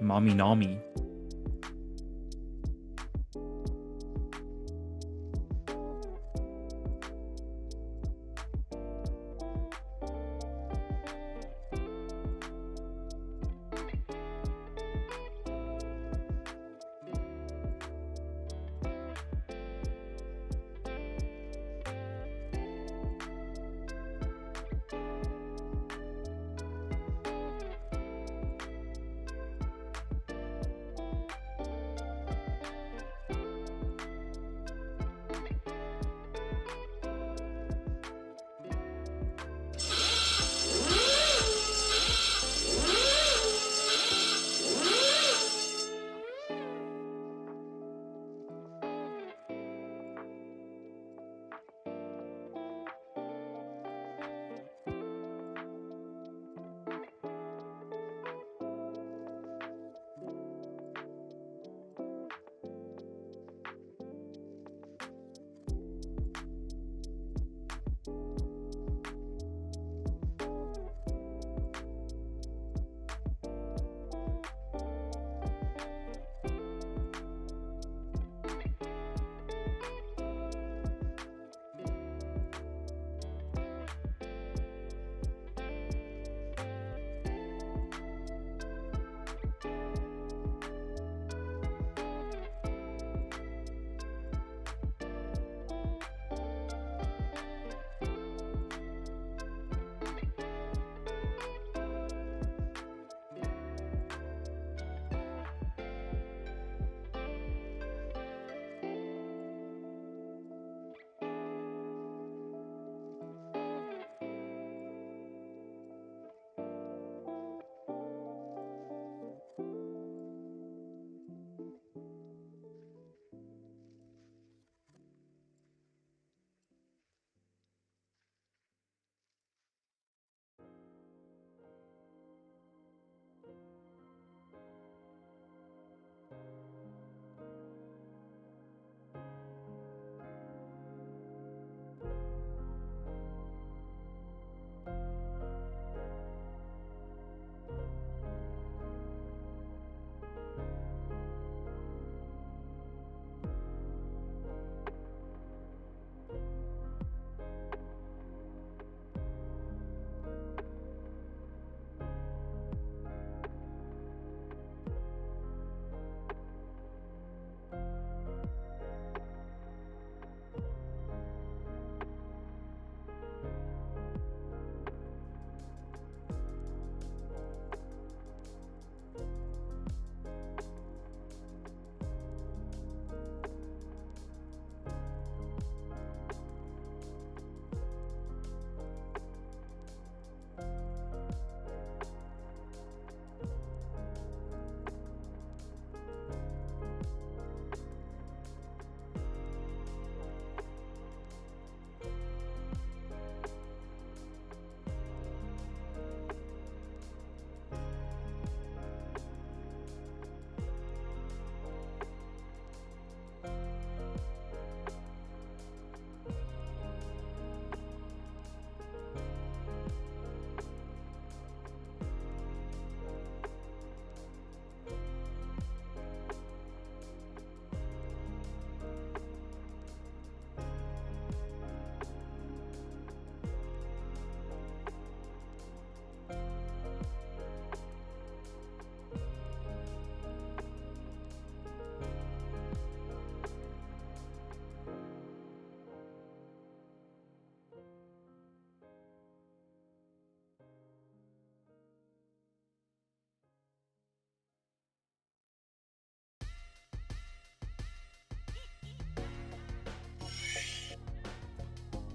Mommy Nami.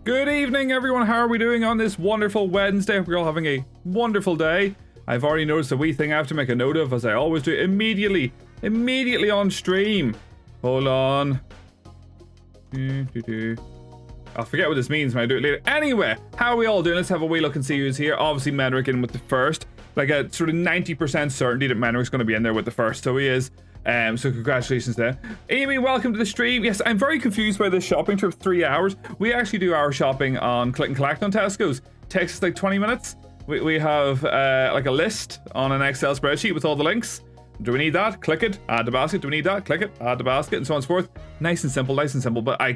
Good evening, everyone. How are we doing on this wonderful Wednesday? We're all having a wonderful day. I've already noticed a wee thing I have to make a note of, as I always do, immediately on stream. Hold on. I'll forget what this means when I do it later. Anyway, how are we all doing? Let's have a wee look and see who's here. Obviously, Medric in with the first. Like a sort of 90% certainty that Medric's going to be in there with the first, so he is. So congratulations there. Amy, welcome to the stream. Yes, I'm very confused by this shopping trip, 3 hours. We actually do our shopping on Click and Collect on Tesco's. Takes us like 20 minutes. We have like a list on an Excel spreadsheet with all the links. Do we need that? Click it, add to basket. Do we need that? Click it, add to basket, and so on and so forth. Nice and simple, nice and simple. But I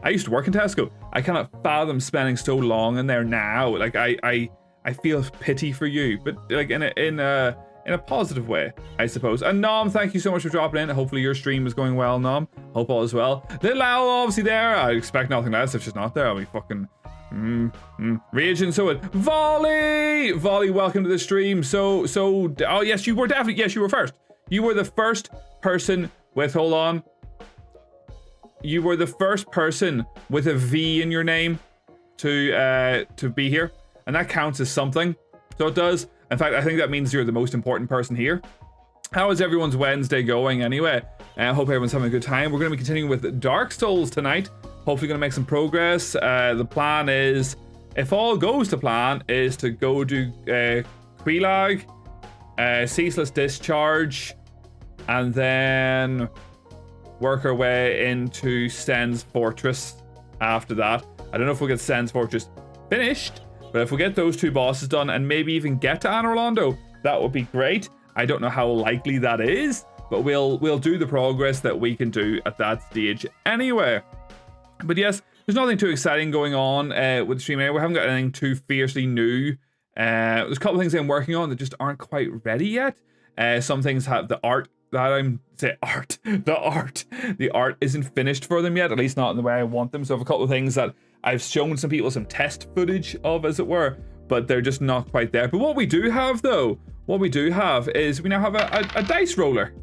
used to work in Tesco. I cannot fathom spending so long in there now. Like I feel pity for you, but like in a positive way, I suppose. And Nom, thank you so much for dropping in. Hopefully your stream is going well, Nom. Hope all is well. Little Owl obviously there. I expect nothing less. If she's not there, I'll be fucking raging. So it Volley, welcome to the stream. So oh yes, you were definitely, yes, you were first. You were the first person with, hold on. You were the first person with a V in your name to be here, and that counts as something. So it does. In fact, I think that means you're the most important person here. How is everyone's Wednesday going anyway? I hope everyone's having a good time. We're going to be continuing with Dark Souls tonight. Hopefully going to make some progress. The plan is, if all goes to plan, is to go do Quelaag, Ceaseless Discharge, and then work our way into Sen's Fortress after that. I don't know if we'll get Sen's Fortress finished, but if we get those two bosses done and maybe even get to Anor Londo, that would be great. I don't know how likely that is, but we'll do the progress that we can do at that stage anyway. But yes, there's nothing too exciting going on with the stream anyway. We haven't got anything too fiercely new. There's a couple of things I'm working on that just aren't quite ready yet. Some things have the art the art isn't finished for them yet, at least not in the way I want them. So I have a couple of things that I've shown some people some test footage of, as it were, but they're just not quite there. But what we do have though, is we now have a dice roller.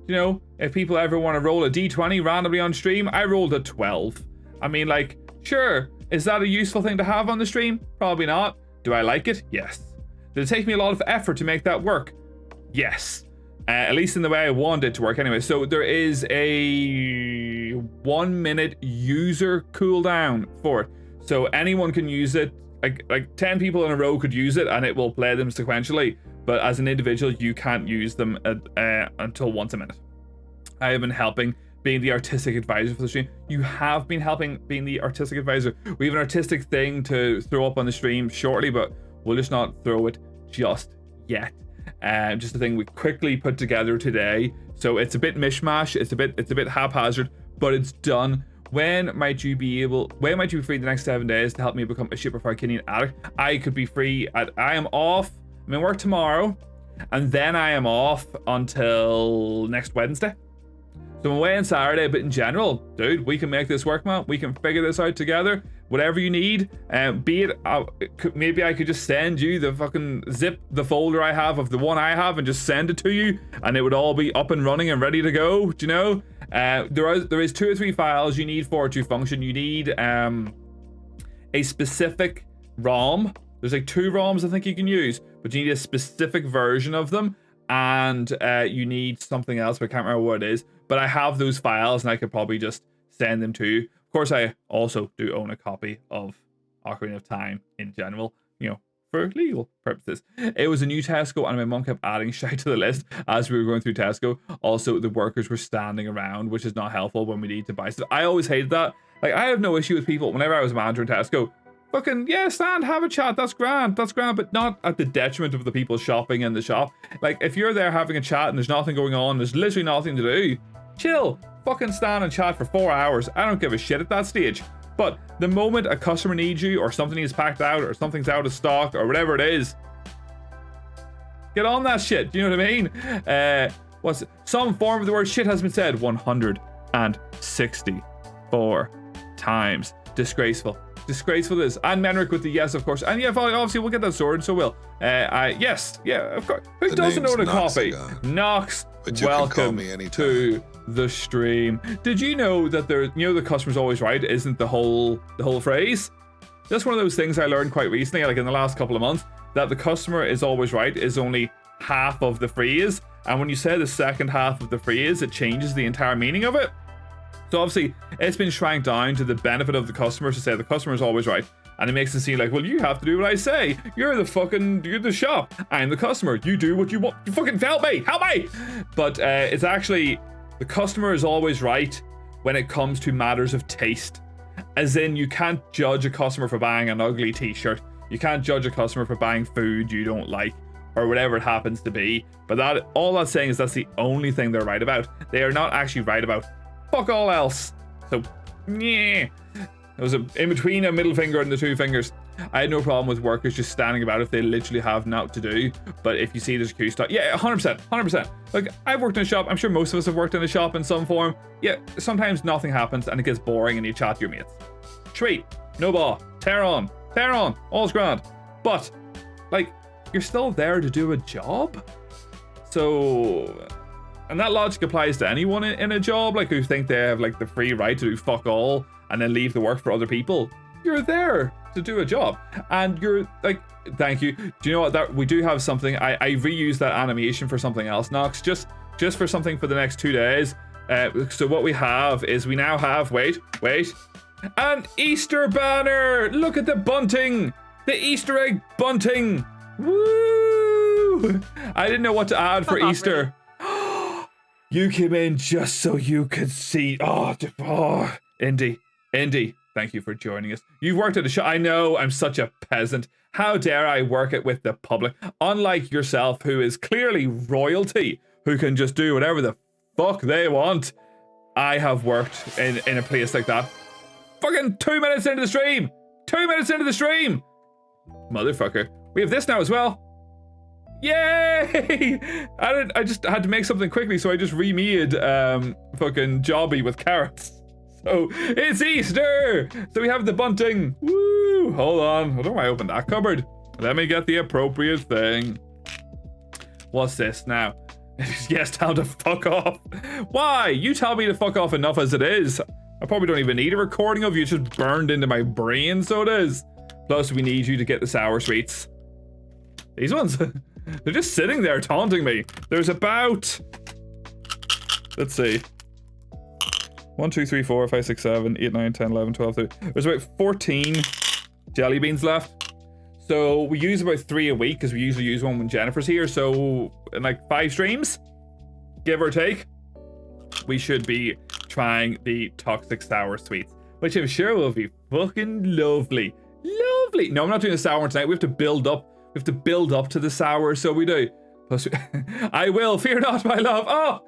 You know, if people ever want to roll a d20 randomly on stream, I rolled a 12. I mean, like, sure, is that a useful thing to have on the stream? Probably not. Do I like it? Yes. Did it take me a lot of effort to make that work? Yes. At least in the way I want it to work anyway. So there is a 1 minute user cooldown for it. So anyone can use it. Like 10 people in a row could use it and it will play them sequentially. But as an individual, you can't use them until once a minute. I have been helping being the artistic advisor for the stream. You have been helping being the artistic advisor. We have an artistic thing to throw up on the stream shortly, but we'll just not throw it just yet. Just a thing we quickly put together today. So it's a bit mishmash, it's a bit haphazard, but it's done. When might you be free the next 7 days to help me become a shipper for Arcanian addict? I could be free I am off. I'm in work tomorrow, and then I am off until next Wednesday. So I'm away on Saturday, but in general, dude, we can make this work, man. We can figure this out together. Whatever you need, be it, maybe I could just send you the fucking the folder I have of the one I have and just send it to you, and it would all be up and running and ready to go. Do you know? There is 2 or 3 files you need for it to function. You need a specific ROM. There's like 2 ROMs I think you can use, but you need a specific version of them, and you need something else, but I can't remember what it is. But I have those files, and I could probably just send them to you. Of course, I also do own a copy of Ocarina of Time in general, you know, for legal purposes. It was a new Tesco, and my mum kept adding shit to the list as we were going through Tesco. Also, the workers were standing around, which is not helpful when we need to buy stuff. I always hated that. Like, I have no issue with people. Whenever I was a manager in Tesco, fucking, yeah, stand, have a chat, that's grand, but not at the detriment of the people shopping in the shop. Like, if you're there having a chat and there's nothing going on, there's literally nothing to do, chill, fucking stand and chat for 4 hours. I don't give a shit at that stage. But the moment a customer needs you, or something is packed out, or something's out of stock, or whatever it is, get on that shit, do you know what I mean? Some form of the word shit has been said 164 times. Disgraceful this. And Menric with the yes, of course. And yeah, obviously we'll get that sorted, so we'll. Yes, yeah, of course. Who doesn't own a copy? Nox, welcome to the stream. Did you know that the customer's always right isn't the whole phrase? That's one of those things I learned quite recently, like in the last couple of months, that the customer is always right is only half of the phrase. And when you say the second half of the phrase, it changes the entire meaning of it. So obviously, it's been shrank down to the benefit of the customer to say the customer is always right. And it makes it seem like, well, you have to do what I say. You're the shop. I'm the customer. You do what you want. You fucking help me. But it's actually, the customer is always right when it comes to matters of taste. As in, you can't judge a customer for buying an ugly t-shirt. You can't judge a customer for buying food you don't like. or whatever it happens to be. But that, all that's saying is that's the only thing they're right about. They are not actually right about fuck all else. So, yeah. It was in between a middle finger and the two fingers. I had no problem with workers just standing about if they literally have naught to do. But if you see there's a queue stop, yeah, 100%, 100%. Like, I've worked in a shop. I'm sure most of us have worked in a shop in some form. Yeah, sometimes nothing happens and it gets boring and you chat to your mates. Sweet, no ball, tear on, all's grand. But, like, you're still there to do a job. So, and that logic applies to anyone in a job, like, who think they have, like, the free right to do fuck all and then leave the work for other people. You're there to do a job, and you're like, thank you. Do you know what, that we do have something? I reused that animation for something else, Nox, just for something for the next 2 days. So what we have is we now have, wait, an Easter banner. Look at the bunting, the Easter egg bunting. Woo! I didn't know what to add for Easter. You came in just so you could see. Oh, Indy, thank you for joining us. You've worked at a shop. I know, I'm such a peasant. How dare I work it with the public? Unlike yourself, who is clearly royalty, who can just do whatever the fuck they want. I have worked in a place like that. Fucking 2 minutes into the stream. 2 minutes into the stream. Motherfucker. We have this now as well. Yay! I just had to make something quickly, so I just remade fucking Jobby with carrots. So it's Easter! So we have the bunting. Woo! Hold on. How do I open that cupboard? Let me get the appropriate thing. What's this now? Yes, time to fuck off. Why? You tell me to fuck off enough as it is. I probably don't even need a recording of you. It's just burned into my brain, so it is. Plus, we need you to get the sour sweets. These ones, they're just sitting there taunting me. There's about, let's see. 1, 2, 3, 4, 5, 6, 7, 8, 9, 10, 11, 12, 13. There's about 14 jelly beans left. So we use about 3 a week because we usually use one when Jennifer's here. So in like 5 streams, give or take, we should be trying the toxic sour sweets, which I'm sure will be fucking lovely. Lovely. No, I'm not doing a sour one tonight. We have to build up. We have to build up to the sour, so we do. Plus, I will. Fear not, my love.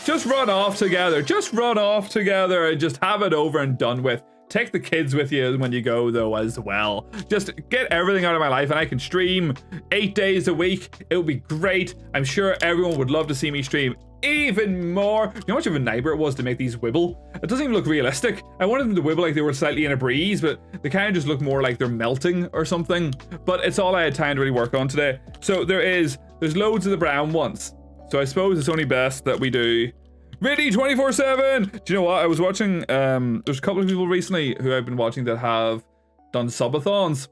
Just run off together. Just run off together and just have it over and done with. Take the kids with you when you go, though, as well. Just get everything out of my life, and I can stream 8 days a week. It would be great. I'm sure everyone would love to see me stream even more. You know how much of a nightmare it was to make these wibble? It doesn't even look realistic. I wanted them to wibble like they were slightly in a breeze, but they kind of just look more like they're melting or something. But it's all I had time to really work on today. So there's loads of the brown ones. So I suppose it's only best that we do Ready 24/7. Do you know what? I was watching, there's a couple of people recently who I've been watching that have done subathons,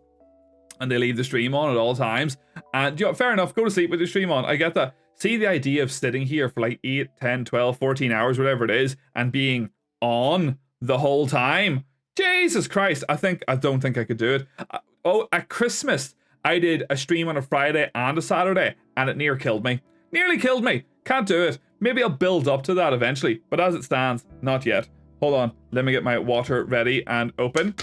and they leave the stream on at all times. And you know, fair enough, go to sleep with the stream on. I get that. See the idea of sitting here for like 8, 10, 12, 14 hours, whatever it is, and being on the whole time. Jesus Christ, I don't think I could do it. At Christmas, I did a stream on a Friday and a Saturday, and it nearly killed me. Nearly killed me. Can't do it. Maybe I'll build up to that eventually, but as it stands, not yet. Hold on, let me get my water ready and open.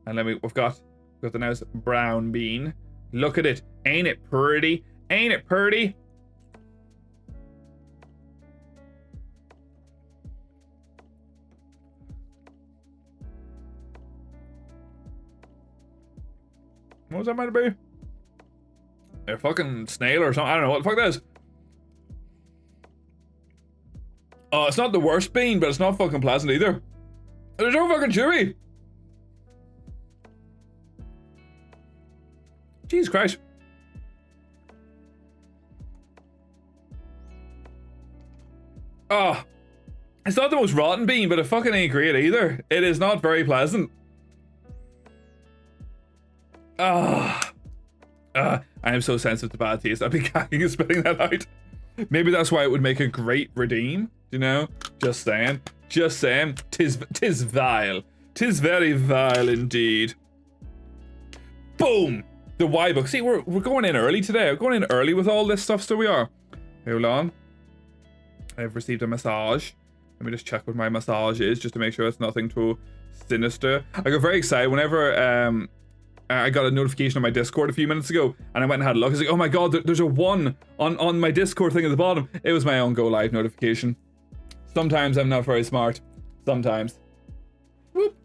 And we've got the nice brown bean. Look at it. Ain't it pretty? Ain't it pretty? What was that meant to be? A fucking snail or something? I don't know what the fuck that is. Oh, it's not the worst bean, but it's not fucking pleasant either. There's no fucking chewy. Jesus Christ. Oh, it's not the most rotten bean, but it fucking ain't great either. It is not very pleasant. I am so sensitive to bad taste. I'd be gagging and spitting that out. Maybe that's why it would make a great redeem, you know? Just saying. Just saying. Tis vile. Tis very vile indeed. Boom! The Y book. See, we're going in early today. We're going in early with all this stuff, so we are. Hold on. I've received a massage. Let me just check what my massage is, just to make sure it's nothing too sinister. I get very excited whenever I got a notification on my Discord a few minutes ago, and I went and had a look. I was like, oh my god, there's a 1 on my Discord thing at the bottom. It was my own go live notification. Sometimes I'm not very smart. Sometimes. Whoop.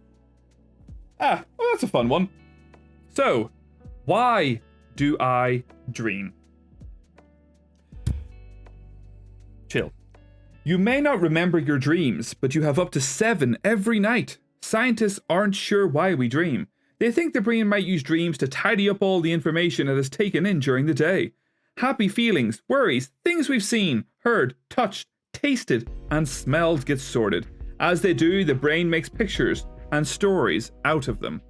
Well, that's a fun one. So, why do I dream? Chill. You may not remember your dreams, but you have up to 7 every night. Scientists aren't sure why we dream. They think the brain might use dreams to tidy up all the information it has taken in during the day. Happy feelings, worries, things we've seen, heard, touched, tasted, and smelled get sorted. As they do, the brain makes pictures and stories out of them.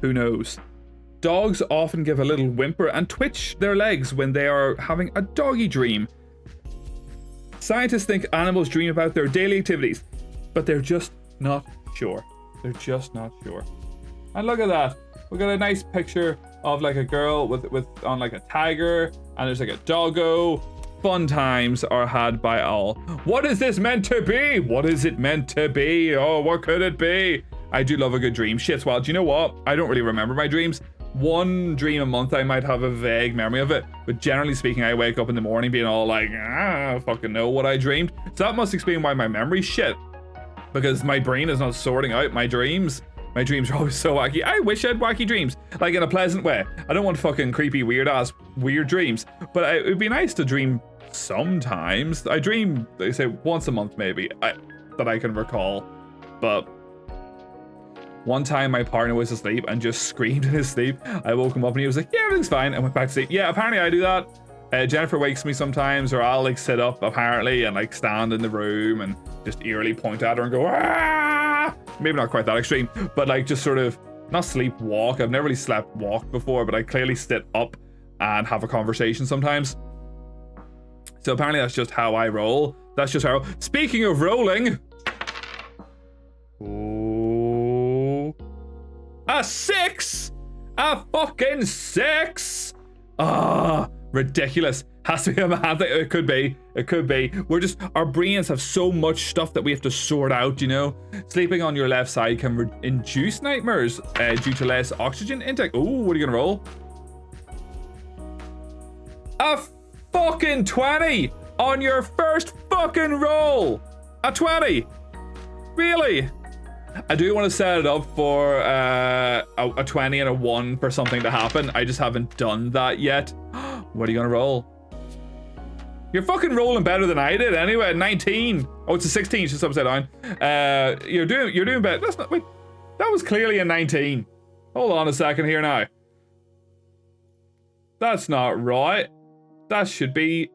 Who knows? Dogs often give a little whimper and twitch their legs when they are having a doggy dream. Scientists think animals dream about their daily activities, but they're just not sure. They're just not sure. And look at that. We got a nice picture of like a girl with on like a tiger, and there's like a doggo. Fun times are had by all. What is this meant to be? What is it meant to be? Oh, what could it be? I do love a good dream. Shit, well, do you know what? I don't really remember my dreams. One dream a month, I might have a vague memory of it. But generally speaking, I wake up in the morning being all like, I fucking know what I dreamed. So that must explain why my memory's shit. Because my brain is not sorting out my dreams. My dreams are always so wacky. I wish I had wacky dreams. Like in a pleasant way. I don't want fucking creepy, weird dreams. But it would be nice to dream sometimes. I dream, they say, once a month maybe. That I can recall. But one time my partner was asleep and just screamed in his sleep. I woke him up and he was like, yeah, everything's fine. I went back to sleep. Yeah, apparently I do that. Jennifer wakes me sometimes, or I'll like sit up apparently and like stand in the room and just eerily point at her and go, ah! Maybe not quite that extreme, but like just sort of not sleepwalk. I've never really slept walk before, but I clearly sit up and have a conversation sometimes. So apparently that's just how I roll. That's just how. Speaking of rolling, oh, a 6, a fucking 6. Ah. Ridiculous. Has to be a mad thing. It could be. It could be. We're just, our brains have so much stuff that we have to sort out, you know? Sleeping on your left side can induce nightmares due to less oxygen intake. Ooh, what are you gonna roll? A fucking 20 on your first fucking roll. A 20. Really? I do want to set it up for a 20 and a 1 for something to happen. I just haven't done that yet. What are you gonna roll? You're fucking rolling better than I did anyway. 19. Oh, it's a 16. It's just upside down. You're doing better. That's not. Wait, that was clearly a 19. Hold on a second here now. That's not right. That should be.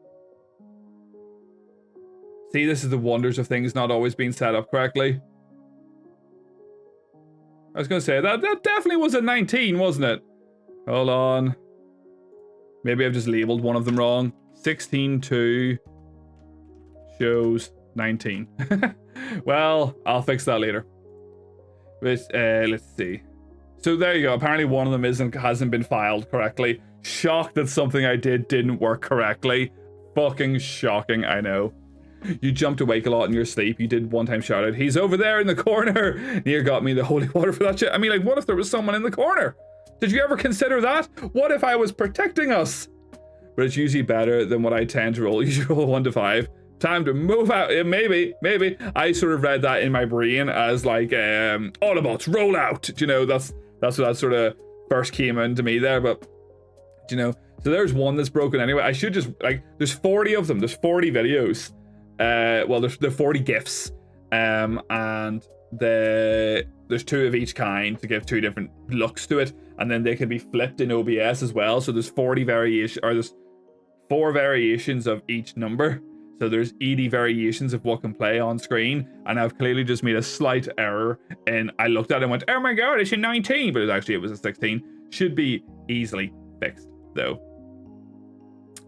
See, this is the wonders of things not always being set up correctly. I was gonna say that definitely was a 19, wasn't it? Hold on. Maybe I've just labeled one of them wrong. 16.2 shows 19. Well, I'll fix that later. But, let's see. So there you go. Apparently one of them hasn't been filed correctly. Shocked that something I did didn't work correctly. Fucking shocking, I know. You jumped awake a lot in your sleep. You did one time shout out, he's over there in the corner. Near got me the holy water for that shit. I mean, like, what if there was someone in the corner? Did you ever consider that? What if I was protecting us? But it's usually better than what I tend to roll. Usually roll 1 to 5. Time to move out. Maybe. I sort of read that in my brain as like, Autobots, roll out. You know, that's what that sort of first came into me there. But, you know, so there's one that's broken anyway. I should just, like, there's 40 of them. There's 40 videos. Well, there's 40 GIFs. And there's 2 of each kind to give 2 different looks to it, and then they can be flipped in OBS as well. So there's 40 variations, or there's 4 variations of each number. So there's 80 variations of what can play on screen, and I've clearly just made a slight error. And I looked at it and went, "Oh my god, it's a 19," but it was a 16. Should be easily fixed though.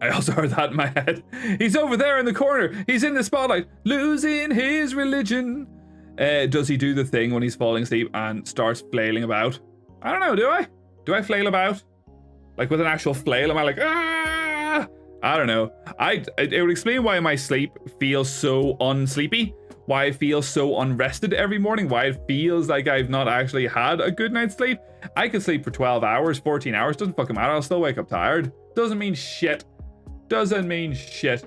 I also heard that in my head. He's over there in the corner. He's in the spotlight, losing his religion. Does he do the thing when he's falling asleep and starts flailing about? I don't know, do I? Do I flail about? Like with an actual flail? Am I like, ah? I don't know. It would explain why my sleep feels so unsleepy why I feel so unrested every morning, why it feels like I've not actually had a good night's sleep. I could sleep for 12 hours, 14 hours, doesn't fucking matter. I'll still wake up tired. Doesn't mean shit. Doesn't mean shit.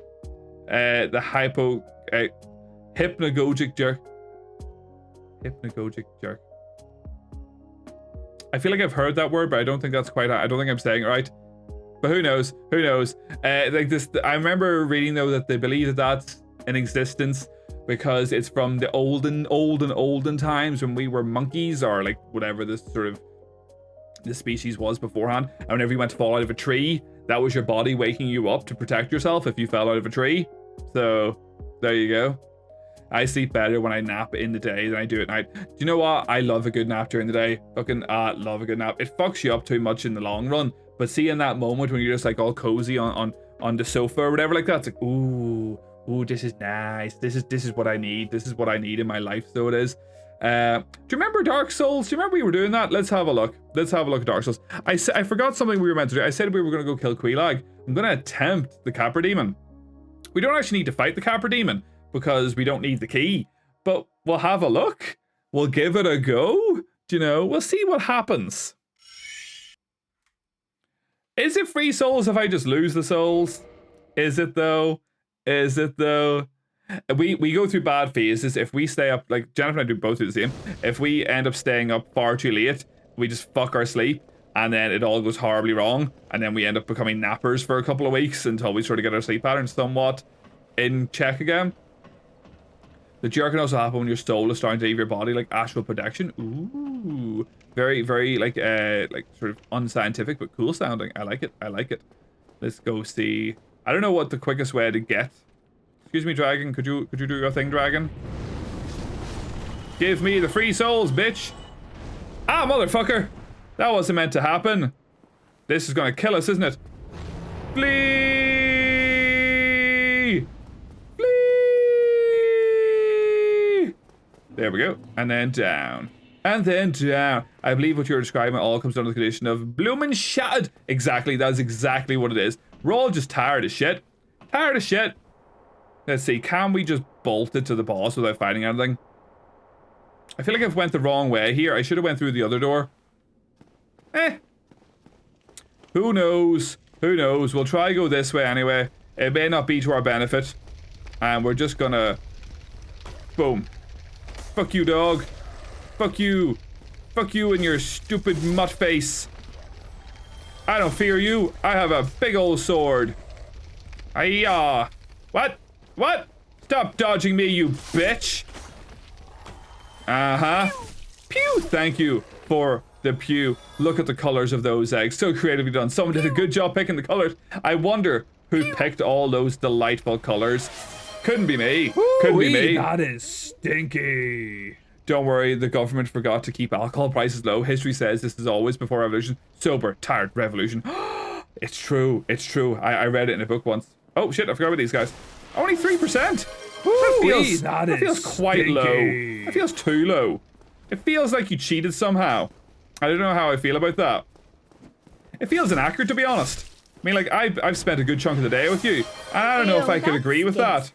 The hypnagogic jerk. Hypnagogic jerk. I feel like I've heard that word, but I don't think that's quite, I don't think I'm saying it right. But who knows? Who knows? Like this, I remember reading though that they believe that that's in existence because it's from the olden times when we were monkeys, or like whatever this sort of the species was beforehand. And whenever you went to fall out of a tree, that was your body waking you up to protect yourself if you fell out of a tree. So there you go. I sleep better when I nap in the day than I do at night. Do you know what? I love a good nap during the day. Fucking love a good nap. It fucks you up too much in the long run. But see, in that moment when you're just like all cozy on the sofa or whatever like that, it's like, ooh, this is nice. This is what I need. This is what I need in my life. So it is. Do you remember Dark Souls? Do you remember we were doing that? Let's have a look. Let's have a look at Dark Souls. I forgot something we were meant to do. I said we were going to go kill Quelaag. I'm going to attempt the Capra Demon. We don't actually need to fight the Capra Demon because we don't need the key. But we'll have a look. We'll give it a go. Do you know? We'll see what happens. Is it free souls if I just lose the souls? Is it though? Is it though? We go through bad phases. If we stay up, like Jennifer and I do both do the same. If we end up staying up far too late, we just fuck our sleep and then it all goes horribly wrong. And then we end up becoming nappers for a couple of weeks until we sort of get our sleep patterns somewhat in check again. The jerk can also happen when your soul is starting to leave your body, like astral projection. Ooh, very, very like sort of unscientific but cool sounding. I like it. I like it. Let's go see. I don't know what the quickest way to get. Excuse me, dragon. Could you do your thing, dragon? Give me the free souls, bitch. Ah, motherfucker. That wasn't meant to happen. This is gonna kill us, isn't it? Flee! Flee! There we go. And then down. And then down. I believe what you're describing all comes down to the condition of bloomin' shattered. Exactly, that's exactly what it is. We're all just tired of shit. Tired of shit. Let's see, can we just bolt it to the boss without fighting anything? I feel like I've went the wrong way here. I should have went through the other door. Who knows? Who knows? We'll try go this way anyway. It may not be to our benefit. And we're just gonna... Boom. Fuck you, dog. Fuck you. Fuck you and your stupid mutt face. I don't fear you. I have a big old sword. Hiya. What? What? Stop dodging me, you bitch. Uh-huh. Pew! Thank you for the pew. Look at the colors of those eggs. So creatively done. Someone did a good job picking the colors. I wonder who picked all those delightful colors. Couldn't be me. Couldn't be me. That is stinky. Don't worry, the government forgot to keep alcohol prices low. History says this is always before revolution. Sober, tired, revolution. It's true. It's true. I read it in a book once. Oh shit, I forgot about these guys. Only 3%. That feels quite stinky. low. That feels too low. It feels like you cheated somehow. I don't know how I feel about that. It feels inaccurate, to be honest. I mean, like, I've spent a good chunk of the day with you. And I don't know if I could agree with that.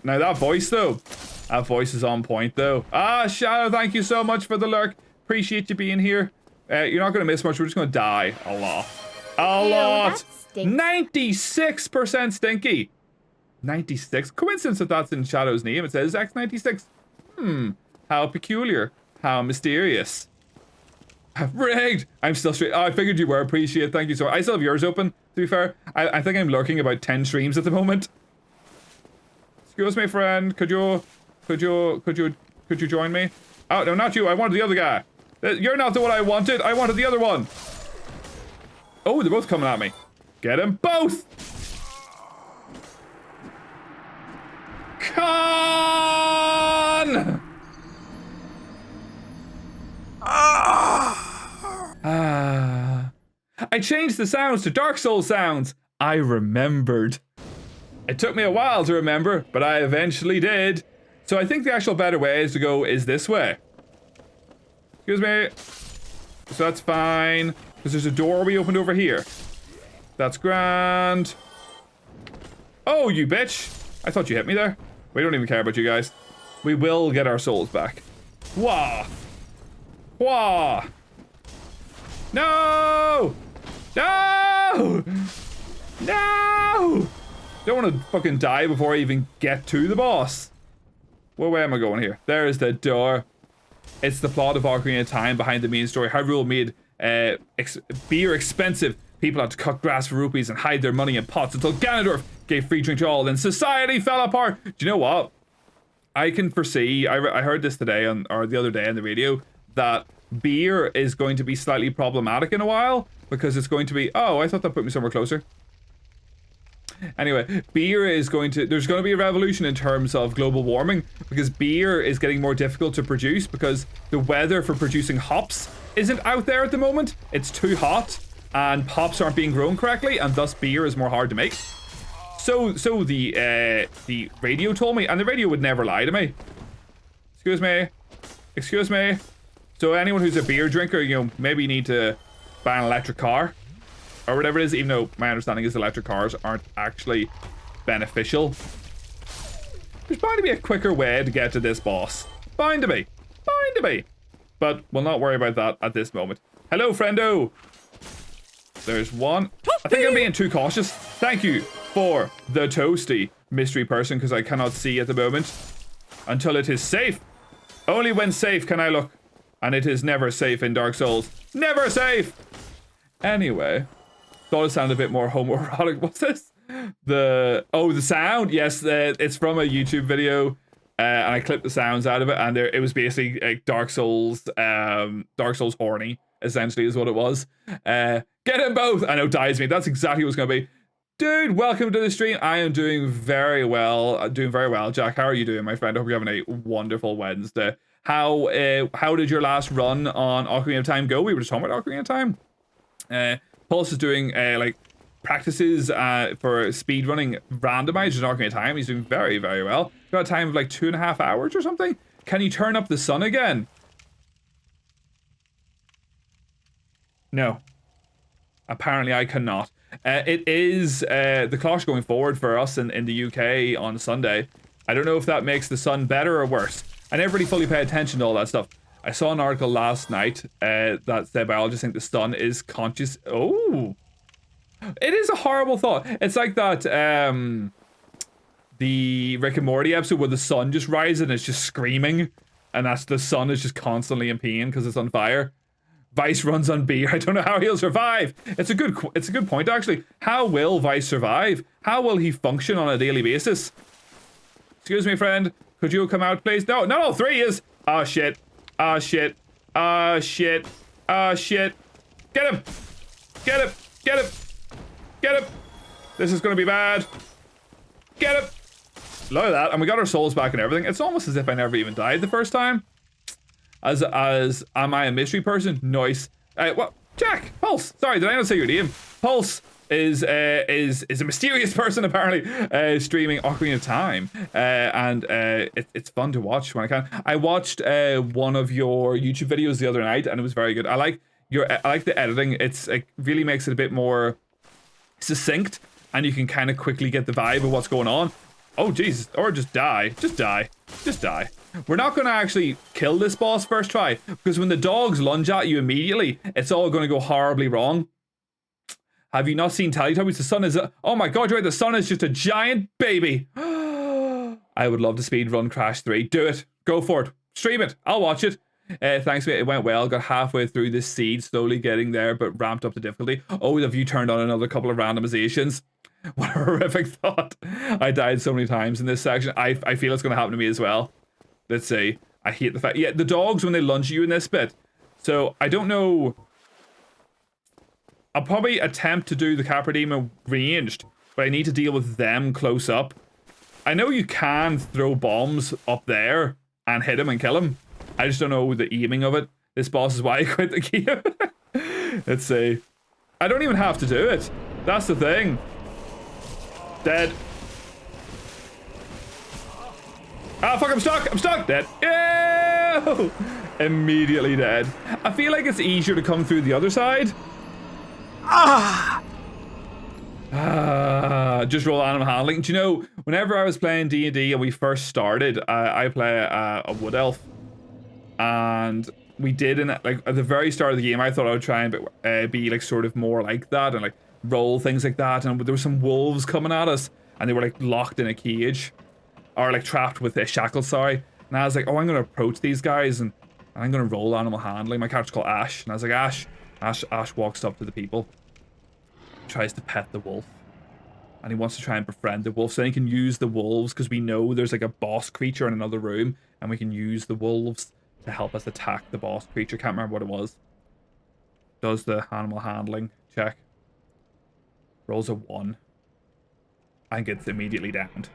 Now, that voice, though. That voice is on point, though. Ah, Shadow, thank you so much for the lurk. Appreciate you being here. You're not going to miss much. We're just going to die a lot. A lot. 96% stinky. 96. Coincidence that that's in Shadow's name. It says X96. How peculiar. How mysterious. Rigged. I'm still straight. Oh, I figured you were. Appreciate it. Thank you so much. I still have yours open, to be fair. I think I'm lurking about 10 streams at the moment. Excuse me, friend. Could you join me? Oh, no, not you. I wanted the other guy. You're not the one I wanted. I wanted the other one. Oh, they're both coming at me. Get them both. Con! I changed the sounds to Dark Souls sounds. I remembered. It took me a while to remember, but I eventually did. So I think the actual better way is to go is this way. Excuse me. So that's fine. Because there's a door we opened over here. That's grand. Oh, you bitch. I thought you hit me there. We don't even care about you guys. We will get our souls back. Wah! Wah! No! No! No! Don't want to fucking die before I even get to the boss. Well, where am I going here? There's the door. It's the plot of Ocarina of Time behind the main story. Hyrule made beer expensive. People had to cut grass for rupees and hide their money in pots until Ganondorf gave free drink to all. Then society fell apart. Do you know what? I can foresee, I heard this today or the other day on the radio, that beer is going to be slightly problematic in a while because it's going to be, oh, I thought that put me somewhere closer. Anyway, beer is there's going to be a revolution in terms of global warming because beer is getting more difficult to produce because the weather for producing hops isn't out there at the moment. It's too hot and hops aren't being grown correctly and thus beer is more hard to make. So the radio told me, and the radio would never lie to me. Excuse me. So anyone who's a beer drinker, you know, maybe you need to buy an electric car. Or whatever it is, even though my understanding is electric cars aren't actually beneficial. There's bound to be a quicker way to get to this boss. Bound to be. But we'll not worry about that at this moment. Hello, friendo. There's one. I think I'm being too cautious. Thank you for the toasty mystery person, because I cannot see at the moment. Until it is safe. Only when safe can I look. And it is never safe in Dark Souls. Never safe! Anyway. Thought it sounded a bit more homoerotic. What's this? The sound. Yes, it's from a YouTube video, and I clipped the sounds out of it, and it was basically like Dark Souls horny, essentially is what it was. Get them both. I know, dies me. That's exactly what's gonna be. Dude, welcome to the stream. I am doing very well. Jack, how are you doing, my friend? I hope you're having a wonderful Wednesday. How did your last run on Ocarina of Time go? We were just talking about Ocarina of Time. Pulse is doing like practices for speedrunning randomized in Ocarina of Time. He's doing very, very well. Got a time of like 2.5 hours or something. Can you turn up the sun again? No. Apparently I cannot. It is the clock's going forward for us in the UK on Sunday. I don't know if that makes the sun better or worse. I never really fully pay attention to all that stuff. I saw an article last night that said biologists think the sun is conscious. Oh, it is a horrible thought. It's like that the Rick and Morty episode where the sun just rises and it's just screaming, and that's the sun is just constantly in pain because it's on fire. Vice runs on beer. I don't know how he'll survive. It's a good point actually. How will Vice survive? How will he function on a daily basis? Excuse me, friend. Could you come out, please? No, not all three is. Oh shit. Oh shit. Oh shit. Oh shit. Get him. Get him. Get him. Get him. This is gonna be bad. Get him. Look at that. And we got our souls back and everything. It's almost as if I never even died the first time. As am I a mystery person? Nice. What? Jack. Pulse. Sorry, did I not say your name? Pulse is a mysterious person apparently, streaming Ocarina of Time, and it's fun to watch when I can. I watched one of your YouTube videos the other night, and it was very good. I like the editing. It really makes it a bit more succinct, and you can kind of quickly get the vibe of what's going on. Oh Jesus! Or just die. Just die. We're not going to actually kill this boss first try, because when the dogs lunge at you immediately, it's all going to go horribly wrong. Have you not seen Teletubbies? The sun is oh my god, you're right, the sun is just a giant baby. I would love to speedrun Crash 3. Do it. Go for it. Stream it. I'll watch it. Thanks, mate. It went well. Got halfway through this seed, slowly getting there, but ramped up the difficulty. Oh, have you turned on another couple of randomizations? What a horrific thought. I died so many times in this section. I feel it's going to happen to me as well. Let's see. I hate the fact. Yeah, the dogs when they lunge at you in this bit. So, I don't know. I'll probably attempt to do the Capradema ranged, but I need to deal with them close up. I know you can throw bombs up there and hit him and kill him. I just don't know the aiming of it. This boss is why I quit the game. Let's see. I don't even have to do it. That's the thing. Dead. Ah, fuck, I'm stuck. Dead. Ew! Immediately dead. I feel like it's easier to come through the other side. Ah! Just roll animal handling. Do you know, whenever I was playing D&D and we first started, I play a wood elf. And we did, like, at the very start of the game, I thought I would try and be, like, sort of more like that and, like, roll things like that. And there were some wolves coming at us and they were, like, locked in a cage. Or, like, trapped with shackles, sorry. And I was like, oh, I'm going to approach these guys and I'm going to roll animal handling. My character's called Ash. And I was like, Ash walks up to the people. Tries to pet the wolf. And he wants to try and befriend the wolf so he can use the wolves, because we know there's, like, a boss creature in another room. And we can use the wolves to help us attack the boss creature. Can't remember what it was. Does the animal handling check. Rolls a 1. And gets immediately downed.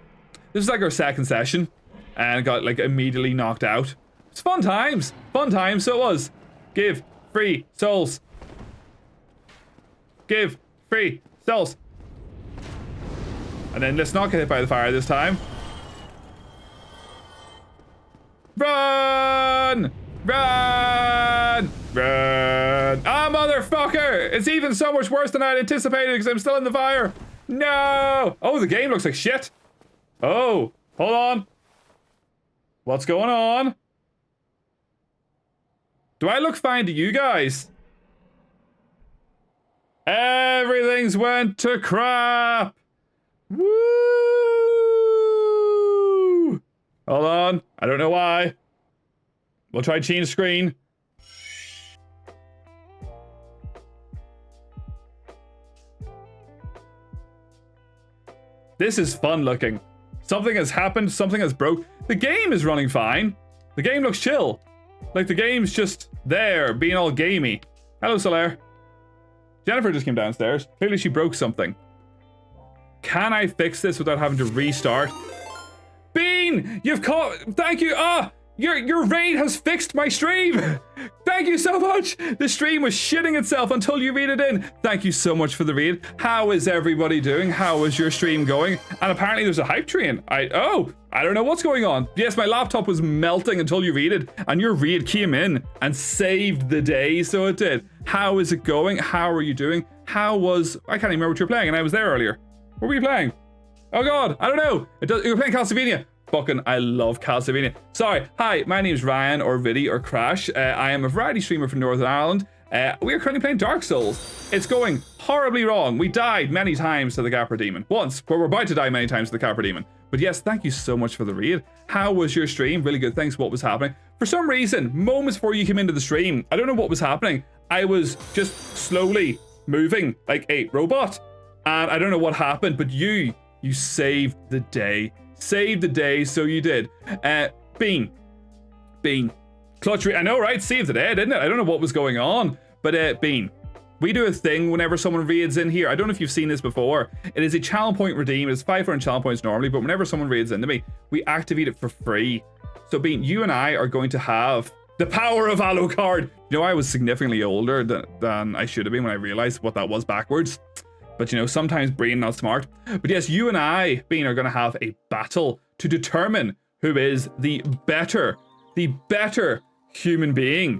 This is like our second session. And got, like, immediately knocked out. It's fun times. Fun times, so it was. Give free souls. Give free souls. And then let's not get hit by the fire this time. Run! Run! Run! Ah, motherfucker! It's even so much worse than I'd anticipated because I'm still in the fire. No! Oh, the game looks like shit. Oh, hold on. What's going on? Do I look fine to you guys? Everything's went to crap. Woo! Hold on. I don't know why. We'll try change screen. This is fun looking. Something has happened. Something has broke. The game is running fine. The game looks chill. Like the game's just there, being all gamey. Hello, Solaire. Jennifer just came downstairs. Clearly she broke something. Can I fix this without having to restart? Bean! You've caught... Thank you! Your raid has fixed my stream! Thank you so much! The stream was shitting itself until you read it in. Thank you so much for the read. How is everybody doing? How is your stream going? And apparently there's a hype train. I don't know what's going on. Yes, my laptop was melting until you read it, and your read came in and saved the day, so it did. How is it going? How are you doing? I can't even remember what you were playing, and I was there earlier. What were you playing? Oh god, I don't know. You were playing Castlevania. Fucking, I love Castlevania. Sorry, hi, my name's Ryan, or Viddy, or Crash. I am a variety streamer from Northern Ireland. We are currently playing Dark Souls. It's going horribly wrong. We died many times to the Gapper Demon. Once, but we're about to die many times to the Gapper Demon. But yes, thank you so much for the read. How was your stream? Really good, thanks. What was happening? For some reason, moments before you came into the stream, I don't know what was happening. I was just slowly moving like a robot. And I don't know what happened, but you saved the day. Saved the day, so you did. Bean. Clutch, I know, right? Saved the day, didn't it? I don't know what was going on, but Bean. We do a thing whenever someone raids in here. I don't know if you've seen this before. It is a channel point redeem. It's 500 channel points normally, but whenever someone raids into me, we activate it for free. So Bean, you and I are going to have the power of Alucard. You know, I was significantly older than I should have been when I realized what that was backwards. But you know, sometimes brain not smart. But yes, you and I, Bean, are going to have a battle to determine who is the better human being.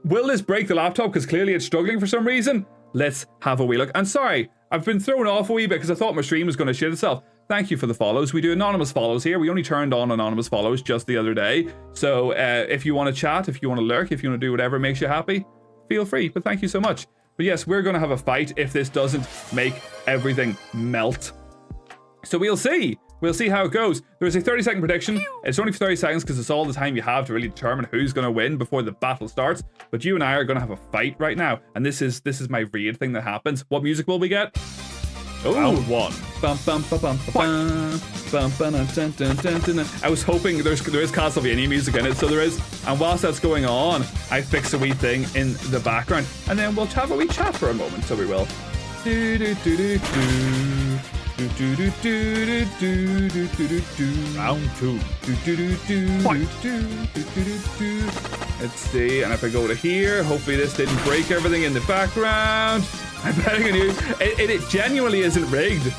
Will this break the laptop? Because clearly it's struggling for some reason. Let's have a wee look. And sorry, I've been thrown off a wee bit because I thought my stream was going to shit itself. Thank you for the follows. We do anonymous follows here. We only turned on anonymous follows just the other day. So if you want to chat, if you want to lurk, if you want to do whatever makes you happy, feel free. But thank you so much. But yes, we're going to have a fight if this doesn't make everything melt. So we'll see. We'll see how it goes. There's a 30-second prediction. It's only for 30 seconds because it's all the time you have to really determine who's going to win before the battle starts. But you and I are going to have a fight right now. And this is my raid thing that happens. What music will we get? Oh, round one. I was hoping there is Castlevania music in it, so there is. And whilst that's going on, I fix a wee thing in the background, and then we'll have a wee chat for a moment. So we will. Round two. Let's see, and if I go to here, hopefully this didn't break everything in the background. I'm betting on you. It genuinely isn't rigged.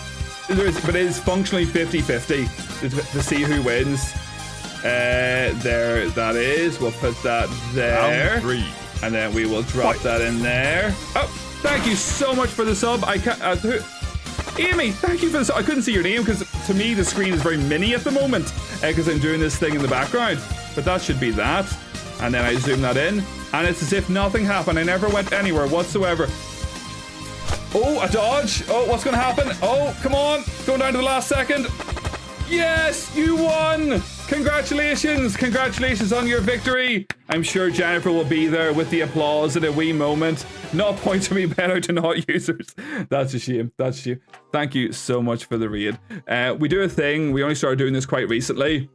But it is functionally 50-50 to see who wins. There, that is. We'll put that there. Round three. And then we will drop that in there. Oh, thank you so much for the sub. I can't. Amy, thank you for this. I couldn't see your name because to me the screen is very mini at the moment because I'm doing this thing in the background. But that should be that. And then I zoom that in. And it's as if nothing happened. I never went anywhere whatsoever. Oh, a dodge. Oh, what's going to happen? Oh, come on. Going down to the last second. Yes, you won. Congratulations. Congratulations on your victory. I'm sure Jennifer will be there with the applause in a wee moment. Not points for me better to not users. That's a shame. That's a shame. Thank you so much for the raid. We do a thing. We only started doing this quite recently.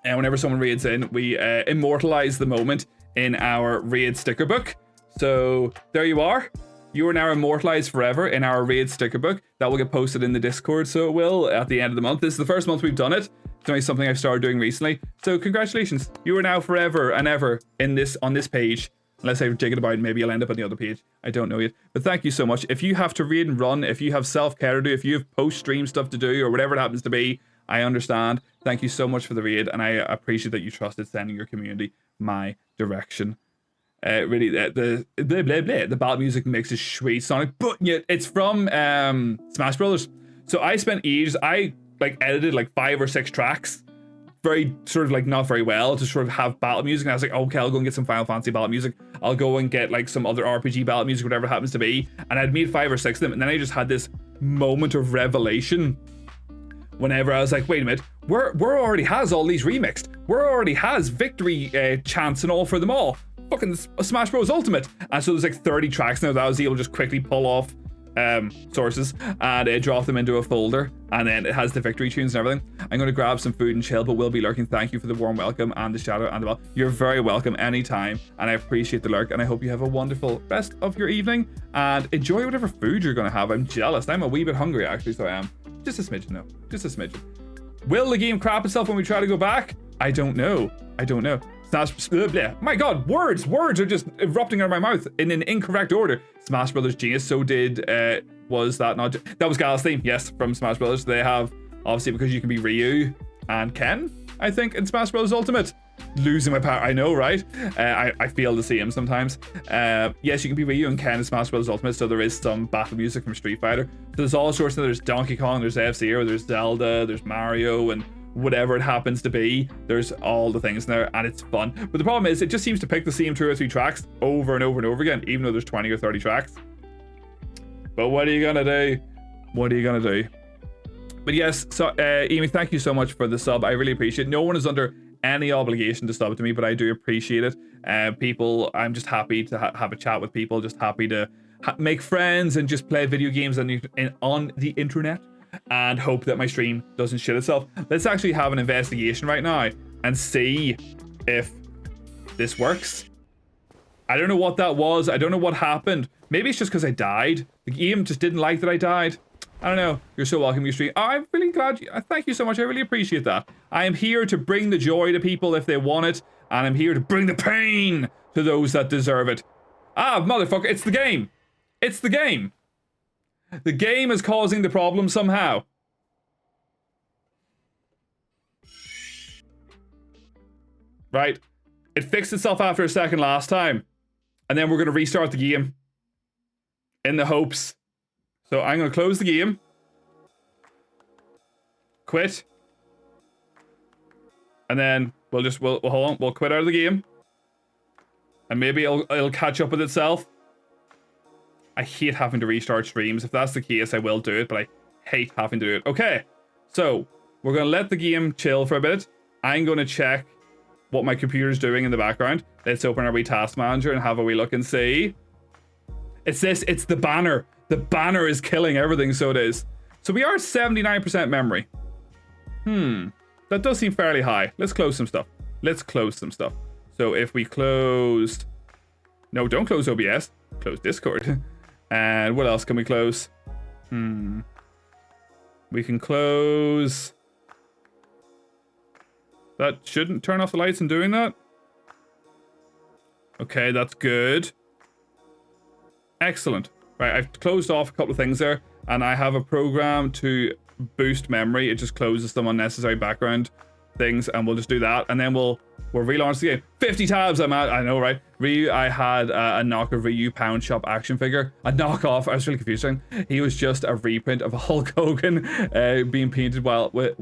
And whenever someone raids in, we immortalize the moment in our raid sticker book. So there you are. You are now immortalized forever in our raid sticker book. That will get posted in the Discord, so it will at the end of the month. This is the first month we've done it. It's only something I've started doing recently. So congratulations. You are now forever and ever in this on this page. Unless I dig it about, maybe I'll end up on the other page. I don't know yet. But thank you so much. If you have to raid and run, if you have self-care to do, if you have post-stream stuff to do, or whatever it happens to be, I understand. Thank you so much for the raid, and I appreciate that you trusted sending your community my direction. Really, the battle music mix is sweet, Sonic, but yet it's from Smash Brothers. So I spent ages. I edited like 5 or 6 tracks, very sort of like not very well, to sort of have battle music. And I was like, okay, I'll go and get some Final Fantasy battle music. I'll go and get like some other RPG battle music, whatever it happens to be. And I'd made 5 or 6 of them, and then I just had this moment of revelation. Whenever I was like, wait a minute, we're already has all these remixed. We're already has victory chants and all for them all. Fucking Smash Bros. Ultimate. And so there's like 30 tracks now that I was able to just quickly pull off sources and drop them into a folder. And then it has the victory tunes and everything. I'm going to grab some food and chill, but we'll be lurking. Thank you for the warm welcome and the shout out and the bell. You're very welcome anytime. And I appreciate the lurk. And I hope you have a wonderful rest of your evening. And enjoy whatever food you're going to have. I'm jealous. I'm a wee bit hungry actually, so I am. Just a smidgen though. Just a smidgen. Will the game crap itself when we try to go back? I don't know. I don't know. My god, words are just erupting out of my mouth in an incorrect order. Smash Brothers Genius, so did, was that not, that was Gal's theme, yes, from Smash Brothers. They have, obviously because you can be Ryu and Ken, I think, in Smash Bros. Ultimate. Losing my power, I know, right? I feel the same sometimes. Yes, you can be Ryu and Ken in Smash Bros. Ultimate, so there is some battle music from Street Fighter. So there's all sorts of, there's Donkey Kong, there's F-Zero, there's Zelda, there's Mario, and whatever it happens to be, there's all the things in there, and it's fun. But the problem is, it just seems to pick the same 2 or 3 tracks over and over and over again, even though there's 20 or 30 tracks. But what are you gonna do? What are you gonna do? But yes, so Amy, thank you so much for the sub. I really appreciate it. No one is under any obligation to sub to me, but I do appreciate it. People, I'm just happy to have a chat with people, just happy to make friends and just play video games on the internet. And hope that my stream doesn't shit itself. Let's actually have an investigation right now and see if this works. I don't know what that was. I don't know what happened. Maybe it's just because I died. The game just didn't like that I died. I don't know. You're so welcome to your stream. Oh, I'm really glad. Thank you so much. I really appreciate that. I am here to bring the joy to people if they want it. And I'm here to bring the pain to those that deserve it. Ah, motherfucker. It's the game. It's the game. The game is causing the problem somehow. Right. It fixed itself after a second last time. And then we're going to restart the game. In the hopes. So I'm going to close the game. Quit. And then we'll hold on. We'll quit out of the game. And maybe it'll catch up with itself. I hate having to restart streams. If that's the case, I will do it, but I hate having to do it. Okay, so we're going to let the game chill for a bit. I'm going to check what my computer's doing in the background. Let's open our wee task manager and have a wee look and see. It's this. It's the banner. The banner is killing everything, so it is. So we are 79% memory. That does seem fairly high. Let's close some stuff. Let's close some stuff. So if we closed... No, don't close OBS. Close Discord. And what else can we close? We can close... That shouldn't turn off the lights in doing that. Okay, that's good. Excellent. Right, I've closed off a couple of things there, and I have a program to boost memory. It just closes some unnecessary background things, and we'll just do that, and then we'll We're relaunched the game. 50 tabs I'm at. I know, right? Ryu, I had a knockoff Ryu Pound Shop action figure. A knockoff. I was really confused. He was just a reprint of a Hulk Hogan being painted while with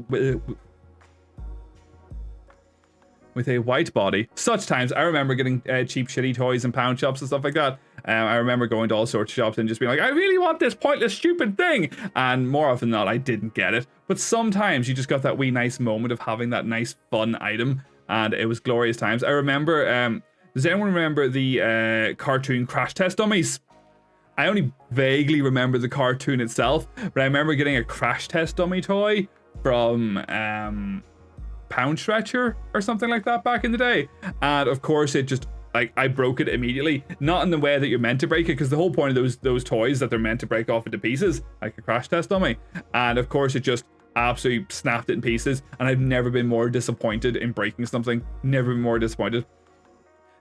a white body. Such times. I remember getting cheap shitty toys in pound shops and stuff like that. I remember going to all sorts of shops and just being like, I really want this pointless stupid thing, and more often than not I didn't get it. But sometimes you just got that wee nice moment of having that nice fun item, and it was glorious times. I remember, does anyone remember the cartoon Crash Test Dummies? I only vaguely remember the cartoon itself, but I remember getting a Crash Test Dummy toy from Pound Stretcher or something like that back in the day. And of course it just, like, I broke it immediately. Not in the way that you're meant to break it, because the whole point of those toys that they're meant to break off into pieces, like a Crash Test Dummy. And of course it just absolutely snapped it in pieces, and I've never been more disappointed in breaking something. Never been more disappointed.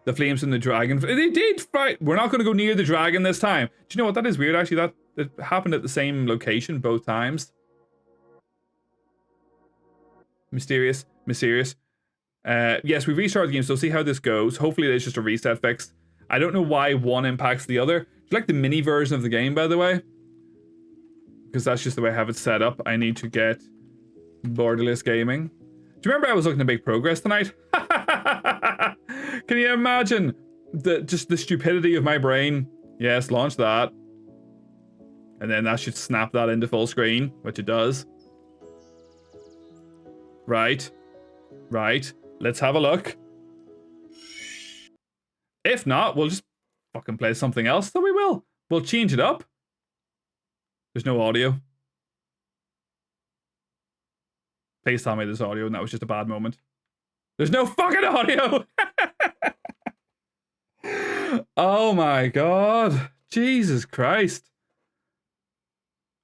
The flames from the dragon, they did fight. We're not going to go near the dragon this time. Do you know what? That is weird, actually. That it happened at the same location both times. Mysterious. Yes, we restarted the game, so we'll see how this goes. Hopefully it's just a reset fix. I don't know why one impacts the other. Do you like the mini version of the game, by the way? Because that's just the way I have it set up. I need to get borderless gaming. Do you remember I was looking to make progress tonight? Can you imagine just the stupidity of my brain? Yes, launch that. And then that should snap that into full screen, which it does. Right. Let's have a look. If not, we'll just fucking play something else, so we will. We'll change it up. There's no audio. Please tell me there's audio and that was just a bad moment. There's no fucking audio! Oh my god. Jesus Christ.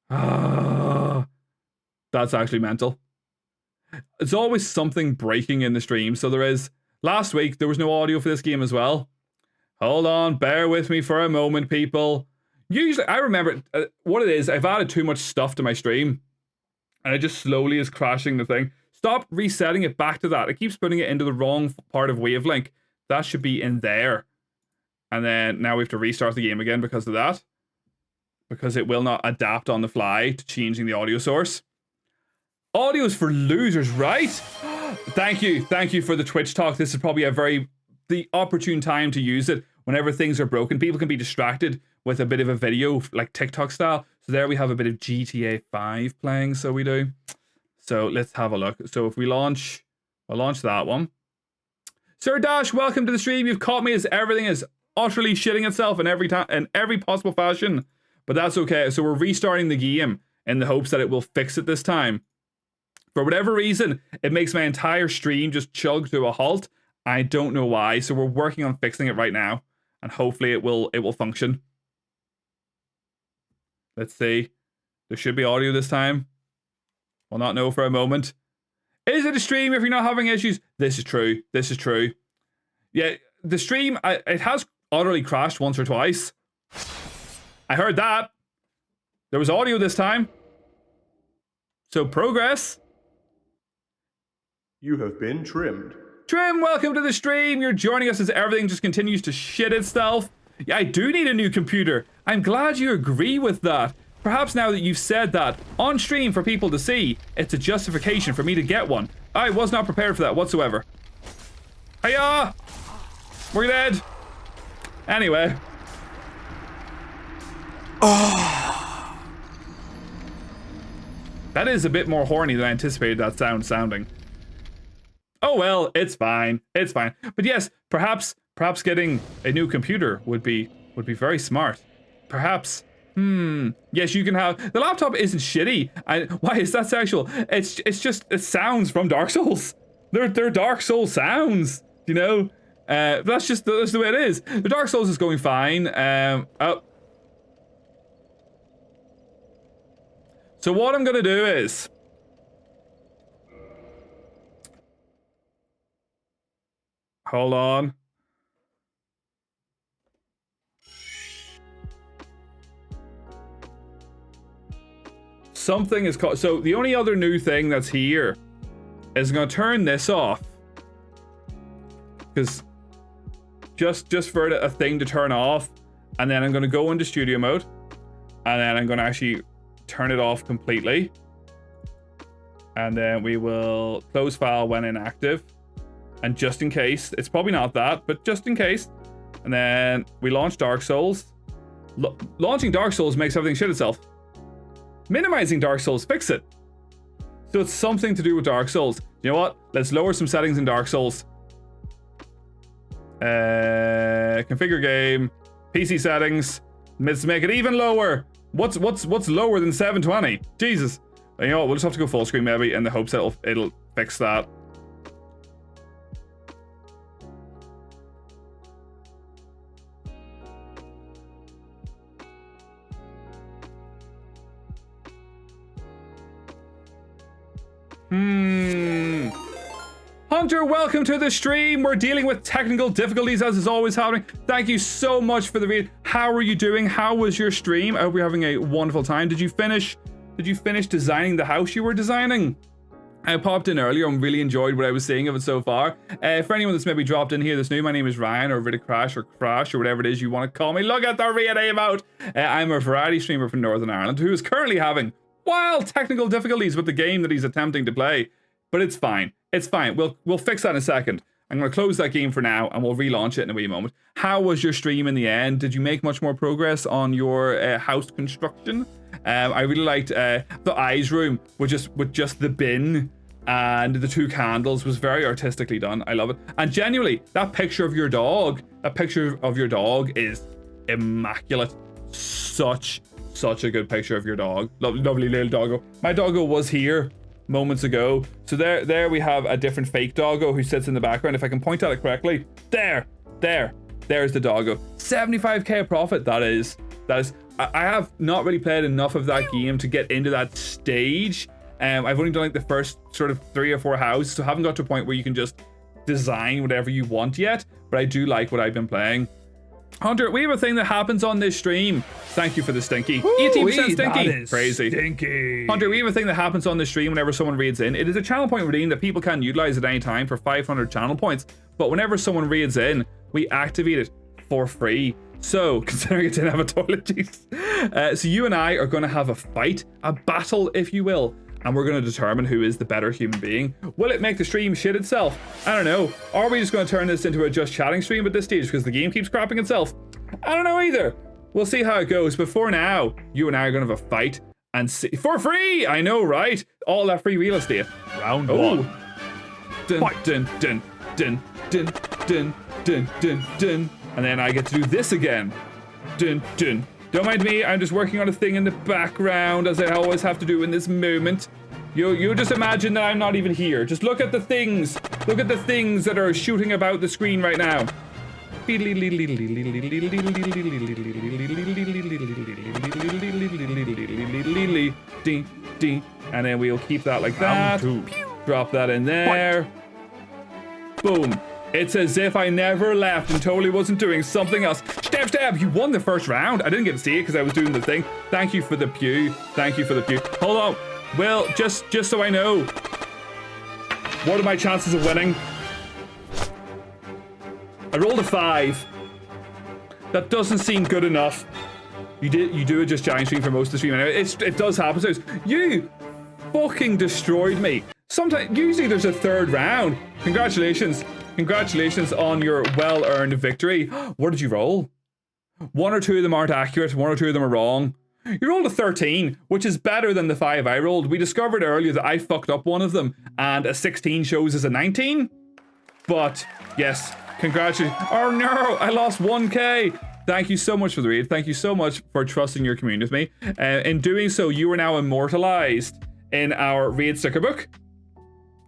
Ah, that's actually mental. It's always something breaking in the stream, so there is. Last week, there was no audio for this game as well. Hold on, bear with me for a moment, people. Usually, I remember what it is. I've added too much stuff to my stream, and it just slowly is crashing the thing. Stop resetting it back to that. It keeps putting it into the wrong part of Wavelink. That should be in there. And then now we have to restart the game again because of that. Because it will not adapt on the fly to changing the audio source. Audio is for losers, right? Thank you for the Twitch talk. This is probably the opportune time to use it. Whenever things are broken, people can be distracted with a bit of a video, like TikTok style. So there we have a bit of GTA 5 playing, so we do. So let's have a look. So if we launch, I'll launch that one. Sir Dash, welcome to the stream. You've caught me as everything is utterly shitting itself in every possible fashion. But that's okay. So we're restarting the game in the hopes that it will fix it this time. For whatever reason, it makes my entire stream just chug to a halt. I don't know why. So we're working on fixing it right now, and hopefully it will function. Let's see. There should be audio this time. We'll not know for a moment. Is it a stream if you're not having issues? This is true. This is true. Yeah, the stream, it has utterly crashed once or twice. I heard that. There was audio this time. So progress. You have been trimmed. Trim, welcome to the stream. You're joining us as everything just continues to shit itself. Yeah, I do need a new computer. I'm glad you agree with that. Perhaps now that you've said that on stream for people to see, it's a justification for me to get one. I was not prepared for that whatsoever. Hiya! We're dead. Anyway. Oh. That is a bit more horny than I anticipated that sounding. Oh well, it's fine. It's fine. But yes, perhaps getting a new computer would be very smart. Perhaps. Yes, you can have the laptop isn't shitty. Why is that sexual? It's just it sounds from Dark Souls. They're Dark Souls sounds, you know? That's the way it is. The Dark Souls is going fine. Oh. So what I'm gonna do is hold on. Something is called. So the only other new thing that's here is going to turn this off. because just for a thing to turn off, and then I'm going to go into studio mode, and then I'm going to actually turn it off completely, and then we will close file when inactive, and just in case, it's probably not that, but just in case, and then we launch Dark Souls. Launching Dark Souls makes everything shit itself. Minimizing Dark Souls fix it. So it's something to do with Dark Souls. You know what? Let's lower some settings in Dark Souls. Configure game, PC settings. Let's make it even lower. What's lower than 720? Jesus. You know what? We'll just have to go full screen maybe in the hopes that it'll fix that. Hunter, welcome to the stream. We're dealing with technical difficulties as is always happening. Thank you so much for the read. How are you doing? How was your stream? I hope you're having a wonderful time. Did you finish designing the house you were designing? I popped in earlier and really enjoyed what I was seeing of it so far. For anyone that's maybe dropped in here that's new, my name is Ryan, or Vidicrash, or Crash, or whatever it is you want to call me. Look at the real name out. I'm a variety streamer from Northern Ireland who is currently having wild technical difficulties with the game that he's attempting to play. But it's fine. It's fine. We'll fix that in a second. I'm going to close that game for now, and we'll relaunch it in a wee moment. How was your stream in the end? Did you make much more progress on your house construction? I really liked the eyes room with just the bin and the two candles was very artistically done. I love it. And genuinely, that picture of your dog is immaculate. Such a good picture of your dog. Lovely little doggo. My doggo was here moments ago. So there we have a different fake doggo who sits in the background. If I can point at it correctly, there's the doggo. 75k profit. That is. I have not really played enough of that game to get into that stage. I've only done like the first sort of 3 or 4 houses, so I haven't got to a point where you can just design whatever you want yet. But I do like what I've been playing. Hunter, we have a thing that happens on this stream. Thank you for the stinky. 18% stinky. Crazy. Stinky. Hunter, we have a thing that happens on the stream whenever someone reads in. It is a channel point redeem that people can utilize at any time for 500 channel points. But whenever someone reads in, we activate it for free. So, considering it didn't have a toilet, jeez. So you and I are going to have a fight, a battle, if you will. And we're going to determine who is the better human being. Will it make the stream shit itself? I don't know. Or are we just going to turn this into a just chatting stream at this stage because the game keeps crapping itself? I don't know either. We'll see how it goes. But for now, you and I are going to have a fight and see for free. I know, right? All that free real estate. Round one. Dun, dun, dun, dun, dun, dun, dun, dun, dun. And then I get to do this again. Dun, dun. Don't mind me, I'm just working on a thing in the background, as I always have to do in this moment. You just imagine that I'm not even here. Just look at the things. Look at the things that are shooting about the screen right now. And then we'll keep that like that. Drop that in there. Boom. It's as if I never left and totally wasn't doing something else. Stab, stab, you won the first round. I didn't get to see it because I was doing the thing. Thank you for the pew. Thank you for the pew. Hold on. Well, just so I know. What are my chances of winning? I rolled a 5. That doesn't seem good enough. You do a just chatting stream for most of the stream anyway. It does happen. So you fucking destroyed me. Sometimes, usually there's a third round. Congratulations. Congratulations on your well-earned victory. What did you roll? 1 or 2 of them aren't accurate. 1 or 2 of them are wrong. You rolled a 13, which is better than the 5 I rolled. We discovered earlier that I fucked up one of them, and a 16 shows as a 19. But, yes, congratulations. Oh no, I lost 1k. Thank you so much for the read. Thank you so much for trusting your community with me. In doing so, you are now immortalized in our raid sticker book.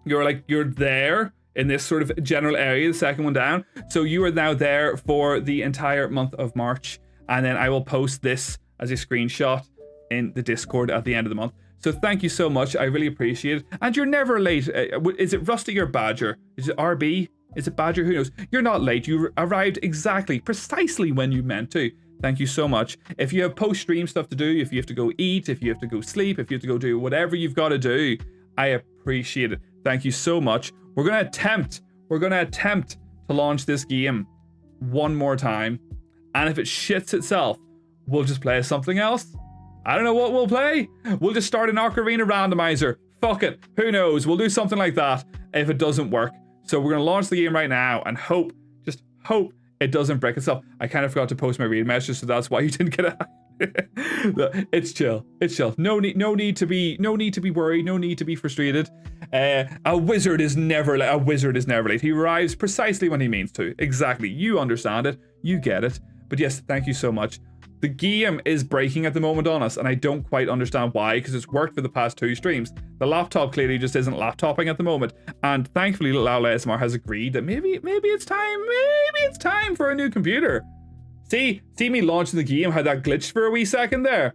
You're there in this sort of general area, the second one down. So you are now there for the entire month of March. And then I will post this as a screenshot in the Discord at the end of the month. So thank you so much. I really appreciate it. And you're never late. Is it Rusty or Badger? Is it RB? Is it Badger? Who knows? You're not late. You arrived precisely when you meant to. Thank you so much. If you have post-stream stuff to do, if you have to go eat, if you have to go sleep, if you have to go do whatever you've got to do, I appreciate it. Thank you so much. We're going to attempt to launch this game one more time. And if it shits itself, we'll just play something else. I don't know what we'll play. We'll just start an Ocarina randomizer. Fuck it. Who knows? We'll do something like that if it doesn't work. So we're going to launch the game right now and hope, just hope it doesn't break itself. I kind of forgot to post my read message, so that's why you didn't get it. It's chill. It's chill. No need to be worried. No need to be frustrated. A wizard is never late. He arrives precisely when he means to. Exactly. You understand it. You get it. But yes, thank you so much. The game is breaking at the moment on us, and I don't quite understand why, because it's worked for the past 2 streams. The laptop clearly just isn't laptopping at the moment, and thankfully Lala ASMR has agreed that maybe it's time for a new computer. See me launching the game, how that glitched for a wee second there.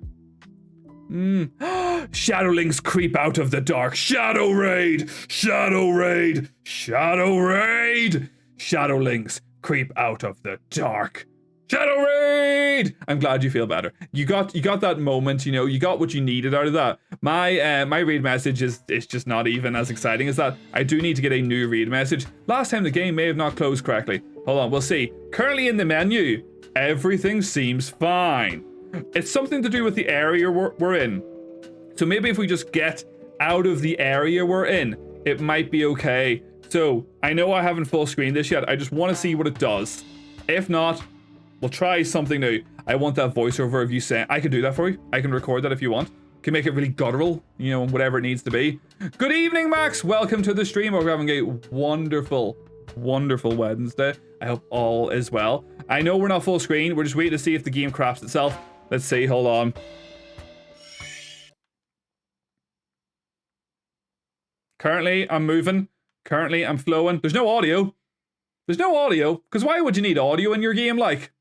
Shadowlings creep out of the dark. Shadow raid! Shadow raid! Shadow raid! Shadowlings creep out of the dark. Shadow raid! I'm glad you feel better. You got that moment, you know, you got what you needed out of that. My read message is just not even as exciting as that. I do need to get a new read message. Last time the game may have not closed correctly. Hold on, we'll see. Currently in the menu, everything seems fine. It's something to do with the area we're in. So maybe if we just get out of the area we're in, it might be okay. So I know I haven't full screened this yet. I just want to see what it does. If not, we'll try something new. I want that voiceover of you saying, I can do that for you. I can record that if you want. Can make it really guttural, you know, whatever it needs to be. Good evening, Max. Welcome to the stream. We're having a wonderful, wonderful Wednesday. I hope all is well. I know we're not full screen. We're just waiting to see if the game crafts itself. Let's see. Hold on. Currently, I'm moving. Currently, I'm flowing. There's no audio. There's no audio, because why would you need audio in your game, like?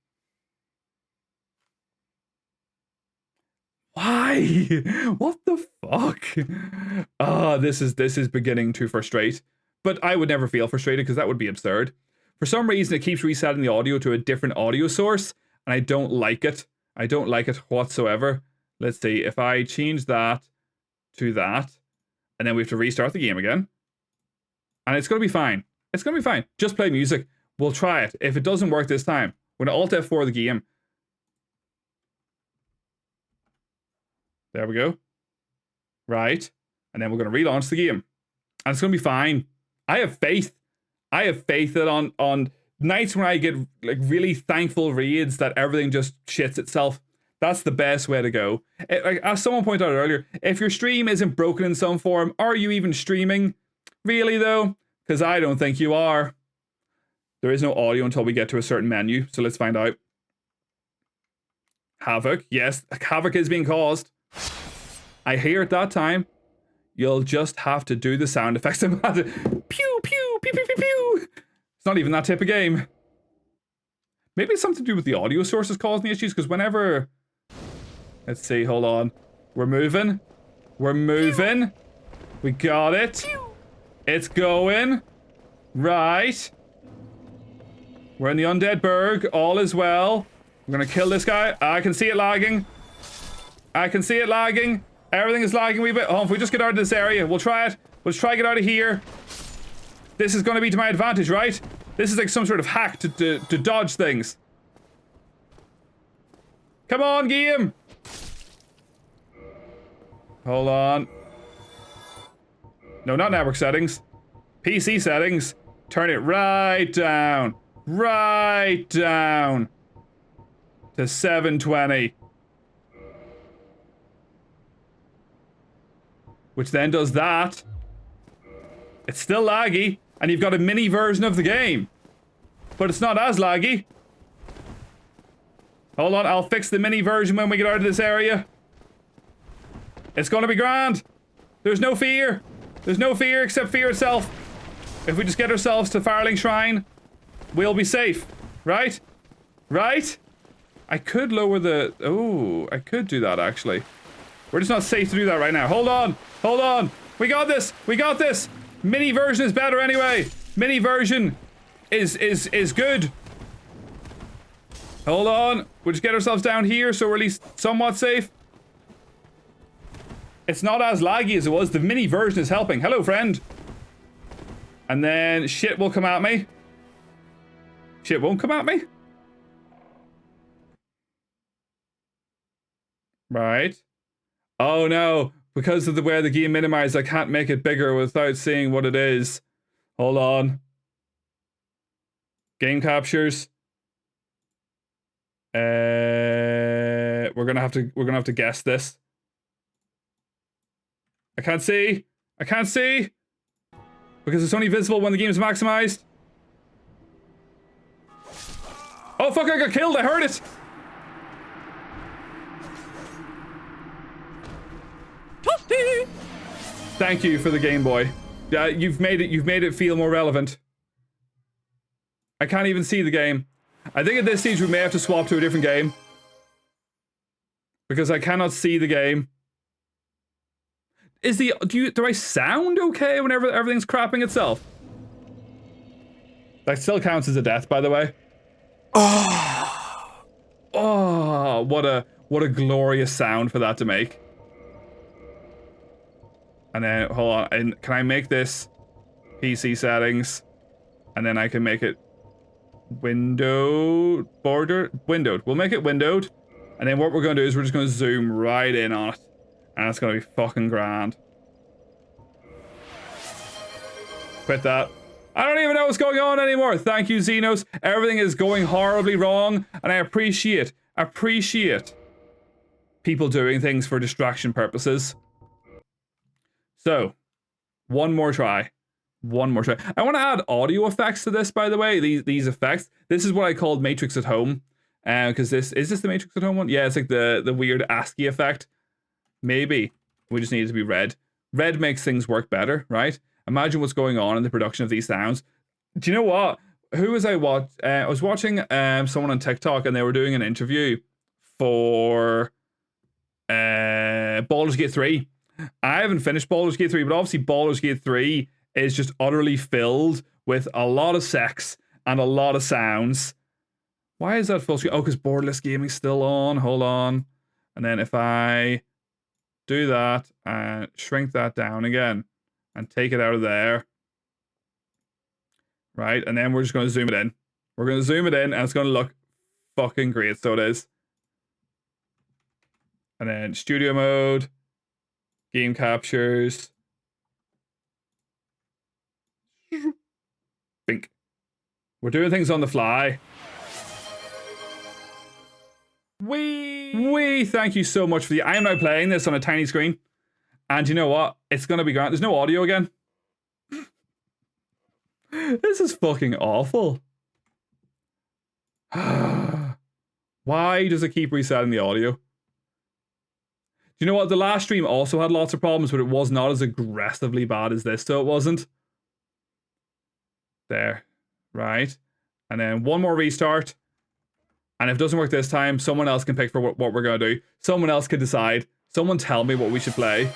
Why? What the fuck? This is beginning to frustrate. But I would never feel frustrated, because that would be absurd. For some reason, it keeps resetting the audio to a different audio source, and I don't like it. I don't like it whatsoever. Let's see, if I change that to that, and then we have to restart the game again, and it's going to be fine. It's going to be fine. Just play music. We'll try it. If it doesn't work this time, we're going to Alt F4 the game. There we go. Right. And then we're going to relaunch the game. And it's going to be fine. I have faith. I have faith that on nights when I get like really thankful reads that everything just shits itself, that's the best way to go. Like, as someone pointed out earlier, if your stream isn't broken in some form, are you even streaming? Really though? Because I don't think you are. There is no audio until we get to a certain menu, so let's find out. Havoc. Yes, havoc is being caused. I hear at that time, you'll just have to do the sound effects. Pew, pew, pew, pew, pew, pew, pew. It's not even that type of game. Maybe it's something to do with the audio sources causing the issues, because whenever... Let's see, hold on. We're moving. We're moving. We got it. It's going. Right. We're in the Undead Burg. All is well. I'm gonna kill this guy. I can see it lagging. I can see it lagging. Everything is lagging a wee bit. Oh, if we just get out of this area, we'll try it. We'll try to get out of here. This is gonna be to my advantage, right? This is like some sort of hack to dodge things. Come on, game. Hold on. No, not network settings. PC settings. Turn it right down. Right down. To 720. Which then does that. It's still laggy. And you've got a mini version of the game. But it's not as laggy. Hold on, I'll fix the mini version when we get out of this area. It's gonna be grand. There's no fear. There's no fear except fear itself. If we just get ourselves to Firling Shrine, we'll be safe. Right? Right? I could lower the... Oh, I could do that, actually. We're just not safe to do that right now. Hold on. Hold on. We got this. We got this. Mini version is better anyway. Mini version is good. Hold on. We'll just get ourselves down here so we're at least somewhat safe. It's not as laggy as it was. The mini version is helping. Hello, friend. And then shit will come at me. Shit won't come at me? Right. Oh no, because of the way the game minimized, I can't make it bigger without seeing what it is. Hold on. Game captures. We're gonna have to guess this. I can't see. I can't see because it's only visible when the game's maximized. Oh fuck! I got killed. I heard it. Thank you for the Game Boy. You've made it feel more relevant. I can't even see the game. I think at this stage we may have to swap to a different game because I cannot see the game. Do I sound okay whenever everything's crapping itself? That still counts as a death, by the way. Oh, what a glorious sound for that to make. And then hold on, and can I make this PC settings? And then I can make it windowed. We'll make it windowed. And then what we're gonna do is we're just gonna zoom right in on it. And it's gonna be fucking grand. Quit that. I don't even know what's going on anymore. Thank you, Xenos. Everything is going horribly wrong, and I appreciate people doing things for distraction purposes. So, one more try. One more try. I want to add audio effects to this, by the way. These effects. This is what I called Matrix at Home. Because is this the Matrix at Home one? Yeah, it's like the weird ASCII effect. Maybe. We just need it to be red. Red makes things work better, right? Imagine what's going on in the production of these sounds. Do you know what? Who was I watching? I was watching someone on TikTok, and they were doing an interview for Baldur's Gate 3. I haven't finished Baldur's Gate 3, but obviously Baldur's Gate 3 is just utterly filled with a lot of sex and a lot of sounds. Why is that full screen? Oh, because Borderless Gaming's still on. Hold on. And then if I do that and shrink that down again and take it out of there. Right? And then we're just going to zoom it in. We're going to zoom it in and it's going to look fucking great. So it is. And then studio mode. Game captures. Bink. We're doing things on the fly. Wee! Thank you so much for the... I am now playing this on a tiny screen. And you know what? It's going to be great. There's no audio again. This is fucking awful. Why does it keep resetting the audio? Do you know what? The last stream also had lots of problems, but it was not as aggressively bad as this, so it wasn't. There. Right. And then one more restart. And if it doesn't work this time, someone else can pick for what we're going to do. Someone else can decide. Someone tell me what we should play.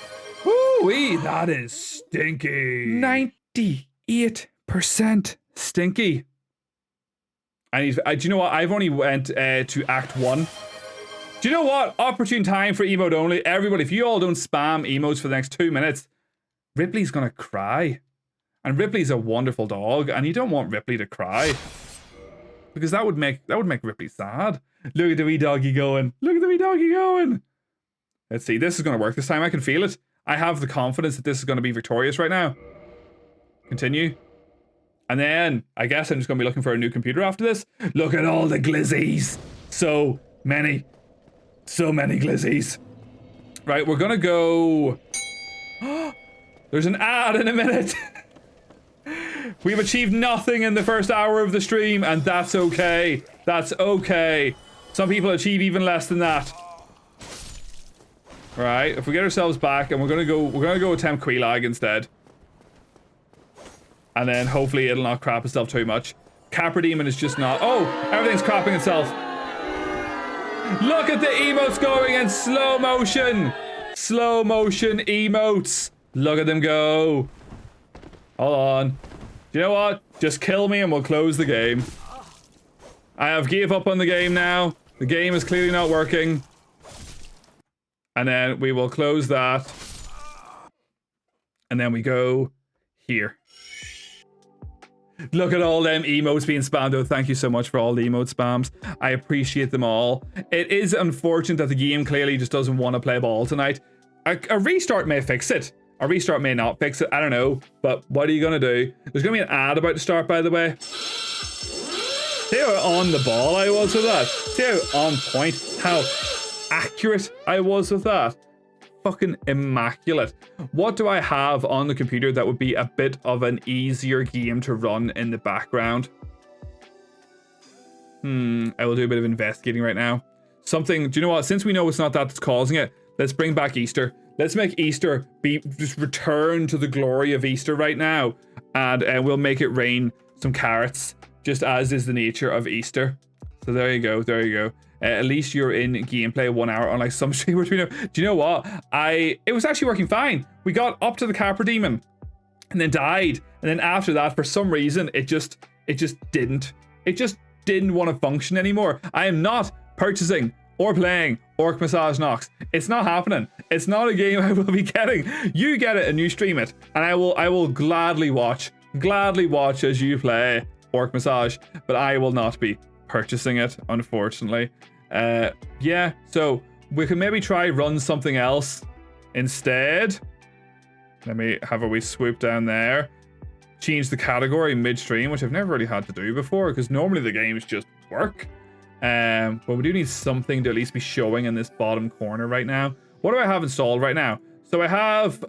Woo-wee, that is stinky. 98% stinky. Do you know what? I've only went to Act 1. Do you know what? Opportune time for emote only. Everybody, if you all don't spam emotes for the next 2 minutes, Ripley's gonna cry. And Ripley's a wonderful dog, and you don't want Ripley to cry. Because that would make Ripley sad. Look at the wee doggy going. Look at the wee doggy going. Let's see. This is gonna work this time. I can feel it. I have the confidence that this is gonna be victorious right now. Continue. And then, I guess I'm just gonna be looking for a new computer after this. Look at all the glizzies. So many glizzies. Right, we're gonna go... There's an ad in a minute. We've achieved nothing in the first hour of the stream, and that's okay. That's okay. Some people achieve even less than that. Right, if we get ourselves back, and we're gonna go attempt Quelaag instead. And then hopefully it'll not crap itself too much. Capra Demon is just not... Oh, everything's crapping itself. Look at the emotes going in slow motion. Slow motion emotes. Look at them go. Hold on. Do you know what? Just kill me and we'll close the game. I have gave up on the game now. The game is clearly not working. And then we will close that. And then we go here. Look at all them emotes being spammed, though. Thank you so much for all the emote spams. I appreciate them all. It is unfortunate that the game clearly just doesn't want to play ball tonight. A restart may fix it. A restart may not fix it. I don't know. But what are you going to do? There's going to be an ad about to start, by the way. See how on the ball I was with that? See how on point, how accurate I was with that? Fucking immaculate. What do I have on the computer that would be a bit of an easier game to run in the background? I will do a bit of investigating right now. Something, do you know what? Since we know it's not that that's causing it, let's bring back Easter. Let's make Easter just return to the glory of Easter right now. And we'll make it rain some carrots, just as is the nature of Easter. So there you go, there you go. At least you're in gameplay 1 hour, unlike some streamers we know. Do you know what? It was actually working fine. We got up to the Capra Demon and then died. And then after that, for some reason, it just didn't. It just didn't want to function anymore. I am not purchasing or playing Orc Massage Nox. It's not happening. It's not a game I will be getting. You get it and you stream it. And I will gladly watch as you play Orc Massage, but I will not be purchasing it, unfortunately. Yeah, so we can maybe try run something else instead. Let me have a wee swoop down there. Change the category midstream, which I've never really had to do before, because normally the games just work. But we do need something to at least be showing in this bottom corner right now. What do I have installed right now? So I have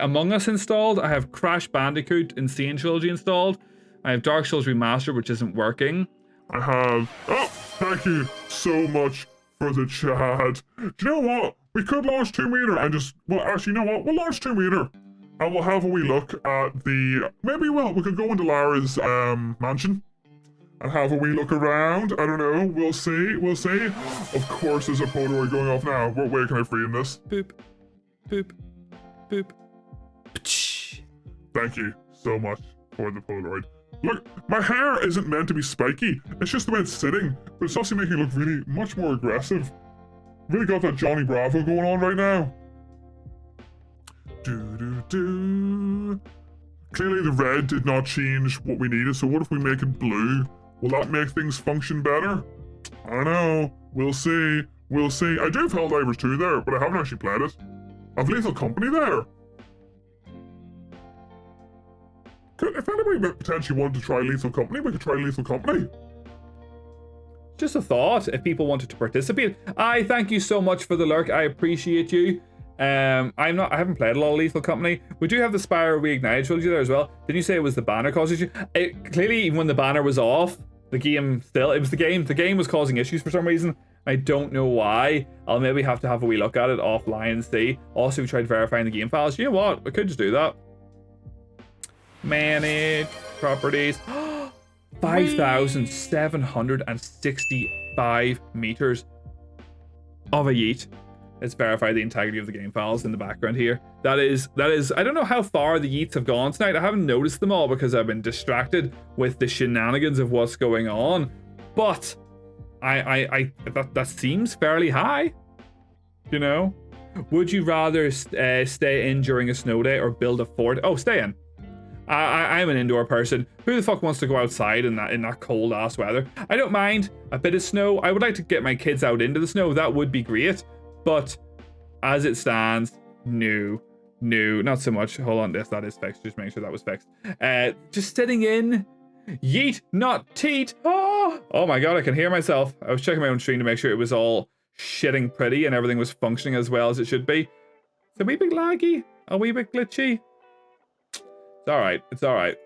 Among Us installed. I have Crash Bandicoot Insane Trilogy installed. I have Dark Souls Remastered, which isn't working. I have... Oh, thank you so much for the chat. Do you know what? We could launch 2 meter and just... Well, actually, you know what? We'll launch 2 meter. And we'll have a wee look at the... Maybe we could go into Lara's mansion. And have a wee look around. I don't know. We'll see. We'll see. Of course, there's a Polaroid going off now. What way can I free in this? Boop. Boop. Boop. Thank you so much for the Polaroid. Look, my hair isn't meant to be spiky. It's just the way it's sitting. But it's also making it look really much more aggressive. Really got that Johnny Bravo going on right now. Do. Clearly the red did not change what we needed, so what if we make it blue? Will that make things function better? I don't know. We'll see. We'll see. I do have Helldivers 2 there, but I haven't actually played it. I have Lethal Company there. If anybody potentially wanted to try Lethal Company, we could try Lethal Company. Just a thought, if people wanted to participate. Thank you so much for the lurk. I appreciate you. I haven't played a lot of Lethal Company. We do have the Spyro Reignited trilogy there as well. Didn't you say it was the banner causing issue? Clearly, even when the banner was off, the game still, it was the game. The game was causing issues for some reason. I don't know why. I'll maybe have to have a wee look at it offline and see. Also, we tried verifying the game files. You know what? We could just do that. Manage properties. 5,765 meters of a yeet. Let's verify the integrity of the game files in the background here. That is, I don't know how far the yeets have gone tonight. I haven't noticed them all because I've been distracted with the shenanigans of what's going on. But that seems fairly high. You know? Would you rather stay in during a snow day or build a fort? Oh, stay in. I'm an indoor person. Who the fuck wants to go outside in that cold ass weather? I don't mind a bit of snow. I would like to get my kids out into the snow. That would be great. But as it stands, no, not so much. Hold on, that is fixed. Just make sure that was fixed. Just sitting in. Yeet, not teat. Oh my god, I can hear myself. I was checking my own stream to make sure it was all shitting pretty and everything was functioning as well as it should be. It's a wee bit laggy, a wee bit glitchy. It's alright, it's alright.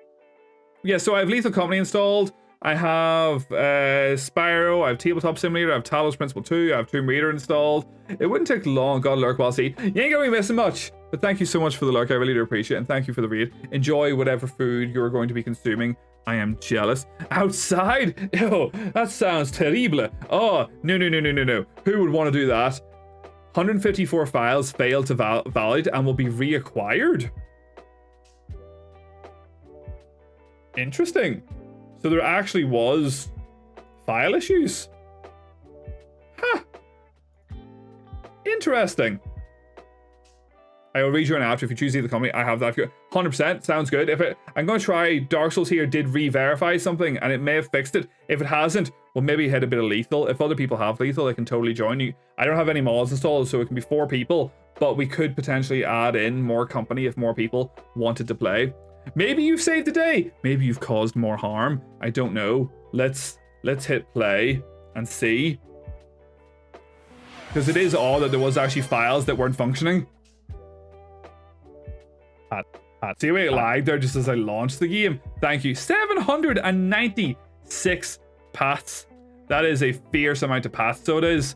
Yeah, so I have Lethal Company installed. I have Spyro, I have Tabletop Simulator, I have Talos Principle 2, I have Tomb Raider installed. It wouldn't take long. God, lurk while see. You ain't gonna be missing much. But thank you so much for the lurk. I really do appreciate it. And thank you for the read. Enjoy whatever food you're going to be consuming. I am jealous. Outside? Oh, that sounds terrible. Oh, no. Who would want to do that? 154 files failed to validate and will be reacquired. Interesting. So there actually was file issues. Huh. Interesting. I will rejoin after if you choose either company. I have that. 100% sounds good. I'm going to try Dark Souls here did re-verify something and it may have fixed it. If it hasn't, well, maybe hit a bit of lethal. If other people have lethal, I can totally join you. I don't have any mods installed, so it can be 4 people, but we could potentially add in more company if more people wanted to play. Maybe you've saved the day. Maybe you've caused more harm. I don't know. Let's hit play and see. Because it is odd that there was actually files that weren't functioning. See how it lagged there just as I launched the game? Thank you. 796 paths. That is a fierce amount of paths, so it is.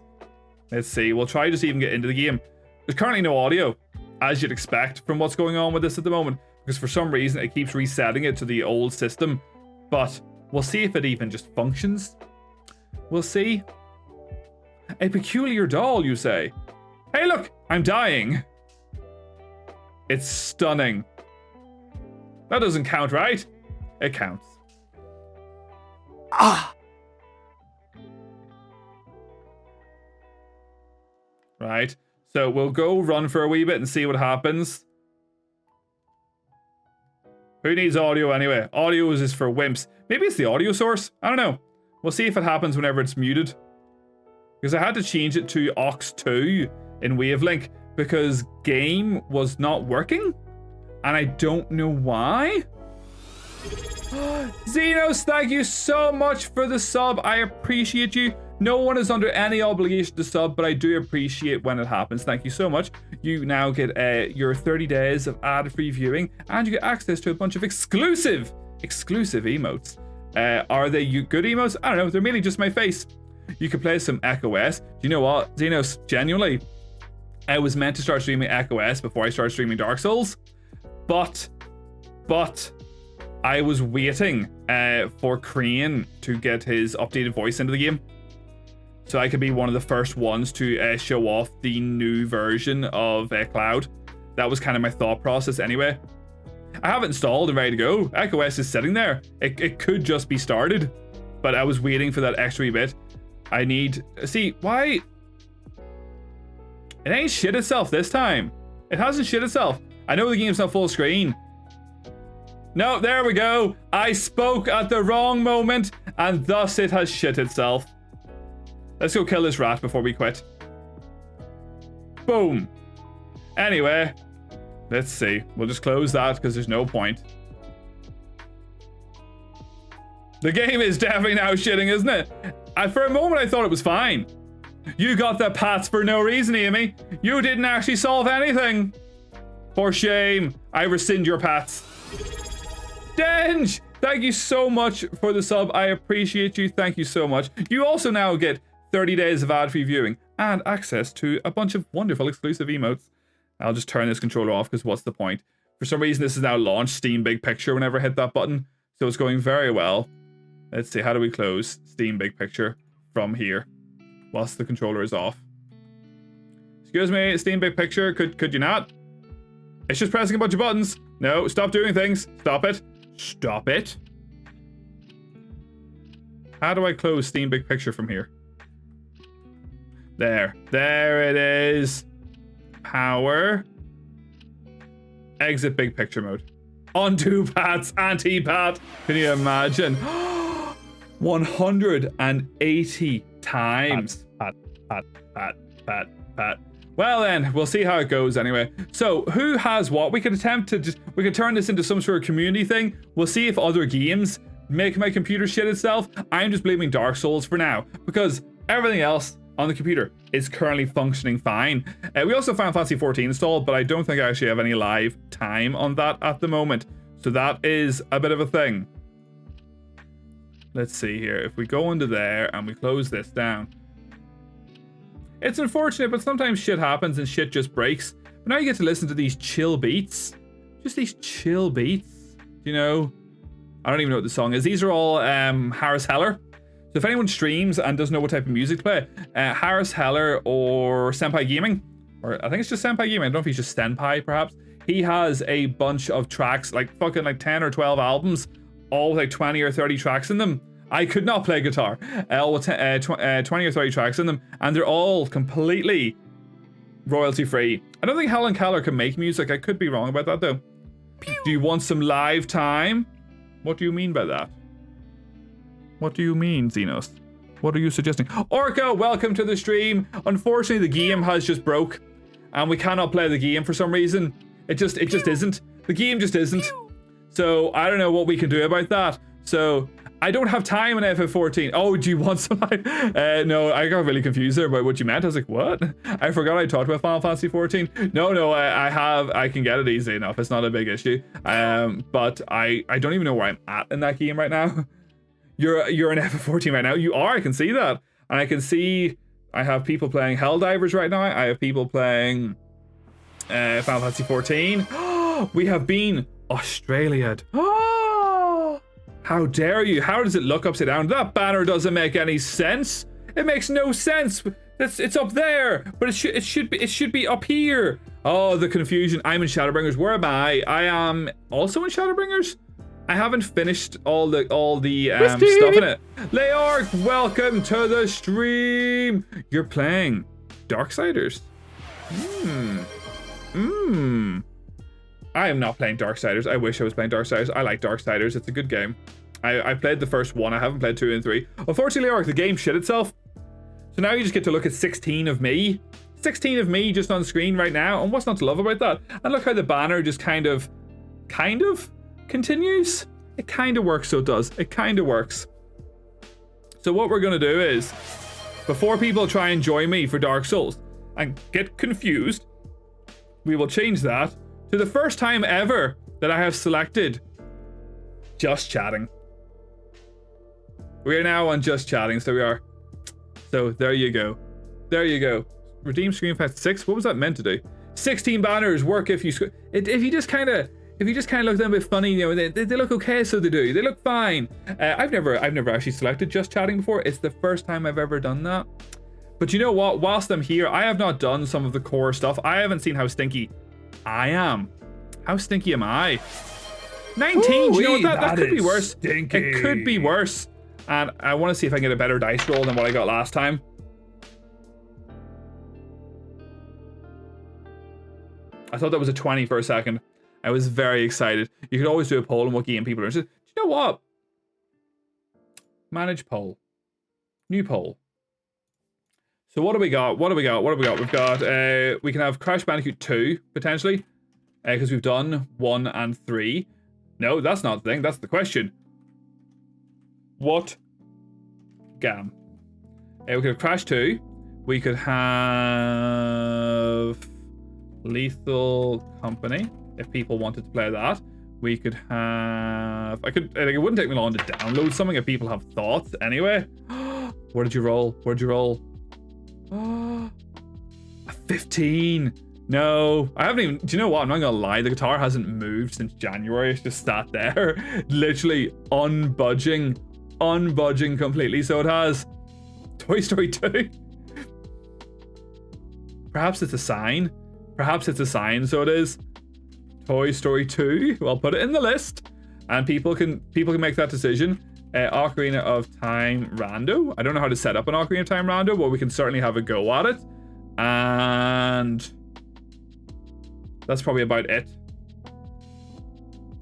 Let's see. We'll try just even get into the game. There's currently no audio, as you'd expect from what's going on with this at the moment, because for some reason it keeps resetting it to the old system. But we'll see if it even just functions. We'll see. A peculiar doll, you say? Hey, look, I'm dying. It's stunning. That doesn't count, right? It counts. Ah! Right, so we'll go run for a wee bit and see what happens. Who needs audio anyway? Audio is for wimps. Maybe it's the audio source? I don't know. We'll see if it happens whenever it's muted. Because I had to change it to aux2 in Wavelink because game was not working. And I don't know why. Xenos, thank you so much for the sub. I appreciate you. No one is under any obligation to sub, but I do appreciate when it happens. Thank you so much. You now get your 30 days of ad-free viewing, and you get access to a bunch of exclusive emotes. Are they good emotes? I don't know. They're mainly just my face. You can play some Echo S. Do you know what, Xenos? Genuinely, I was meant to start streaming Echo S before I started streaming Dark Souls, but I was waiting for Crane to get his updated voice into the game, so I could be one of the first ones to show off the new version of Cloud. That was kind of my thought process anyway. I have it installed and ready to go. Echo S is sitting there. It could just be started, but I was waiting for that extra wee bit. I need... See, why... It ain't shit itself this time. It hasn't shit itself. I know the game's not full screen. No, there we go. I spoke at the wrong moment, and thus it has shit itself. Let's go kill this rat before we quit. Boom. Anyway, let's see. We'll just close that because there's no point. The game is definitely now shitting, isn't it? For a moment, I thought it was fine. You got the pats for no reason, Amy. You didn't actually solve anything. For shame. I rescind your pats. Denge, thank you so much for the sub. I appreciate you. Thank you so much. You also now get 30 days of ad-free viewing and access to a bunch of wonderful exclusive emotes. I'll just turn this controller off because what's the point? For some reason, this is now launched Steam Big Picture whenever I hit that button. So it's going very well. Let's see, how do we close Steam Big Picture from here whilst the controller is off? Excuse me, Steam Big Picture, could you not? It's just pressing a bunch of buttons. No, stop doing things. Stop it. Stop it. How do I close Steam Big Picture from here? There it is. Power. Exit Big Picture mode. Undo pats, anti-pat. Can you imagine? 180 times. Pat. Well then, we'll see how it goes anyway. So, who has what? We could attempt to we could turn this into some sort of community thing. We'll see if other games make my computer shit itself. I'm just blaming Dark Souls for now, because everything else on the computer is currently functioning fine. We also have Final Fantasy 14 installed, but I don't think I actually have any live time on that at the moment. So that is a bit of a thing. Let's see here. If we go into there and we close this down. It's unfortunate, but sometimes shit happens and shit just breaks. But now you get to listen to these chill beats. Just these chill beats. You know? I don't even know what the song is. These are all Harris Heller. So if anyone streams and doesn't know what type of music to play, Harris Heller or Senpai Gaming, or I think it's just Senpai Gaming, I don't know if he's just Senpai perhaps, he has a bunch of tracks, like fucking like 10 or 12 albums, all with like 20 or 30 tracks in them. I could not play guitar. All with 20 or 30 tracks in them, and they're all completely royalty free. I don't think Helen Keller can make music. I could be wrong about that though. Do you want some live time? What do you mean by that? What do you mean, Xenos? What are you suggesting? Orca, welcome to the stream. Unfortunately, the game has just broke, and we cannot play the game for some reason. It just isn't. The game just isn't. So I don't know what we can do about that. So I don't have time in FF14. Oh, do you want some? No, I got really confused there about what you meant. I was like, what? I forgot I talked about Final Fantasy 14. No, I can get it easy enough. It's not a big issue. But I don't even know where I'm at in that game right now. You're in FF14 right now. You are. I can see that, and I can see I have people playing Helldivers right now. I have people playing Final Fantasy 14. We have been Australia'd. How dare you? How does it look upside down? That banner doesn't make any sense. It makes no sense. It's up there, but it should be up here. Oh, the confusion. I'm in Shadowbringers. Where am I? I am also in Shadowbringers. I haven't finished all the stuff in it. Leorg, welcome to the stream. You're playing Darksiders. I am not playing Darksiders. I wish I was playing Darksiders. I like Darksiders. It's a good game. I played the first one. I haven't played 2 and 3. Unfortunately, Leorg, the game shit itself. So now you just get to look at 16 of me. 16 of me just on screen right now. And what's not to love about that? And look how the banner just kind of continues. It kind of works, so it does. It kind of works. So what we're going to do is, before people try and join me for Dark Souls and get confused, we will change that to the first time ever that I have selected just chatting. We are now on just chatting, so we are. So there you go. There you go. Redeem screen past 6. What was that meant to do? 16 banners work if you just kind of look at them a bit funny, you know, they look okay, so they do. They look fine. I've never actually selected just chatting before. It's the first time I've ever done that. But you know what? Whilst I'm here, I have not done some of the core stuff. I haven't seen how stinky I am. How stinky am I? 19. You know what? That could be worse. Stinky. It could be worse. And I want to see if I can get a better dice roll than what I got last time. I thought that was a 20 for a second. I was very excited. You could always do a poll on what game people are interested. Do you know what? Manage poll. New poll. So what do we got? We've got, we can have Crash Bandicoot 2, potentially. Because we've done 1 and 3. No, that's not the thing. That's the question. What game? We could have Crash 2. We could have Lethal Company, if people wanted to play that. We could have... it wouldn't take me long to download something if people have thoughts anyway. Where did you roll? Where'd you roll? A 15. No, I haven't even... Do you know what? I'm not gonna lie. The guitar hasn't moved since January. It's just sat there. Literally unbudging completely. So it has Toy Story 2. Perhaps it's a sign. So it is Toy Story 2. I'll put it in the list, and people can make that decision. Ocarina of Time Rando. I don't know how to set up an Ocarina of Time Rando, but we can certainly have a go at it. And that's probably about it.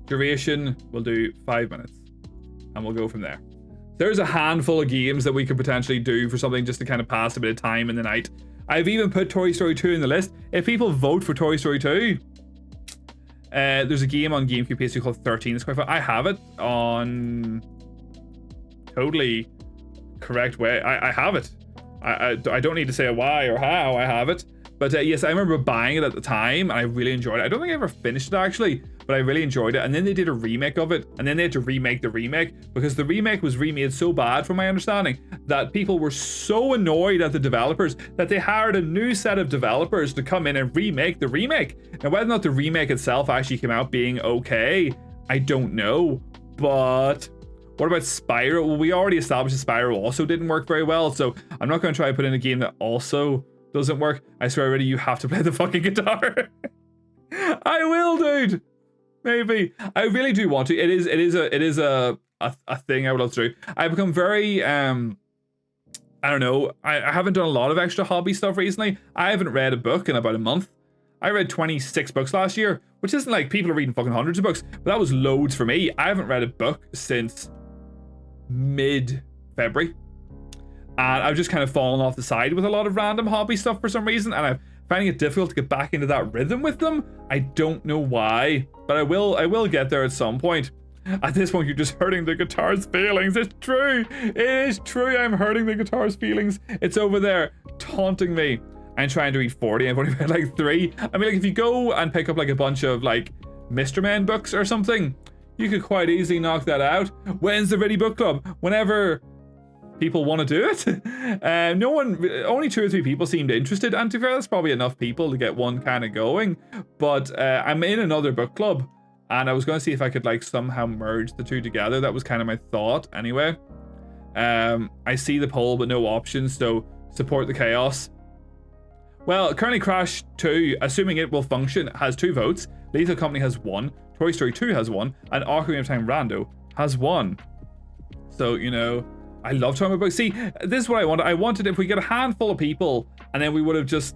Duration, we'll do 5 minutes, and we'll go from there. There's a handful of games that we could potentially do for something just to kind of pass a bit of time in the night. I've even put Toy Story 2 in the list. If people vote for Toy Story 2, there's a game on GameCube PC called 13. It's quite fun. I have it on totally correct way. I have it. I don't need to say why or how I have it. But yes, I remember buying it at the time, and I really enjoyed it. I don't think I ever finished it actually, but I really enjoyed it. And then they did a remake of it, and then they had to remake the remake because the remake was remade so bad, from my understanding, that people were so annoyed at the developers that they hired a new set of developers to come in and remake the remake. Now, whether or not the remake itself actually came out being okay, I don't know. But what about Spyro? Well, we already established that Spyro also didn't work very well, so I'm not going to try to put in a game that also doesn't work. I swear already, you have to play the fucking guitar. I will, dude. Maybe. I really do want to. It is a thing I would love to do. I've become very I don't know. I haven't done a lot of extra hobby stuff recently. I haven't read a book in about a month. I read 26 books last year, which isn't like people are reading fucking hundreds of books, but that was loads for me. I haven't read a book since mid-February. And I've just kind of fallen off the side with a lot of random hobby stuff for some reason, and I'm finding it difficult to get back into that rhythm with them. I don't know why, but I will get there at some point. At this point, you're just hurting the guitar's feelings. It's true. It is true. I'm hurting the guitar's feelings. It's over there taunting me. I'm trying to read 40. I've only read like 3. I mean, like if you go and pick up like a bunch of like Mr. Men books or something, you could quite easily knock that out. When's the Ready Book Club? Whenever people want to do it. Only 2 or 3 people seemed interested, and to be fair, that's probably enough people to get one kind of going. But I'm in another book club, and I was going to see if I could like somehow merge the 2 together. That was kind of my thought anyway. I see the poll but no options, so support the chaos. Well, currently Crash 2, assuming it will function, has 2 votes. Lethal Company has 1, Toy Story 2 has 1, and Ocarina of Time Rando has 1. So, you know, I love talking about books. See, this is what I wanted. I wanted if we get a handful of people, and then we would have just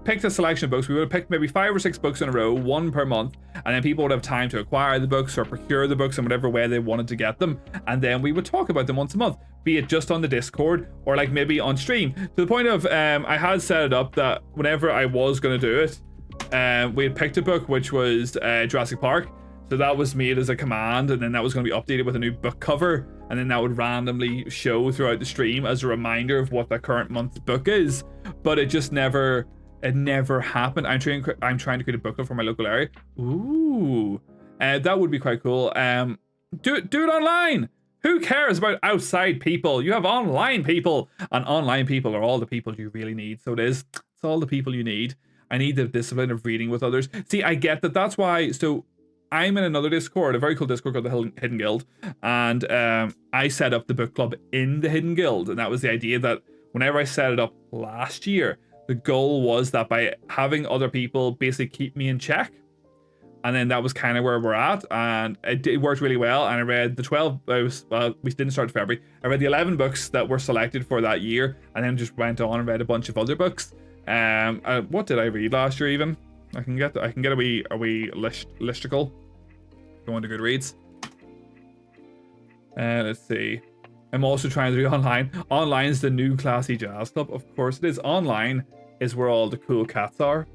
picked a selection of books. We would have picked maybe 5 or 6 books in a row, 1 per month, and then people would have time to acquire the books or procure the books in whatever way they wanted to get them, and then we would talk about them once a month, be it just on the Discord or like maybe on stream. To the point of I had set it up that whenever I was going to do it, we had picked a book which was Jurassic Park. So that was made as a command, and then that was going to be updated with a new book cover, and then that would randomly show throughout the stream as a reminder of what the current month's book is. But it just never happened. I'm trying to create a book club for my local area. Ooh, that would be quite cool. Do it online. Who cares about outside people? You have online people, and online people are all the people you really need. So it's all the people you need. I need the discipline of reading with others. See, I get that. That's why. So I'm in another Discord, a very cool Discord called the Hidden Guild, and I set up the book club in the Hidden Guild, and that was the idea that whenever I set it up last year, the goal was that by having other people basically keep me in check, and then that was kind of where we're at, and it worked really well. And I read the 12. We didn't start in February. I read the 11 books that were selected for that year, and then just went on and read a bunch of other books. What did I read last year? Even I can get a wee listicle. Going to Goodreads. Let's see. I'm also trying to do online. Online is the new classy jazz club. Of course it is. Online is where all the cool cats are.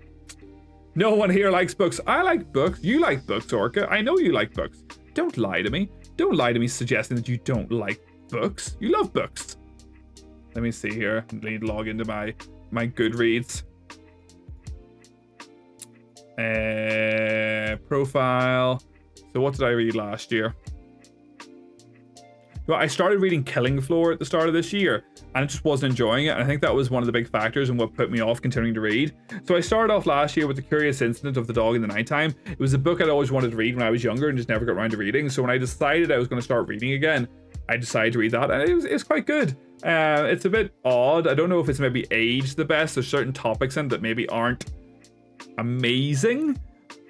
No one here likes books. I like books. You like books, Orca. I know you like books. Don't lie to me. Don't lie to me suggesting that you don't like books. You love books. Let me see here. I need to log into my Goodreads. Profile. So what did I read last year? Well, I started reading Killing Floor at the start of this year, and I just wasn't enjoying it. And I think that was one of the big factors and what put me off continuing to read. So I started off last year with The Curious Incident of the Dog in the Nighttime. It was a book I'd always wanted to read when I was younger and just never got around to reading. So when I decided I was going to start reading again, I decided to read that, and it was quite good. It's a bit odd. I don't know if it's maybe aged the best. There's certain topics in it that maybe aren't amazing.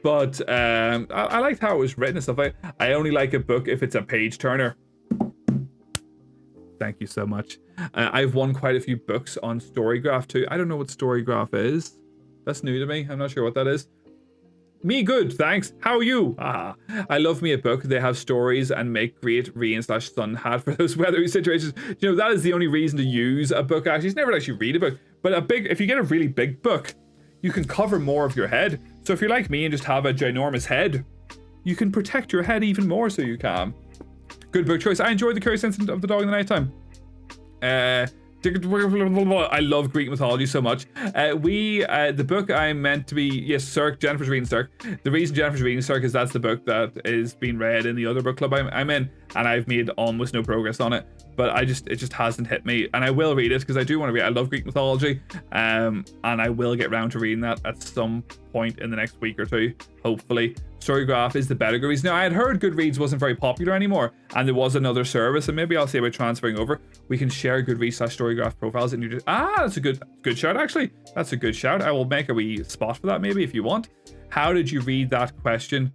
But I liked how it was written and stuff. I only like a book if it's a page turner. Thank you so much. I've won quite a few books on Storygraph too. I don't know what Storygraph is. That's new to me. I'm not sure what that is. Me good, thanks. How are you? I love me a book. They have stories and make great rain/sun hat for those weathery situations. You know, that is the only reason to use a book. Actually, it's never actually read a book, but if you get a really big book, you can cover more of your head. So if you're like me and just have a ginormous head, you can protect your head even more so you can. Good book choice. I enjoyed The Curious Incident of the Dog in the Nighttime. I love Greek mythology so much. The book I'm meant to be, yes, Cirque, Jennifer's reading Cirque. The reason Jennifer's reading Cirque is that's the book that is being read in the other book club I'm in, and I've made almost no progress on it. But it just hasn't hit me, and I will read it because I do want to read. I love Greek mythology, and I will get around to reading that at some point in the next week or two, hopefully. Storygraph is the better Goodreads. Now, I had heard Goodreads wasn't very popular anymore, and there was another service, and maybe I'll see about transferring over. We can share Goodreads/Storygraph profiles, and you just that's a good shout. Actually, that's a good shout. I will make a wee spot for that maybe if you want. How did you read that question?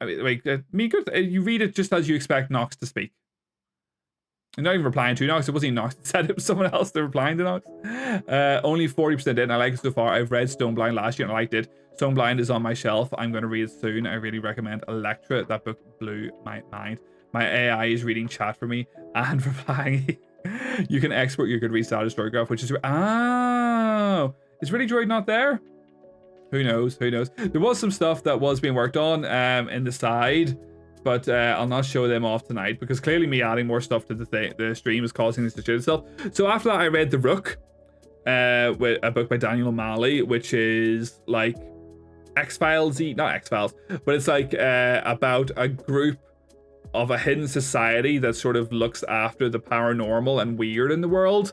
I mean, like me good. You read it just as you expect Nox to speak. I'm not even replying to Nox. It wasn't even Nox. It said it was someone else that replying to Nox. Only 40% in. I like it so far. I've read Stone Blind last year and I liked it. Stone Blind is on my shelf. I'm going to read it soon. I really recommend Electra. That book blew my mind. My AI is reading chat for me and replying. You can export your Goodreads status story graph, which is... Oh! Is Really Droid not there? Who knows? Who knows? There was some stuff that was being worked on in the side, but I'll not show them off tonight because clearly me adding more stuff to the stream is causing this to shit itself. So after that, I read The Rook, with a book by Daniel O'Malley, which is like X-Files-y, not X-Files, but it's like about a group of a hidden society that sort of looks after the paranormal and weird in the world.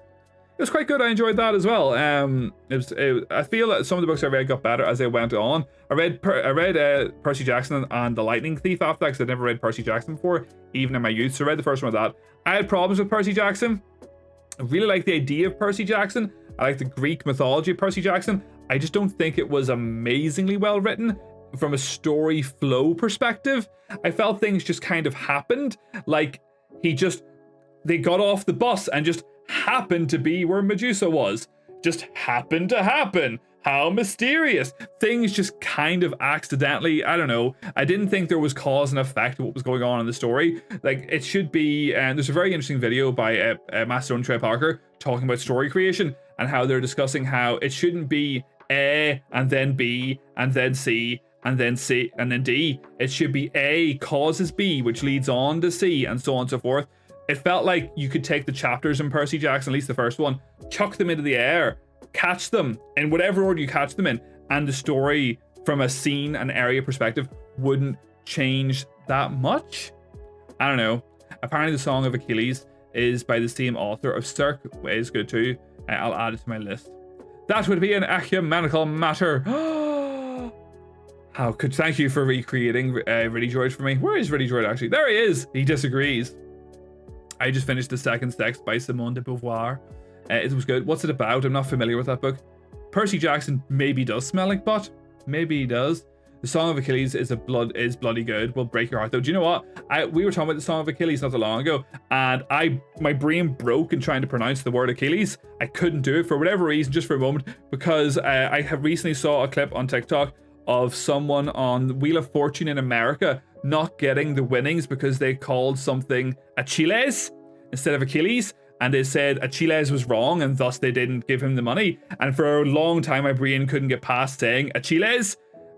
It was quite good. I enjoyed that as well. I feel that some of the books I read got better as they went on. I read Percy Jackson and The Lightning Thief after that because I'd never read Percy Jackson before, even in my youth. So I read the first one of that. I had problems with Percy Jackson. I really like the idea of Percy Jackson. I like the Greek mythology of Percy Jackson. I just don't think it was amazingly well written from a story flow perspective. I felt things just kind of happened. Like they got off the bus and just happened to be where Medusa was. Just happened to happen. How mysterious. Things just kind of accidentally, I don't know. I didn't think there was cause and effect of what was going on in the story. Like it should be, and there's a very interesting video by Master and Trey Parker talking about story creation and how they're discussing how it shouldn't be A and then B and then C and then C and then D. It should be A causes B, which leads on to C, and so on and so forth. It felt like you could take the chapters in Percy Jackson, at least the first one, chuck them into the air, catch them in whatever order you catch them in, and the story from a scene and area perspective wouldn't change that much. I don't know. Apparently the Song of Achilles is by the same author of Cirque, which is good too. I'll add it to my list. That would be an ecumenical matter. How could... Thank you for recreating Really Droid for me. Where is Really Droid actually? There he is. He disagrees. I just finished The Second Sex by Simone de Beauvoir. It was good. What's it about? I'm not familiar with that book. Percy Jackson maybe does smell like butt. Maybe he does. The Song of Achilles is bloody good. Will break your heart though. Do you know what? We were talking about the Song of Achilles not so long ago, and my brain broke in trying to pronounce the word Achilles. I couldn't do it for whatever reason, just for a moment, because I have recently saw a clip on TikTok of someone on Wheel of Fortune in America not getting the winnings because they called something Achilles instead of Achilles, and they said Achilles was wrong and thus they didn't give him the money. And for a long time my brain couldn't get past saying Achilles,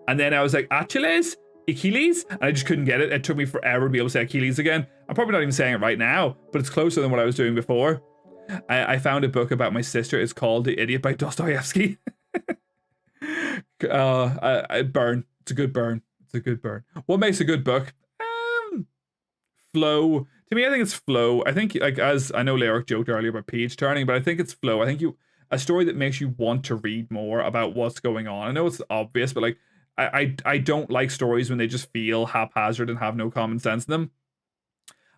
and then I was like Achilles? Achilles? And I just couldn't get it. It took me forever to be able to say Achilles again. I'm probably not even saying it right now, but it's closer than what I was doing before. I found a book about my sister. It's called The Idiot by Dostoevsky. Burn. It's a good burn. It's a good burn. What makes a good book? Flow. To me, I think it's flow. I think, like, as I know Lyric joked earlier about page turning, but I think it's flow. I think a story that makes you want to read more about what's going on. I know it's obvious, but like, I don't like stories when they just feel haphazard and have no common sense in them.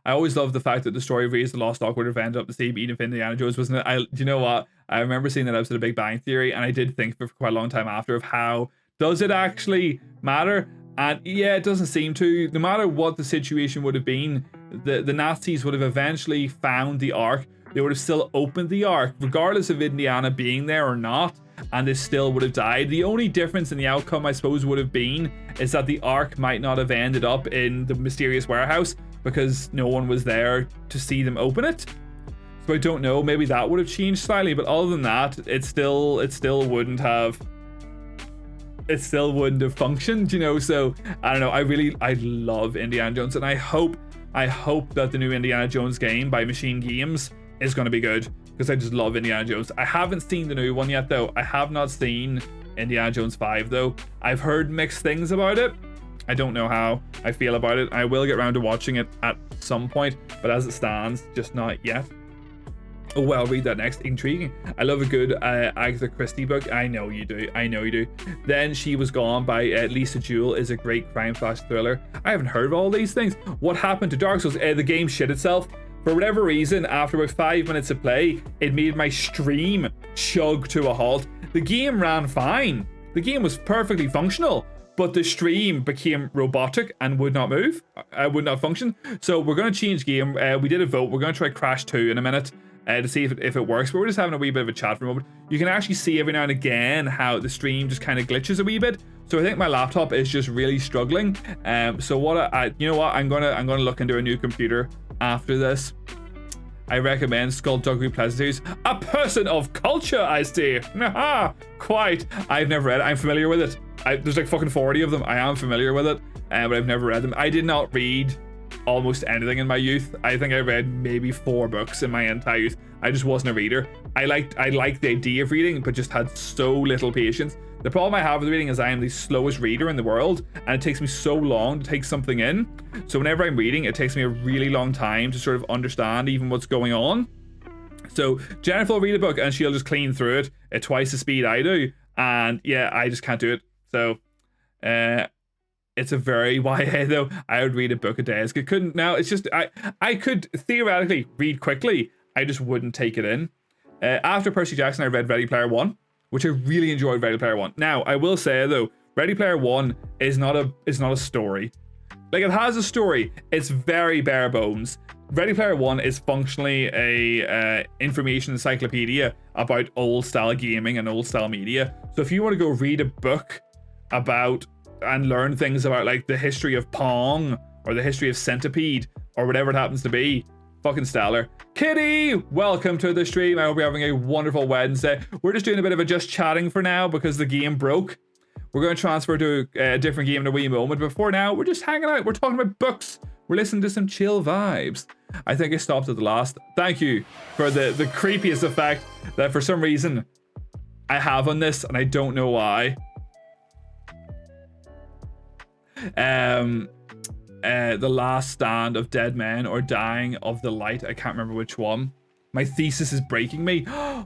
I always love the fact that the story of Raise the Lost Ark would have ended up the same even if Indiana Jones wasn't it. Do you know what? I remember seeing that episode of Big Bang Theory, and I did think for quite a long time after of how does it actually matter? And yeah, it doesn't seem to. No matter what the situation would have been, the Nazis would have eventually found the Ark. They would have still opened the Ark, regardless of Indiana being there or not, and they still would have died. The only difference in the outcome, I suppose, would have been is that the Ark might not have ended up in the mysterious warehouse because no one was there to see them open it. So I don't know. Maybe that would have changed slightly, but other than that, it still wouldn't have. It still wouldn't have functioned, you know. So I don't know. I love Indiana Jones, and I hope that the new Indiana Jones game by Machine Games is going to be good because I just love Indiana Jones. I haven't seen the new one yet, though. I have not seen Indiana Jones 5, though. I've heard mixed things about it. I don't know how I feel about it. I will get around to watching it at some point, but as it stands, just not yet. Oh, well, I'll read that next. Intriguing. I love a good Agatha Christie book. I know you do. I know you do. Then She Was Gone by Lisa Jewell is a great crime/thriller. I haven't heard of all these things. What happened to Dark Souls? The game shit itself. For whatever reason, after about 5 minutes of play, it made my stream chug to a halt. The game ran fine. The game was perfectly functional. but the stream became robotic and would not move, would not function. So we're going to change game. We did a vote. We're going to try Crash 2 in a minute to see if it works. But we're just having a wee bit of a chat for a moment. You can actually see every now and again how the stream just kind of glitches a wee bit. So I think my laptop is just really struggling. So you know what? I'm gonna look into a new computer after this. I recommend Skullduggery Pleasantries. A person of culture, I say. Haha, quite. I've never read it. I'm familiar with it. There's like fucking 40 of them. I am familiar with it, but I've never read them. I did not read almost anything in my youth. I think I read maybe 4 books in my entire youth. I just wasn't a reader. I liked the idea of reading, but just had so little patience. The problem I have with reading is I am the slowest reader in the world, and it takes me so long to take something in. So whenever I'm reading, it takes me a really long time to sort of understand even what's going on. So Jennifer will read a book and she'll just clean through it at twice the speed I do. And yeah, I just can't do it. So it's a very YA though. I would read a book a day. I couldn't now. It's just I could theoretically read quickly. I just wouldn't take it in. After Percy Jackson, I read Ready Player One, which I really enjoyed. Ready Player One. Now I will say though, Ready Player One is not a story. Like, it has a story. It's very bare bones. Ready Player One is functionally a information encyclopedia about old style gaming and old style media. So if you want to go read a book about and learn things about like the history of Pong or the history of Centipede or whatever it happens to be, fucking stellar. Kitty, welcome to the stream. I hope you're having a wonderful Wednesday. We're just doing a bit of a just chatting for now because the game broke. We're going to transfer to a different game in a wee moment. But for now, we're just hanging out. We're talking about books. We're listening to some chill vibes. I think I stopped at the last. Thank you for the creepiest effect that for some reason I have on this, and I don't know why. The Last Stand of Dead Men or Dying of the Light. I can't remember which one. My thesis is breaking me.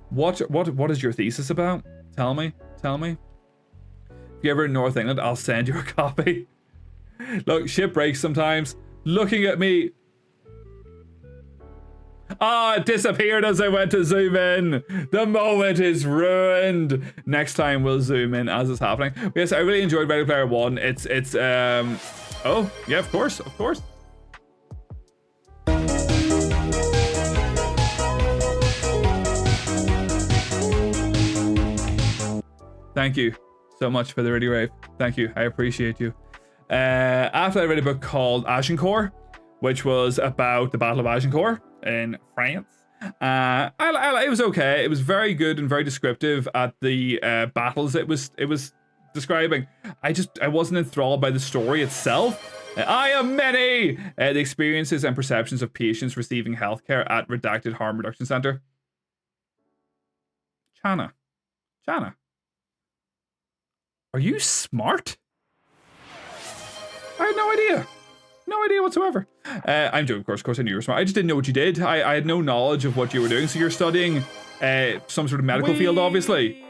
What is your thesis about? Tell me. If you're ever in North England, I'll send you a copy. Look, shit breaks sometimes. Looking at me. It disappeared as I went to zoom in. The moment is ruined. Next time we'll zoom in as it's happening. Yes, I really enjoyed Ready Player One. It's oh, yeah, of course. Thank you so much for the ready rave. Thank you. I appreciate you. After I read a book called Agincourt, which was about the Battle of Agincourt in France. It was okay. It was very good and very descriptive at the battles it was describing. I wasn't enthralled by the story itself. I am many! The experiences and perceptions of patients receiving healthcare at Redacted Harm Reduction Center. Chana. Are you smart? I had no idea. No idea whatsoever. I'm joking, of course I knew you were smart. I just didn't know what you did. I had no knowledge of what you were doing. So you're studying some sort of medical field, obviously.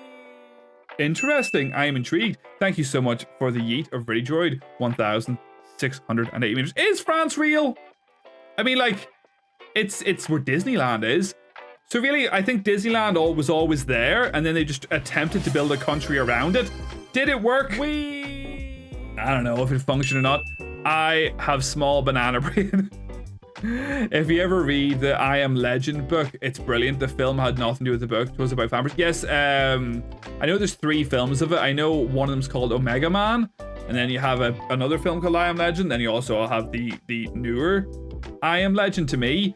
Interesting. I am intrigued. Thank you so much for the yeet of Ready Droid. 1,680 meters. Is France real? I mean, like, it's where Disneyland is. So really, I think Disneyland was always there, and then they just attempted to build a country around it. Did it work? I don't know if it functioned or not. I have small banana brain. If you ever read the I Am Legend book, it's brilliant. The film had nothing to do with the book. It was about vampires. Yes, I know there's 3 films of it. I know one of them's called Omega Man, and then you have another film called I Am Legend. Then you also have the newer I Am Legend. To me,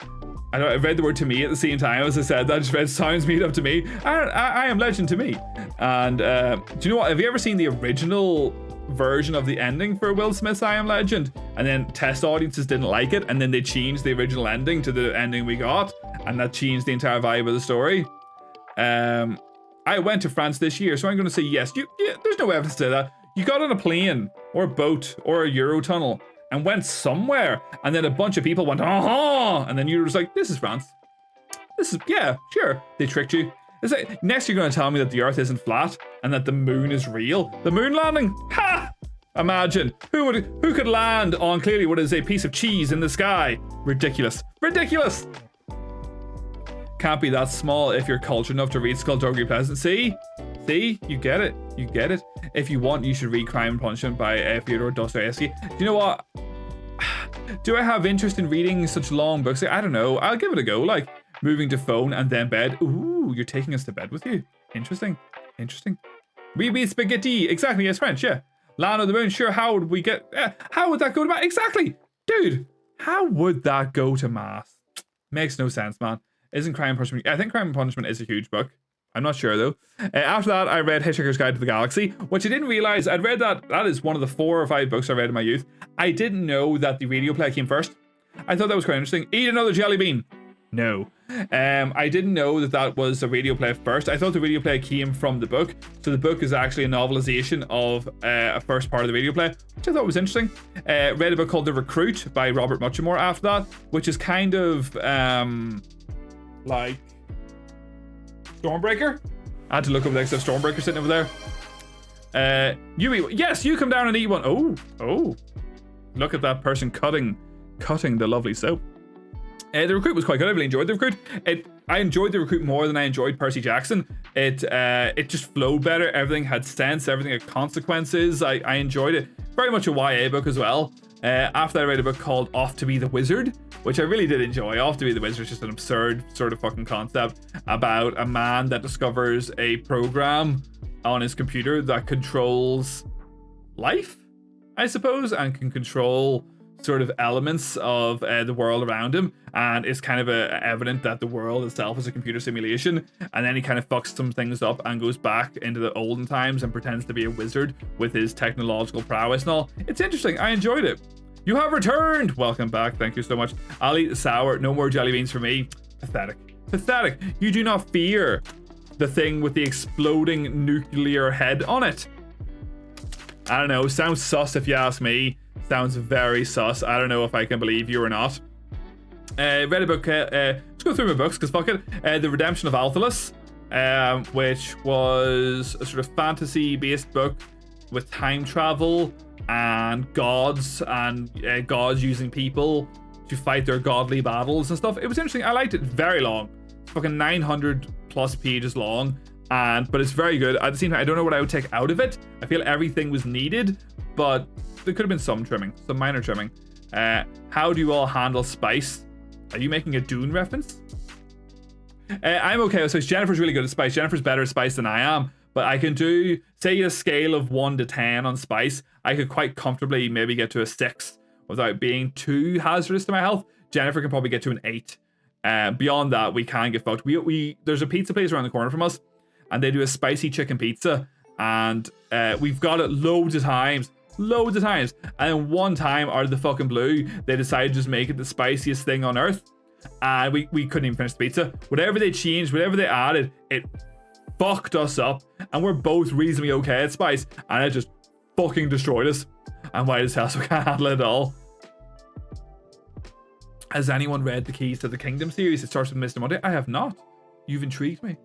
I read the word "to me" at the same time as I said that. Just read sounds made up to me. I Am Legend to me. And do you know what? Have you ever seen the original version of the ending for Will Smith's I Am Legend? And then test audiences didn't like it, and then they changed the original ending to the ending we got, and that changed the entire vibe of the story. I went to France this year, so I'm going to say yes. There's no evidence to that. You got on a plane or a boat or a Eurotunnel and went somewhere, and then a bunch of people went, and then you were just like, this is France. Yeah, sure. They tricked you. It's like, next you're going to tell me that the Earth isn't flat and that the moon is real. The moon landing? Ha! Imagine. Who could land on clearly what is a piece of cheese in the sky? Ridiculous. Can't be that small if you're cultured enough to read Skullduggery Pleasant. See? You get it. if you want, you should read Crime and Punishment by Fyodor Dostoevsky. Do you know what? Do I have interest in reading such long books? I don't know. I'll give it a go. Like moving to phone and then bed. Ooh, you're taking us to bed with you. Interesting. Interesting. We be spaghetti. Exactly. Yes, French. Yeah. Land on the moon. Sure. How would we get? How would that go to mass? Exactly, dude. How would that go to mass? Makes no sense, man. Isn't Crime and Punishment? I think Crime and Punishment is a huge book. I'm not sure though. After that, I read Hitchhiker's Guide to the Galaxy, which I didn't realize. I'd read that is one of the 4 or 5 books I read in my youth. I didn't know that the radio play came first. I thought that was quite interesting. Eat another jelly bean. No. I didn't know that was a radio play first. I thought the radio play came from the book. So the book is actually a novelization of a first part of the radio play, which I thought was interesting. Read a book called The Recruit by Robert Muchamore after that, which is kind of like Stormbreaker. I had to look up the next Stormbreaker sitting over there. You eat. Yes, you come down and eat one. Oh. Look at that person cutting the lovely soap. The Recruit was quite good. I really enjoyed The Recruit. I enjoyed The Recruit more than I enjoyed Percy Jackson. It just flowed better. Everything had sense. Everything had consequences. I enjoyed it. Very much a YA book as well. After that, I read a book called Off to Be the Wizard, which I really did enjoy. Off to Be the Wizard is just an absurd sort of fucking concept about a man that discovers a program on his computer that controls life, I suppose, and can control sort of elements of the world around him, and it's kind of evident that the world itself is a computer simulation, and then he kind of fucks some things up and goes back into the olden times and pretends to be a wizard with his technological prowess and all. It's interesting. I enjoyed it. You have returned. Welcome back. Thank you so much. I'll eat the sour. No more jelly beans for me. Pathetic. Pathetic. You do not fear the thing with the exploding nuclear head on it. I don't know. Sounds sus if you ask me. Sounds very sus. I don't know if I can believe you or not. Read a book. Let's go through my books because fuck it. The Redemption of Althalus, which was a sort of fantasy-based book with time travel and gods using people to fight their godly battles and stuff. It was interesting. I liked it. Very long. It's fucking 900 plus pages long. But it's very good. At the same time, I don't know what I would take out of it. I feel everything was needed, but there could have been some trimming, some minor trimming. How do you all handle spice? Are you making a Dune reference? I'm okay with spice. Jennifer's really good at spice. Jennifer's better at spice than I am, but I can do, say, a scale of 1 to 10 on spice. I could quite comfortably maybe get to a 6 without being too hazardous to my health. Jennifer can probably get to an 8. Beyond that, we can get fucked. There's a pizza place around the corner from us, and they do a spicy chicken pizza, and we've got it loads of times, and then one time out of the fucking blue, they decided to just make it the spiciest thing on earth, and we couldn't even finish the pizza. Whatever they changed, whatever they added, it fucked us up, and we're both reasonably okay at spice, and it just fucking destroyed us. And white as hell, so we can't handle it at all. Has anyone read the Keys to the Kingdom series? It starts with Mr. Monday. I have not. You've intrigued me.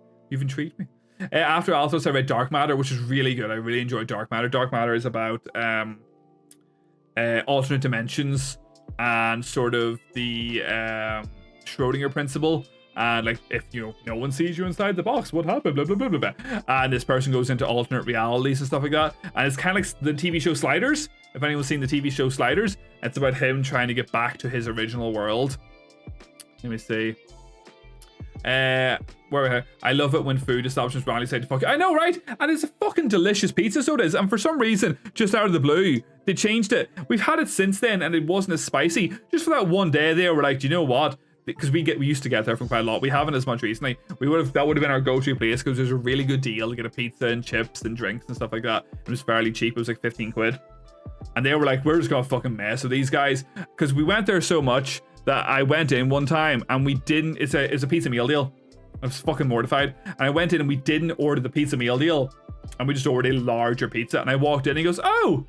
After Althos, I read Dark Matter, which is really good. I really enjoyed Dark Matter. Dark Matter is about alternate dimensions and sort of the Schrodinger principle. And like, if no one sees you inside the box, what happened? Blah blah blah blah blah. And this person goes into alternate realities and stuff like that. And it's kind of like the TV show Sliders. If anyone's seen the TV show Sliders, it's about him trying to get back to his original world. Let me see. I love it when food establishments randomly say to fuck you. I know, right? And it's a fucking delicious pizza, so it is. And for some reason, just out of the blue, they changed it. We've had it since then, and it wasn't as spicy. Just for that one day there, we're like, do you know what? Because we used to get there from quite a lot. We haven't as much recently. That would have been our go-to place because there's a really good deal to get a pizza and chips and drinks and stuff like that. It was fairly cheap. It was like 15 quid. And they were like, we're just gonna fucking mess with these guys, because we went there so much that I went in one time and we didn't. It's a pizza meal deal. I was fucking mortified. And I went in and we didn't order the pizza meal deal, and we just ordered a larger pizza. And I walked in and he goes, "Oh,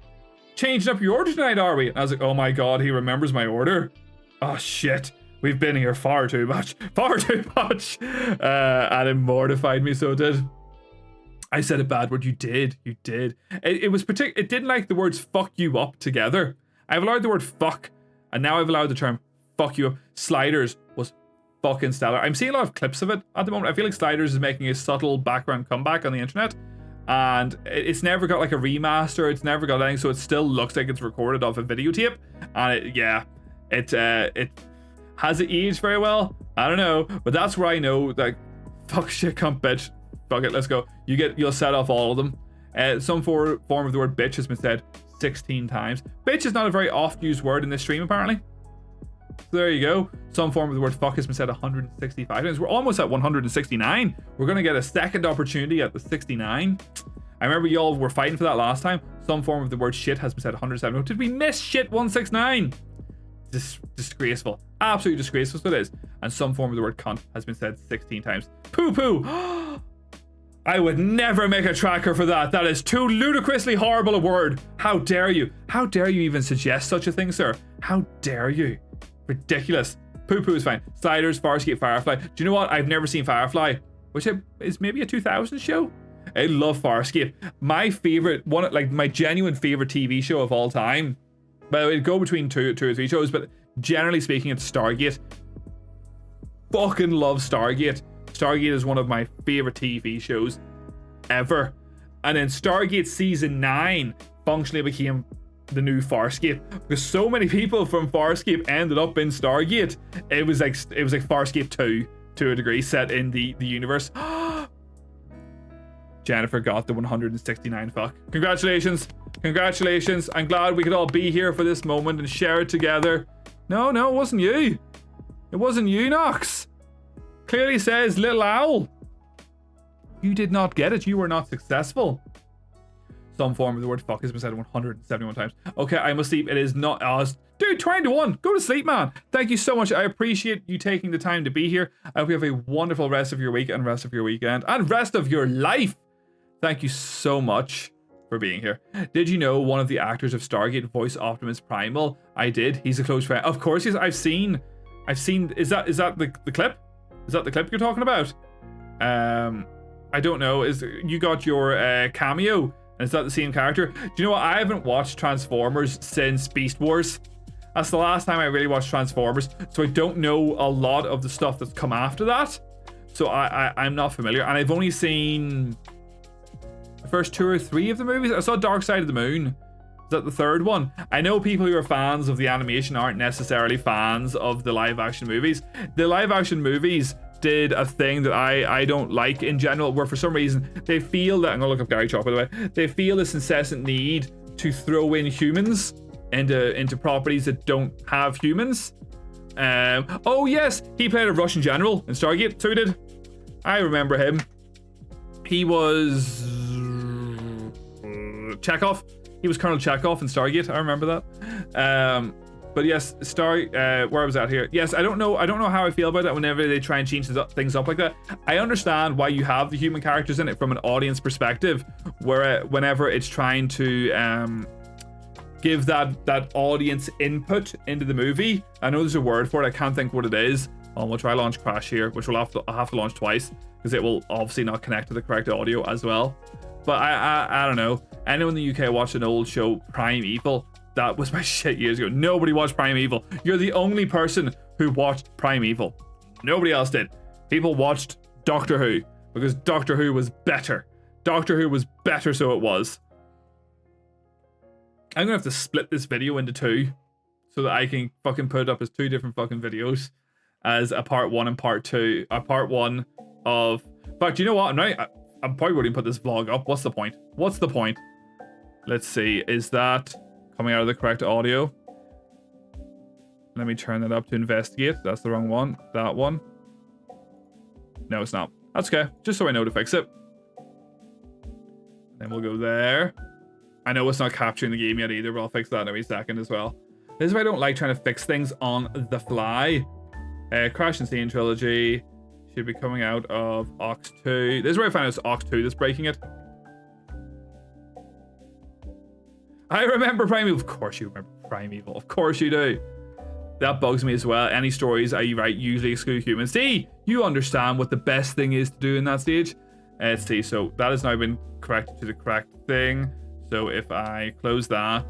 changing up your order tonight, are we?" And I was like, oh my god, he remembers my order. Oh shit. We've been here far too much. And it mortified me, so it did. I said a bad word. You did. It didn't like the words fuck you up together. I've allowed the word fuck, and now I've allowed the term fuck you up. Sliders was fucking stellar. I'm seeing a lot of clips of it at the moment. I feel like Sliders is making a subtle background comeback on the internet. and it's never got like a remaster. It's never got anything, so it still looks like it's recorded off a videotape. And it has it aged very well? I don't know, but that's where I know that fuck shit cunt bitch. Fuck it, let's go. You'll set off all of them. Some form of the word bitch has been said 16 times. Bitch is not a very oft used word in this stream apparently. So there you go. Some form of the word fuck has been said 165 times. We're almost at 169. We're gonna get a second opportunity at the 69. I remember y'all were fighting for that last time. Some form of the word shit has been said 107. Did we miss shit 169? Disgraceful. Absolutely disgraceful. So it is. And some form of the word cunt has been said 16 times. Poo poo. I would never make a tracker for that. That is too ludicrously horrible a word. How dare you? How dare you even suggest such a thing, sir? How dare you? Ridiculous. Poo poo is fine. Sliders, Farscape, Firefly. Do you know what? I've never seen Firefly, which is maybe a 2000 show. I love Farscape. My favorite one, like my genuine favorite TV show of all time. But it'd go between two or three shows, but generally speaking, it's Stargate. Fucking love Stargate. Stargate is one of my favorite TV shows ever. And then Stargate Season 9 functionally became the new Farscape, because so many people from Farscape ended up in Stargate. It was like Farscape 2 to a degree, set in the universe. Jennifer got the 169 fuck. Congratulations. Congratulations. I'm glad we could all be here for this moment and share it together. No, it wasn't you. It wasn't you, Nox. Clearly says Little Owl. You did not get it. You were not successful. Some form of the word fuck has been said 171 times. Okay, I must sleep. It is not us. Dude, 21. Go to sleep, man. Thank you so much. I appreciate you taking the time to be here. I hope you have a wonderful rest of your week and rest of your weekend and rest of your life. Thank you so much for being here. Did you know one of the actors of Stargate voiced Optimus Primal? I did. He's a close friend. Of course, I've seen. Is that the clip? Is that the clip you're talking about? I don't know. You got your cameo? And is that the same character? Do you know what? I haven't watched Transformers since Beast Wars. That's the last time I really watched Transformers. So I don't know a lot of the stuff that's come after that. So I'm not familiar. And I've only seen the first 2 or 3 of the movies. I saw Dark Side of the Moon. Is that the third one? I know people who are fans of the animation aren't necessarily fans of the live action movies. The live action movies did a thing that I don't like in general, where for some reason they feel that, I'm gonna look up Gary Chalk by the way, they feel this incessant need to throw in humans into properties that don't have humans. Oh yes, he played a Russian general in Stargate, so he did. I remember him. He was Chekhov. He was Colonel Chekhov in Stargate. I remember that. But yes, where I was at here. Yes, I don't know how I feel about that whenever they try and change things up like that. I understand why you have the human characters in it from an audience perspective, where whenever it's trying to give that audience input into the movie. I know there's a word for it. I can't think what it is. We'll try launch Crash here, which I'll have to launch twice because it will obviously not connect to the correct audio as well. But I don't know. Anyone in the UK watched an old show, Prime Evil? That was my shit years ago. Nobody watched Prime Evil. You're the only person who watched Prime Evil. Nobody else did. People watched Doctor Who because Doctor Who was better. Doctor Who was better, so it was. I'm gonna have to split this video into 2 so that I can fucking put it up as 2 different fucking videos, as a part 1 and part 2. A part 1 of. In fact, you know what? I'm probably going to put this vlog up. What's the point? What's the point? Let's see. Is that coming out of the correct audio? Let me turn that up to investigate. That's the wrong one. That one. No, it's not. That's okay. Just so I know to fix it. Then we'll go there. I know it's not capturing the game yet either, but I'll fix that in a second as well. This is why I don't like trying to fix things on the fly. Crash and Scene Trilogy should be coming out of Ox 2. This is where I find it's Ox 2 that's breaking it. I remember Prime Evil. Of course you remember Prime Evil. Of course you do. That bugs me as well. Any stories I write usually exclude humans. See, you understand what the best thing is to do in that stage. Let's see. So that has now been corrected to the correct thing. So if I close that.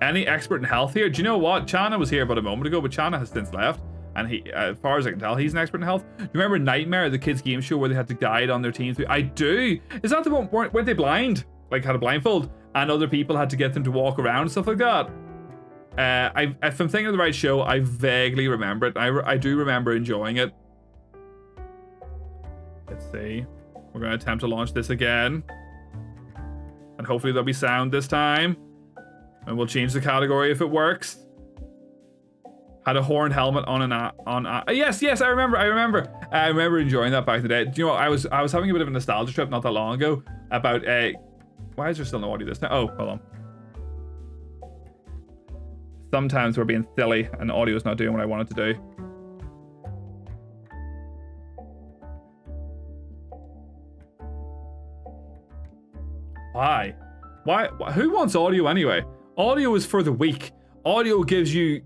Any expert in health here? Do you know what? Chana was here about a moment ago, but Chana has since left. And he, as far as I can tell, he's an expert in health. Do you remember Nightmare, the kids' game show where they had to guide on their team through? I do. Is that the one? Weren't they blind? Like had a blindfold, and other people had to get them to walk around and stuff like that. If I'm thinking of the right show, I vaguely remember it. I do remember enjoying it. Let's see. We're going to attempt to launch this again. And hopefully there'll be sound this time. And we'll change the category if it works. Had a horned helmet on yes, I remember. I remember enjoying that back in the day. Do you know what? I was having a bit of a nostalgia trip not that long ago about why is there still no audio this time? Oh, hold on. Sometimes we're being silly and audio's not doing what I want it to do. Why? Who wants audio anyway? Audio is for the weak. Audio gives you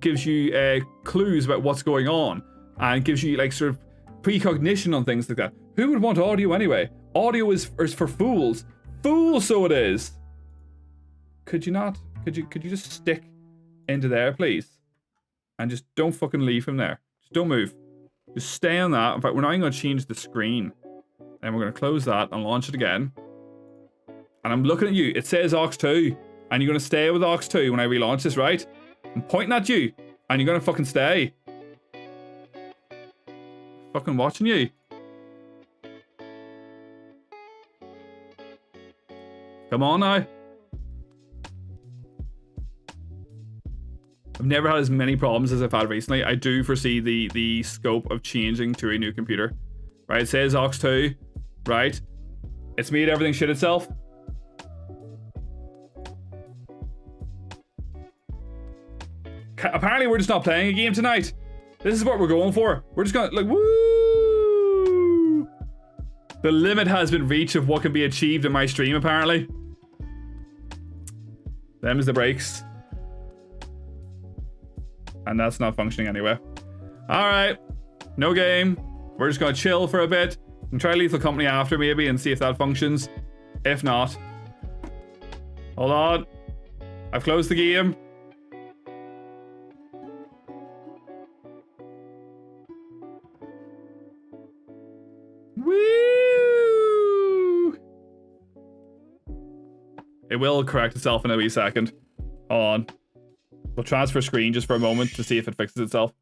clues about what's going on and gives you like sort of precognition on things like that. Who would want audio anyway? Audio is for fools. Fools, so it is. Could you not? Could you just stick into there, please? And just don't fucking leave from there. Just don't move. Just stay on that. In fact, we're not even going to change the screen. And we're going to close that and launch it again. And I'm looking at you. It says aux2. And you're going to stay with aux2 when I relaunch this, right? I'm pointing at you. And you're going to fucking stay. Fucking watching you. Come on now. I've never had as many problems as I've had recently. I do foresee the scope of changing to a new computer. Right, it says aux2. Right. It's made everything shit itself. Apparently we're just not playing a game tonight. This is what we're going for. We're just going like woo. The limit has been reached of what can be achieved in my stream apparently. Them's the breaks. And that's not functioning anyway. Alright. No game. We're just gonna chill for a bit. And try Lethal Company after maybe and see if that functions. If not. Hold on. I've closed the game. Woo! It will correct itself in a wee second. Hold on. We'll transfer screen just for a moment to see if it fixes itself.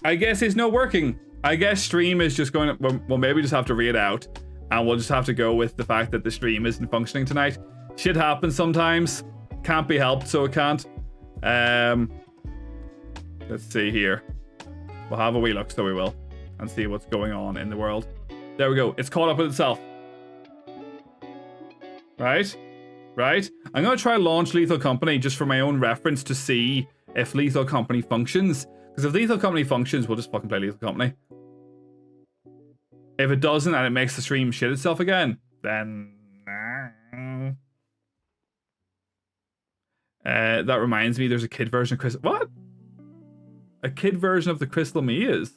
I guess it's not working. I guess stream is just going to, we'll maybe just have to read it out. And we'll just have to go with the fact that the stream isn't functioning tonight. Shit happens sometimes. Can't be helped, so it can't. Let's see here. We'll have a wee look, so we will. And see what's going on in the world. There we go. It's caught up with itself. Right? Right? I'm going to try launch Lethal Company just for my own reference to see if Lethal Company functions. Because if Lethal Company functions, we'll just fucking play Lethal Company. If it doesn't and it makes the stream shit itself again, then... that reminds me, there's a kid version of Crystal... What? A kid version of the Crystal Mias?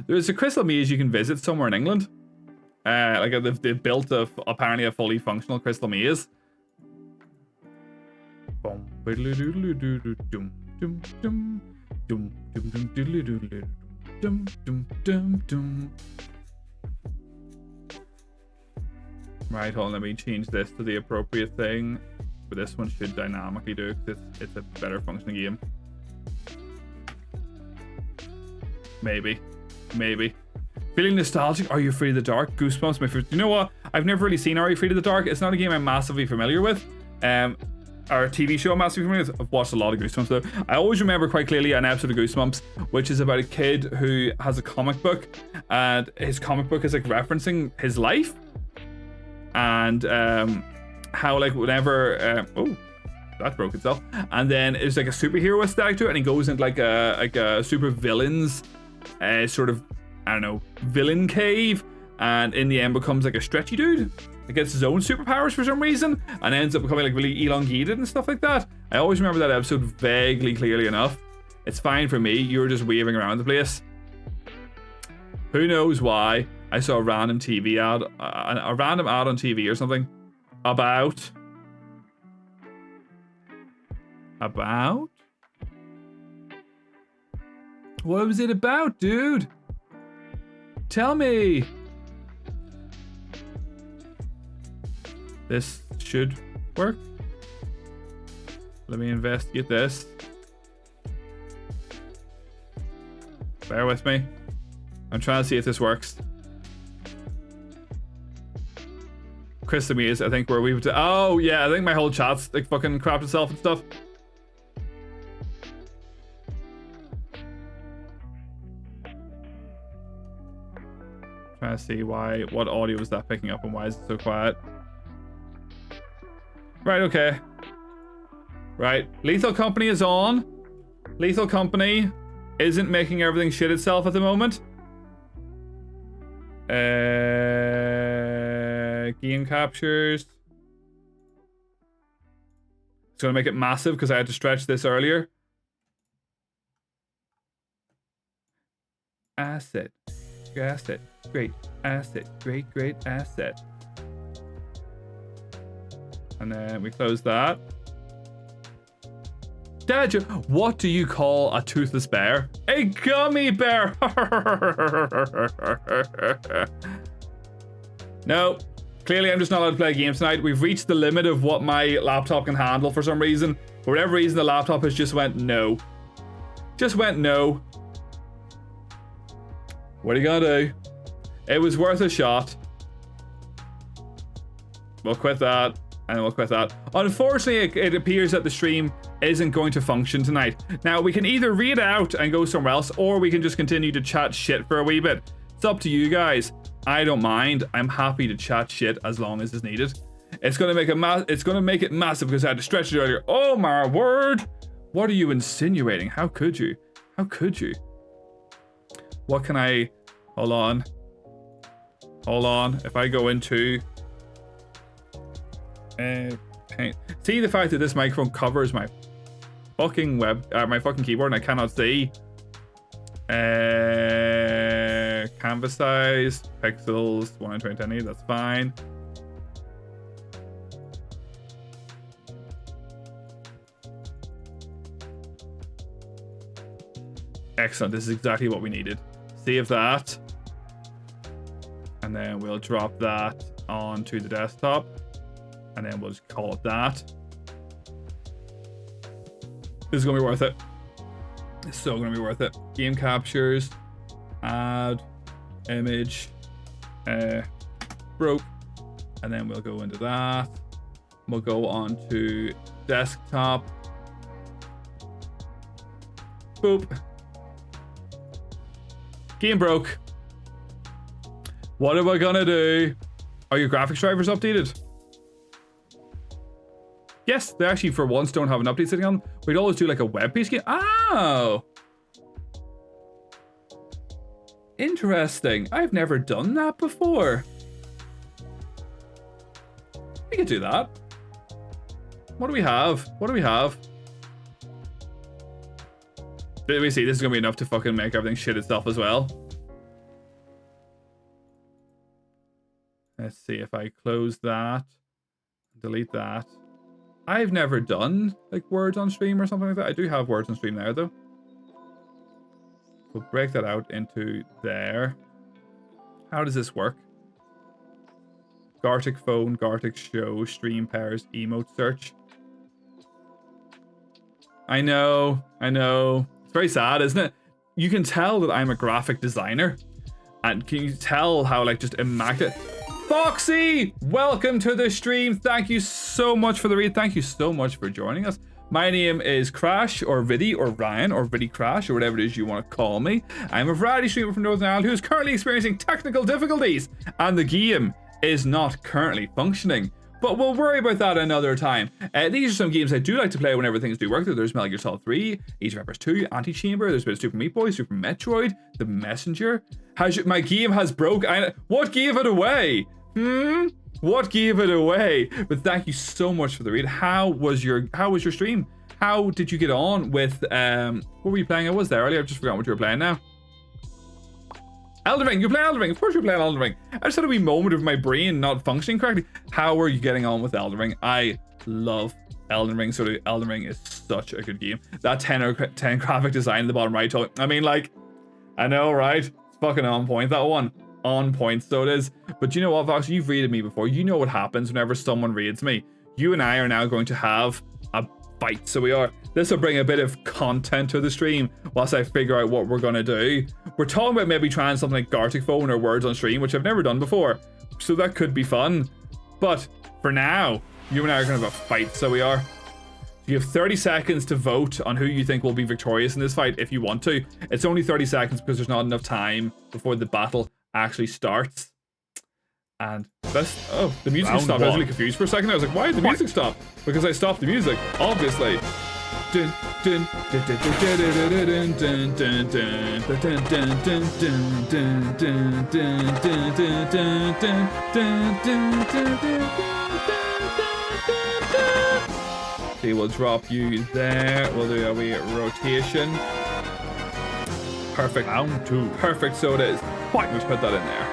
There's a Crystal Mias you can visit somewhere in England. Like they've built apparently a fully functional Crystal Mias. Right, hold on, let me change this to the appropriate thing. But this one should dynamically do it because it's a better functioning game. Maybe. Feeling nostalgic? Are You Afraid of the Dark? Goosebumps, my favorite. You know what? I've never really seen Are You Afraid of the Dark. It's not a game I'm massively familiar with. Or a TV show I'm massively familiar with. I've watched a lot of Goosebumps though. I always remember quite clearly an episode of Goosebumps, which is about a kid who has a comic book, and his comic book is like referencing his life. And how like whenever oh, that broke itself. And then it's like a superhero aesthetic to it, and he goes into like a super villain's sort of, I don't know, villain cave, and in the end becomes like a stretchy dude that gets his own superpowers for some reason and ends up becoming like really elongated and stuff like that. I always remember that episode vaguely clearly enough. It's fine for me. You're just waving around the place. Who knows why? I saw a random TV ad, a random ad on TV or something about what was it about, dude? Tell me. This should work. Let me investigate this. Bear with me. I'm trying to see if this works. Chris to me is, I think, where we would. Oh, yeah, I think my whole chat's like fucking crapped itself and stuff. Trying to see what audio is that picking up and why is it so quiet. Right, okay. Right, Lethal Company is on. Lethal Company isn't making everything shit itself at the moment. Game captures. It's gonna make it massive because I had to stretch this earlier. Asset. Asset. Great. Asset. Great asset. And then we close that. Dad, what do you call a toothless bear? A gummy bear! No. Clearly, I'm just not allowed to play games tonight. We've reached the limit of what my laptop can handle for some reason. For whatever reason, the laptop has just went no. Just went no. What are you gonna do? It was worth a shot. We'll quit that. And we'll quit that. Unfortunately, it appears that the stream isn't going to function tonight. Now, we can either read out and go somewhere else, or we can just continue to chat shit for a wee bit. It's up to you guys. I don't mind. I'm happy to chat shit as long as it's needed. It's gonna make it massive because I had to stretch it earlier. Oh my word! What are you insinuating? How could you? How could you? What can I? Hold on. Hold on. If I go into paint. See the fact that this microphone covers my fucking my fucking keyboard and I cannot see. Canvas size, pixels, 120, that's fine. Excellent, this is exactly what we needed. Save that. And then we'll drop that onto the desktop. And then we'll just call it that. This is gonna be worth it. It's so gonna be worth it. Game captures, add, image, broke, and then we'll go into that. We'll go on to desktop. Boop. Game broke. What am I gonna do? Are your graphics drivers updated? Yes, they actually for once don't have an update sitting on. We'd always do like a web-based game. Oh! Interesting. I've never done that before. We could do that. What do we have? What do we have? Let me see. This is going to be enough to fucking make everything shit itself as well. Let's see if I close that. Delete that. I've never done like words on stream or something like that. I do have words on stream there though. We'll break that out into there. How does this work? Gartic phone, Gartic show, stream pairs, emote search. I know. It's very sad, isn't it? You can tell that I'm a graphic designer. And can you tell how like just immaculate... Foxy, welcome to the stream. Thank you so much for the read. Thank you so much for joining us. My name is Crash, or Viddy, or Ryan, or Viddy Crash, or whatever it is you want to call me. I'm a variety streamer from Northern Ireland who is currently experiencing technical difficulties, and the game is not currently functioning. But we'll worry about that another time. These are some games I do like to play whenever things do work. There's Metal Gear Solid 3, Age of Empires 2, Antichamber, there's a bit of Super Meat Boy, Super Metroid, The Messenger. My game has broke. What gave it away? What gave it away? But thank you so much for the read. How was your stream? How did you get on with what were you playing? I was there earlier. I've just forgotten what you were playing now. Elden Ring, you play Elden Ring. Of course you're playing Elden Ring. I just had a wee moment of my brain not functioning correctly. How are you getting on with Elden Ring? I love Elden Ring. So Elden Ring is such a good game. That 10 out of 10 graphic design in the bottom right. I mean, like, I know, right? It's fucking on point, that one. On point, so it is. But you know what, Vox? You've raided me before. You know what happens whenever someone raids me. You and I are now going to have a fight. So we are. This will bring a bit of content to the stream whilst I figure out what we're going to do. We're talking about maybe trying something like Gartic Phone or Words on Stream, which I've never done before. So that could be fun. But for now, you and I are going to have a fight. So we are. You have 30 seconds to vote on who you think will be victorious in this fight if you want to. It's only 30 seconds because there's not enough time before the battle actually starts. And oh, the music Round stopped. I was one. really confused for a second. I was like, why did the music stop? Because I stopped the music, obviously. Dun, dun, dun, dun, dun, dun, dun, dun, dun, dun, dun, dun, dun, dun, dun, dun, dun, dun, dun, dun. See, we'll drop you there. We'll do a wee rotation. Perfect. Round 2. Perfect, so it is. Let's put that in there.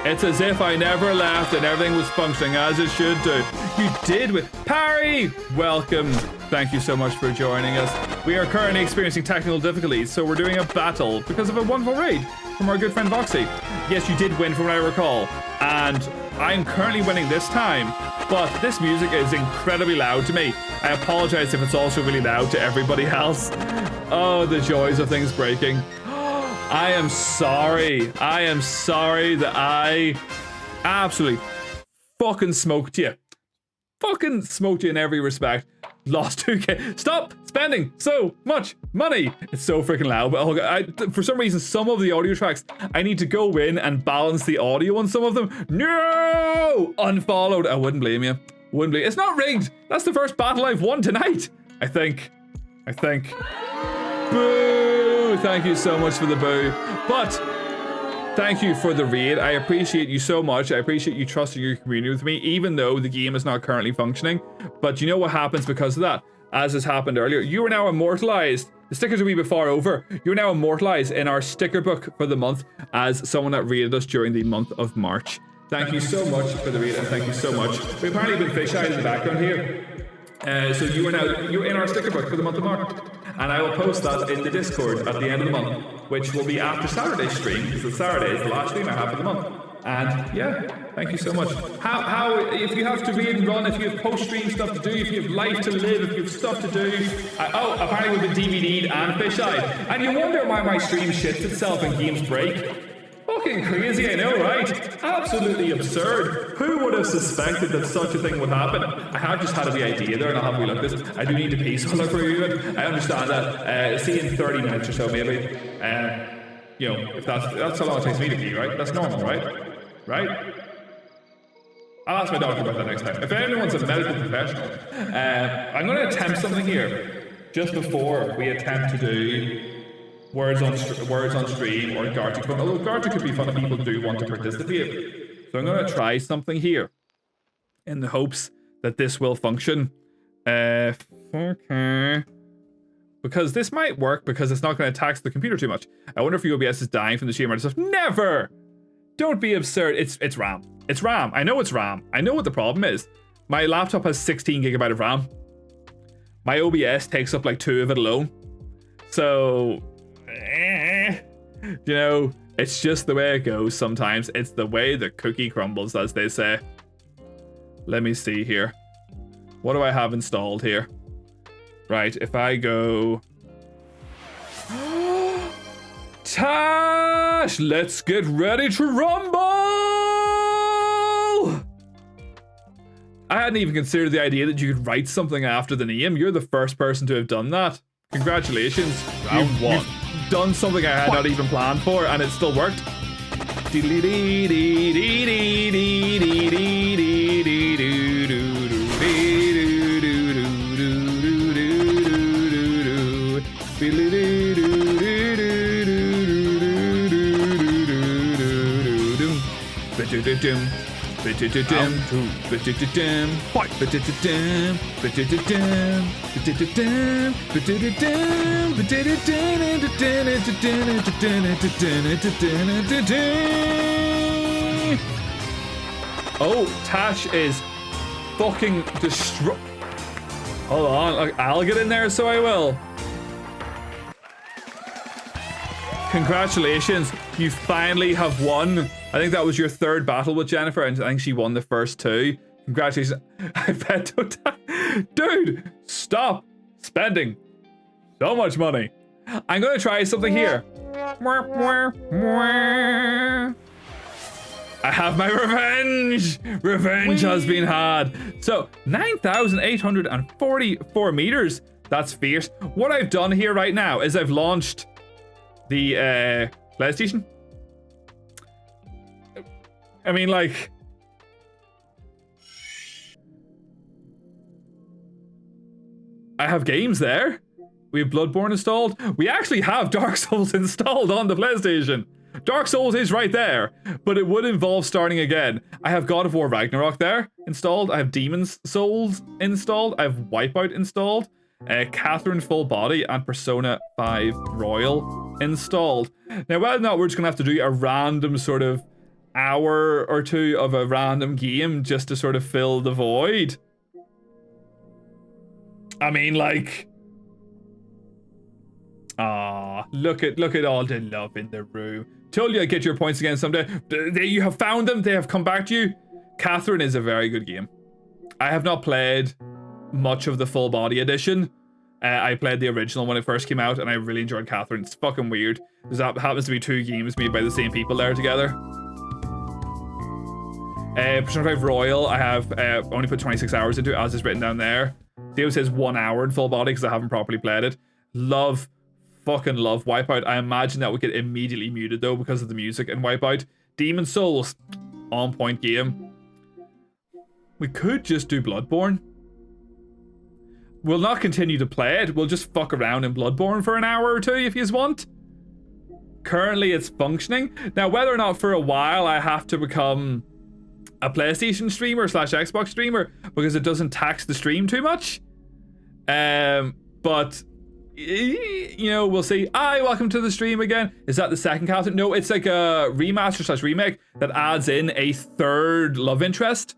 It's as if I never left and everything was functioning as it should do. You did with Parry! Welcome. Thank you so much for joining us. We are currently experiencing technical difficulties, so we're doing a battle because of a wonderful raid from our good friend Voxy. Yes, you did win from what I recall, and I'm currently winning this time, but this music is incredibly loud to me. I apologize if it's also really loud to everybody else. Oh, the joys of things breaking. I am sorry. I am sorry that I absolutely fucking smoked you. Fucking smoked you in every respect. Lost 2k. Stop spending so much money. It's so freaking loud. But for some reason, some of the audio tracks, I need to go in and balance the audio on some of them. No! Unfollowed. I wouldn't blame you. Wouldn't blame. It's not rigged. That's the first battle I've won tonight. I think. Boo! Thank you so much for the boo. But thank you for the raid. I appreciate you so much. I appreciate you trusting your community with me, even though the game is not currently functioning. But you know what happens because of that? As has happened earlier, you are now immortalized. The stickers are a wee bit far over. You're now immortalized in our sticker book for the month as someone that raided us during the month of March. Thank you so much for the raid, and thank you so much. We've apparently been fish-eyed in the background here. So you're in our sticker book for the month of March. And I will post that in the Discord at the end of the month, which will be after Saturday's stream, because Saturday is the last stream I have for the month. And yeah, thank you so much. How if you have to read and run, if you have post-stream stuff to do, if you have life to live, if you have stuff to do. Apparently we've been DVD'd and fish-eyed. And you wonder why my stream shits itself and games break. Fucking crazy, I know, right? Absolutely absurd. Who would have suspected that such a thing would happen? I have just had a wee idea there, and I'll have a wee look at this. I do need to pee, so I'll look for you. I understand that. See in 30 minutes or so, maybe. You know, if that's how long it takes me to pee, right? That's normal, right? Right? I'll ask my doctor about that next time. If anyone's a medical professional, I'm going to attempt something here just before we attempt to do words on stream or Gartic Phone. Although Gartic could be fun if people do want to participate. So I'm going to try something here in the hopes that this will function. Okay. Because this might work because it's not going to tax the computer too much. I wonder if your OBS is dying from the stream or stuff. Never! Don't be absurd. It's RAM. It's RAM. I know it's RAM. I know what the problem is. My laptop has 16 gigabyte of RAM. My OBS takes up like 2 of it alone. So, you know, it's just the way it goes sometimes. It's the way the cookie crumbles, as they say. Let me see here. What do I have installed here? Right, if I go... Tash, let's get ready to rumble! I hadn't even considered the idea that you could write something after the name. You're the first person to have done that. Congratulations. You've done something I had not even planned for, and it still worked. Oh, Tash is fucking destroy. Hold on, I'll get in there, so I will. Congratulations, you finally have won. I think that was your third battle with Jennifer, and I think she won the first two. Congratulations. I bet, dude, stop spending so much money. I'm gonna try something here. I have my revenge! Revenge has been had. So, 9,844 meters. That's fierce. What I've done here right now is I've launched the PlayStation. I mean, like... I have games there. We have Bloodborne installed. We actually have Dark Souls installed on the PlayStation. Dark Souls is right there, but it would involve starting again. I have God of War Ragnarok there installed. I have Demon's Souls installed. I have Wipeout installed. Catherine Full Body and Persona 5 Royal installed. Now, whether or not we're just going to have to do a random sort of hour or two of a random game just to sort of fill the void. I mean, like... Ah, look at all the love in the room. Told you I'd get your points again someday. You have found them. They have come back to you. Catherine is a very good game. I have not played much of the full body edition. I played the original when it first came out, and I really enjoyed Catherine. It's fucking weird. That happens to be two games made by the same people there together. Persona 5 Royal, I have only put 26 hours into it, as is written down there. Theo says 1 hour in full body because I haven't properly played it. Fucking love Wipeout. I imagine that would get immediately muted though because of the music in Wipeout. Demon's Souls, on point game. We could just do Bloodborne. We'll not continue to play it. We'll just fuck around in Bloodborne for an hour or two if you want. Currently it's functioning. Now, whether or not for a while I have to become a PlayStation streamer / Xbox streamer because it doesn't tax the stream too much. But you know, we'll see. Hi, welcome to the stream again. Is that the second Catherine? No, it's like a remaster / remake that adds in a third love interest.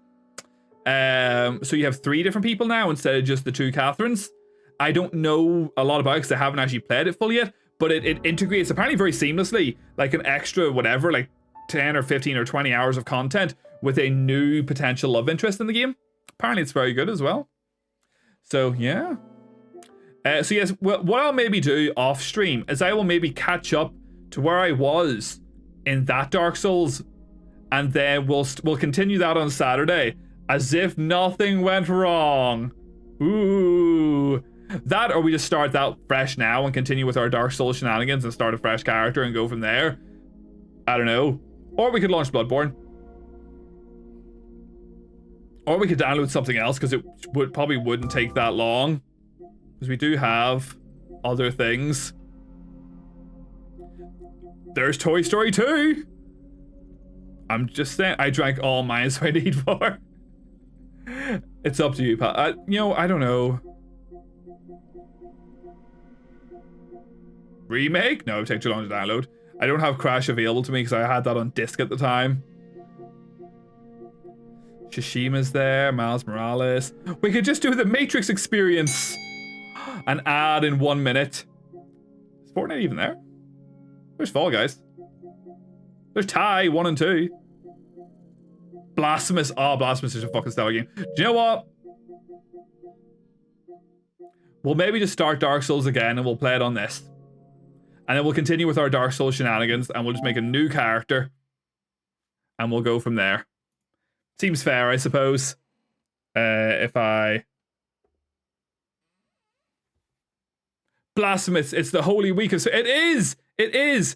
So you have 3 different people now instead of just the 2 Catherines. I don't know a lot about it because I haven't actually played it fully yet, but it integrates apparently very seamlessly, like an extra whatever, like 10 or 15 or 20 hours of content with a new potential love interest in the game. Apparently it's very good as well. So yeah. So yes, what I'll maybe do off stream is I will maybe catch up to where I was in that Dark Souls, and then we'll continue that on Saturday as if nothing went wrong. Ooh, that, or we just start that fresh now and continue with our Dark Souls shenanigans and start a fresh character and go from there. I don't know. Or we could launch Bloodborne. Or we could download something else because it probably wouldn't take that long. Because we do have other things. There's Toy Story 2. I'm just saying, I drank all mine, so I need more. It's up to you, Pat. You know, I don't know. Remake? No, it would take too long to download. I don't have Crash available to me because I had that on disc at the time. Shishima's there, Miles Morales. We could just do the Matrix experience. An ad in 1 minute. Is Fortnite even there? There's Fall Guys. There's Ty 1 and 2. Blasphemous. Oh, Blasphemous is a fucking stellar game. Do you know what? We'll maybe just start Dark Souls again and we'll play it on this. And then we'll continue with our Dark Souls shenanigans and we'll just make a new character. And we'll go from there. Seems fair, I suppose. If I... Blasphemous, it's the holy week of... It is! It is!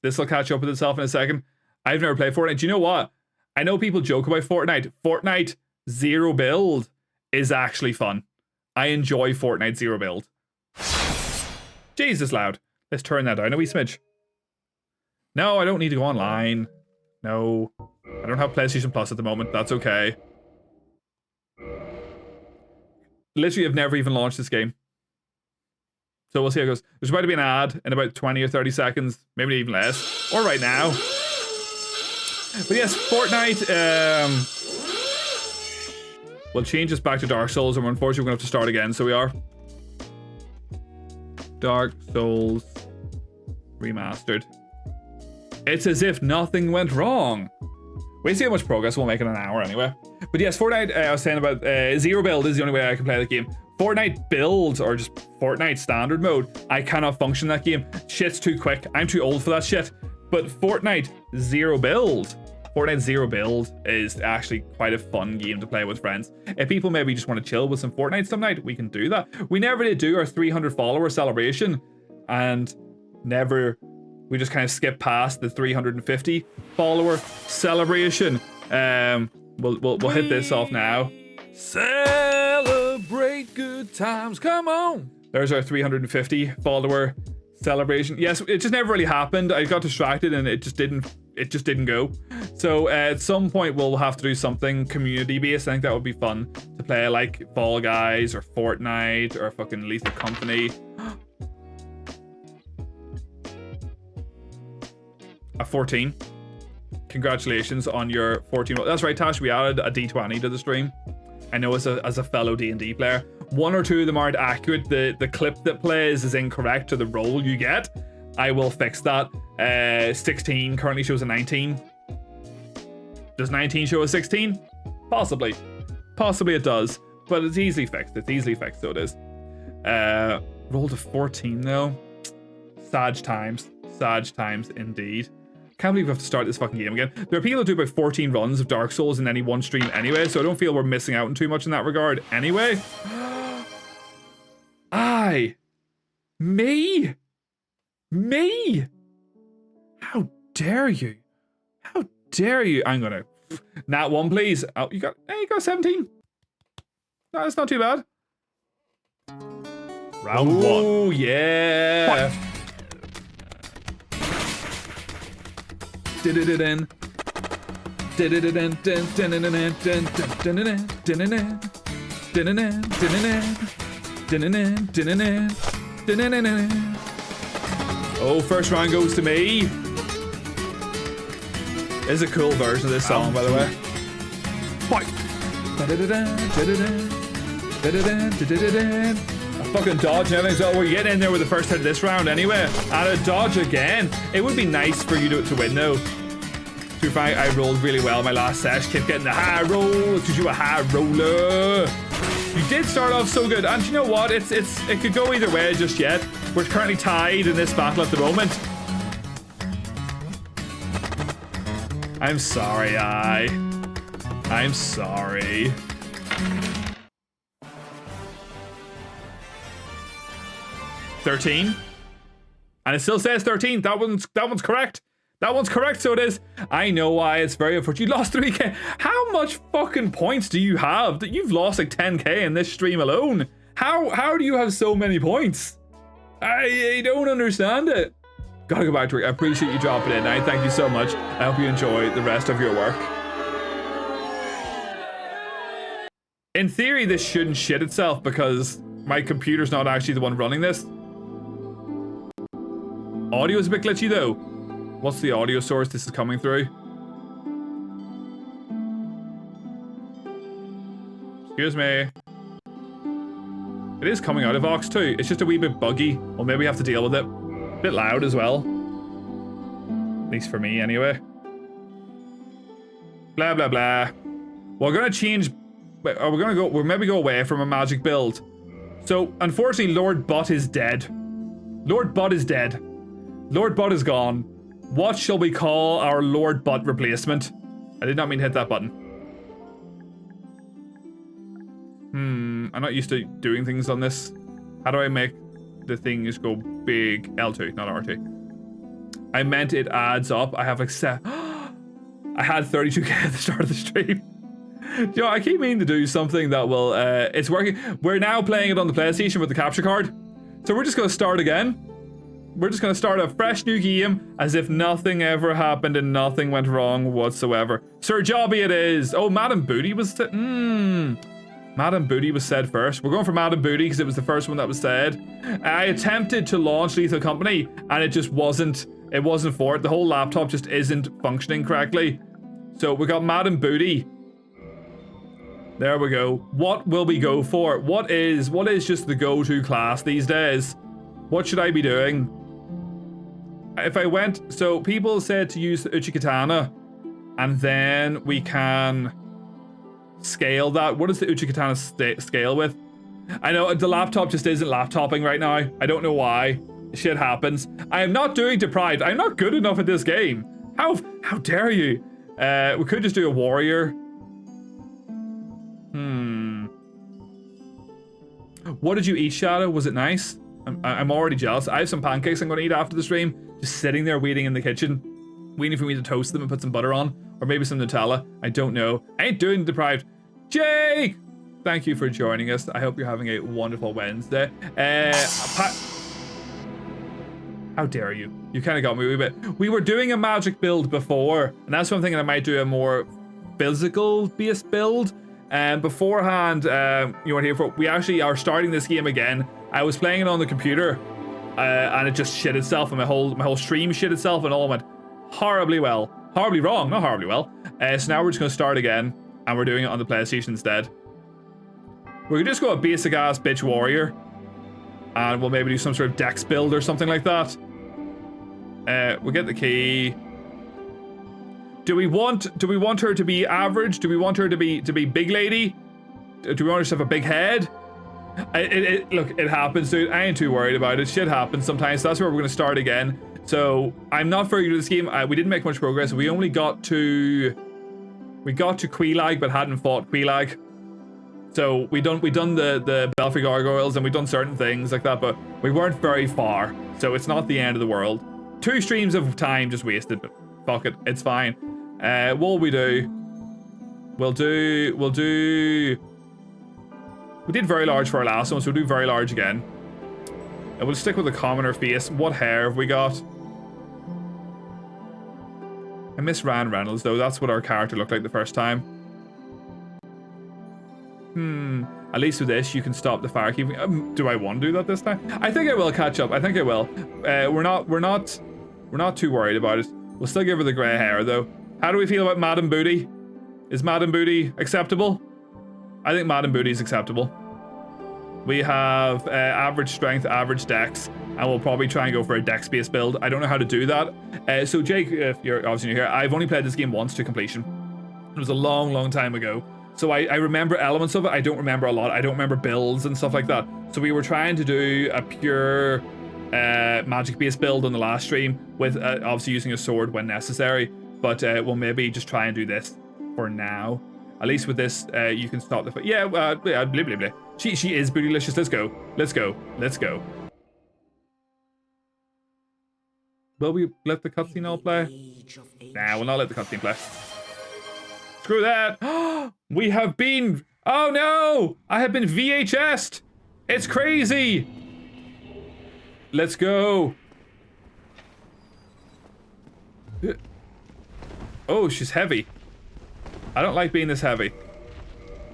This will catch up with itself in a second. I've never played Fortnite. Do you know what? I know people joke about Fortnite. Fortnite Zero Build is actually fun. I enjoy Fortnite Zero Build. Jesus, loud. Let's turn that down a wee smidge. No, I don't need to go online. No. I don't have PlayStation Plus at the moment. That's okay. Literally, I've never even launched this game. So we'll see how it goes. There's about to be an ad in about 20 or 30 seconds. Maybe even less. Or right now. But yes, Fortnite. We'll change this back to Dark Souls, and we're unfortunately going to have to start again. So we are. Dark Souls Remastered. It's as if nothing went wrong. We'll see how much progress we'll make in an hour anyway. But yes, Fortnite, I was saying about zero build is the only way I can play the game. Fortnite build, or just Fortnite standard mode, I cannot function that game. Shit's too quick. I'm too old for that shit. But Fortnite zero build. Fortnite zero build is actually quite a fun game to play with friends. If people maybe just want to chill with some Fortnite some night, we can do that. We never did do our 300 follower celebration, and we just kind of skipped past the 350 follower celebration. We'll hit this off now. Celebrate good times, come on. There's our 350 follower celebration. Yes, it just never really happened. I got distracted and it just didn't go. So at some point we'll have to do something community based. I think that would be fun to play, like Fall Guys or Fortnite or fucking Lethal Company. A 14. Congratulations on your 14. That's right, Tash, we added a D20 to the stream. I know as a fellow D&D player, one or two of them aren't accurate. The clip that plays is incorrect to the roll you get. I will fix that. 16 currently shows a 19. Does 19 show a 16? Possibly it does, but it's easily fixed. So it is. Rolled a 14 though. Sag times indeed. Can't believe we have to start this fucking game again. There are people who do about 14 runs of Dark Souls in any one stream anyway, so I don't feel we're missing out on too much in that regard anyway. Me? How dare you? I'm gonna... Nat 1, please. Oh, you got 17. No, that's not too bad. Round 1. Oh, yeah. Fight. Oh, first round goes to me. It's a cool version of this song, by the way. Fight. A fucking dodge and everything. So we're getting in there with the first hit of this round anyway. And a dodge again. It would be nice for you to win though. To be frank, I rolled really well my last sesh. Kept getting the high roll because you a high roller. You did start off so good, and you know what? It could go either way just yet. We're currently tied in this battle at the moment. I'm sorry, I'm sorry. $13, and it still says 13. That one's correct. That one's correct, so it is. I know why it's very unfortunate. You lost 3k. How much fucking points do you have that you've lost like 10k in this stream alone? How do you have so many points? I don't understand it. Gotta go back to work. I appreciate you dropping in. I thank you so much. I hope you enjoy the rest of your work. In theory, this shouldn't shit itself because my computer's not actually the one running this. Audio is a bit glitchy though. What's the audio source this is coming through? Excuse me. It is coming out of Vox too. It's just a wee bit buggy. Well, maybe we have to deal with it. A bit loud as well. At least for me anyway. Blah, blah, blah. We're gonna change... We're maybe go away from a magic build. So, unfortunately, Lord Butt is dead. Lord Butt is dead. Lord Butt is gone. What shall we call our Lord Butt replacement? I did not mean to hit that button. I'm not used to doing things on this. How do I make the things go big? L2, not R2. I meant it adds up. I have like I had 32k at the start of the stream. You know, I keep meaning to do something that will, it's working. We're now playing it on the PlayStation with the capture card. So we're just gonna start again. We're just gonna start a fresh new game as if nothing ever happened and nothing went wrong whatsoever. Sir Jobby it is. Oh, Madam Booty was Madam Booty was said first. We're going for Madam Booty because it was the first one that was said. I attempted to launch Lethal Company and it just wasn't for it. The whole laptop just isn't functioning correctly. So we got Madam Booty. There we go. What will we go for? What is just the go-to class these days? What should I be doing? If I went, so people said to use the Uchikatana, and then we can scale that. What does the Uchikatana scale with? I know the laptop just isn't laptopping right now. I don't know why. Shit happens. I am not doing deprived. I'm not good enough at this game. How dare you? We could just do a warrior. What did you eat, Shadow? Was it nice? I'm already jealous. I have some pancakes I'm going to eat after the stream. Just sitting there waiting in the kitchen. Waiting for me to toast them and put some butter on. Or maybe some Nutella. I don't know. I ain't doing deprived. Jake! Thank you for joining us. I hope you're having a wonderful Wednesday. How dare you? You kind of got me a wee bit. We were doing a magic build before. And that's what I'm thinking I might do a more physical-based build. Beforehand, you weren't here for. We actually are starting this game again. I was playing it on the computer, and it just shit itself, and my whole stream shit itself, and all went horribly well, horribly wrong, not horribly well. So now we're just gonna start again, and we're doing it on the PlayStation instead. We could just go a basic ass bitch warrior, and we'll maybe do some sort of dex build or something like that. We'll get the key. Do we want her to be average? Do we want her to be big lady? Do we want her to have a big head? Look, it happens, dude. I ain't too worried about it. Shit happens sometimes. That's where we're gonna start again. So I'm not very good at this game. We didn't make much progress. We only got to Quelaag, but hadn't fought Quelaag. So we done the Belfry Gargoyles and we done certain things like that, but we weren't very far. So it's not the end of the world. 2 streams of time just wasted, but fuck it, it's fine. What will we do? We'll do. We did very large for our last one, so we'll do very large again. And we'll stick with the commoner face. What hair have we got? I miss Ryan Reynolds though. That's what our character looked like the first time. At least with this, you can stop the fire keeping. Do I want to do that this time? I think I will catch up. I think I will. We're not too worried about it. We'll still give her the grey hair though. How do we feel about Madam Booty? Is Madam Booty acceptable? I think Madam Booty is acceptable. We have average strength, average dex, and we'll probably try and go for a dex-based build. I don't know how to do that. So Jake, if you're obviously new here, I've only played this game once to completion. It was a long, long time ago. So I remember elements of it. I don't remember a lot. I don't remember builds and stuff like that. So we were trying to do a pure magic-based build on the last stream with obviously using a sword when necessary. But we'll maybe just try and do this for now. At least with this, you can stop the... Yeah, blah, blah, blah. She is bootylicious. Let's go. Let's go. Let's go. Will we let the cutscene all play? Nah, we'll not let the cutscene play. Screw that. We have been... Oh no! I have been VHS'd. It's crazy. Let's go. Oh, she's heavy. I don't like being this heavy.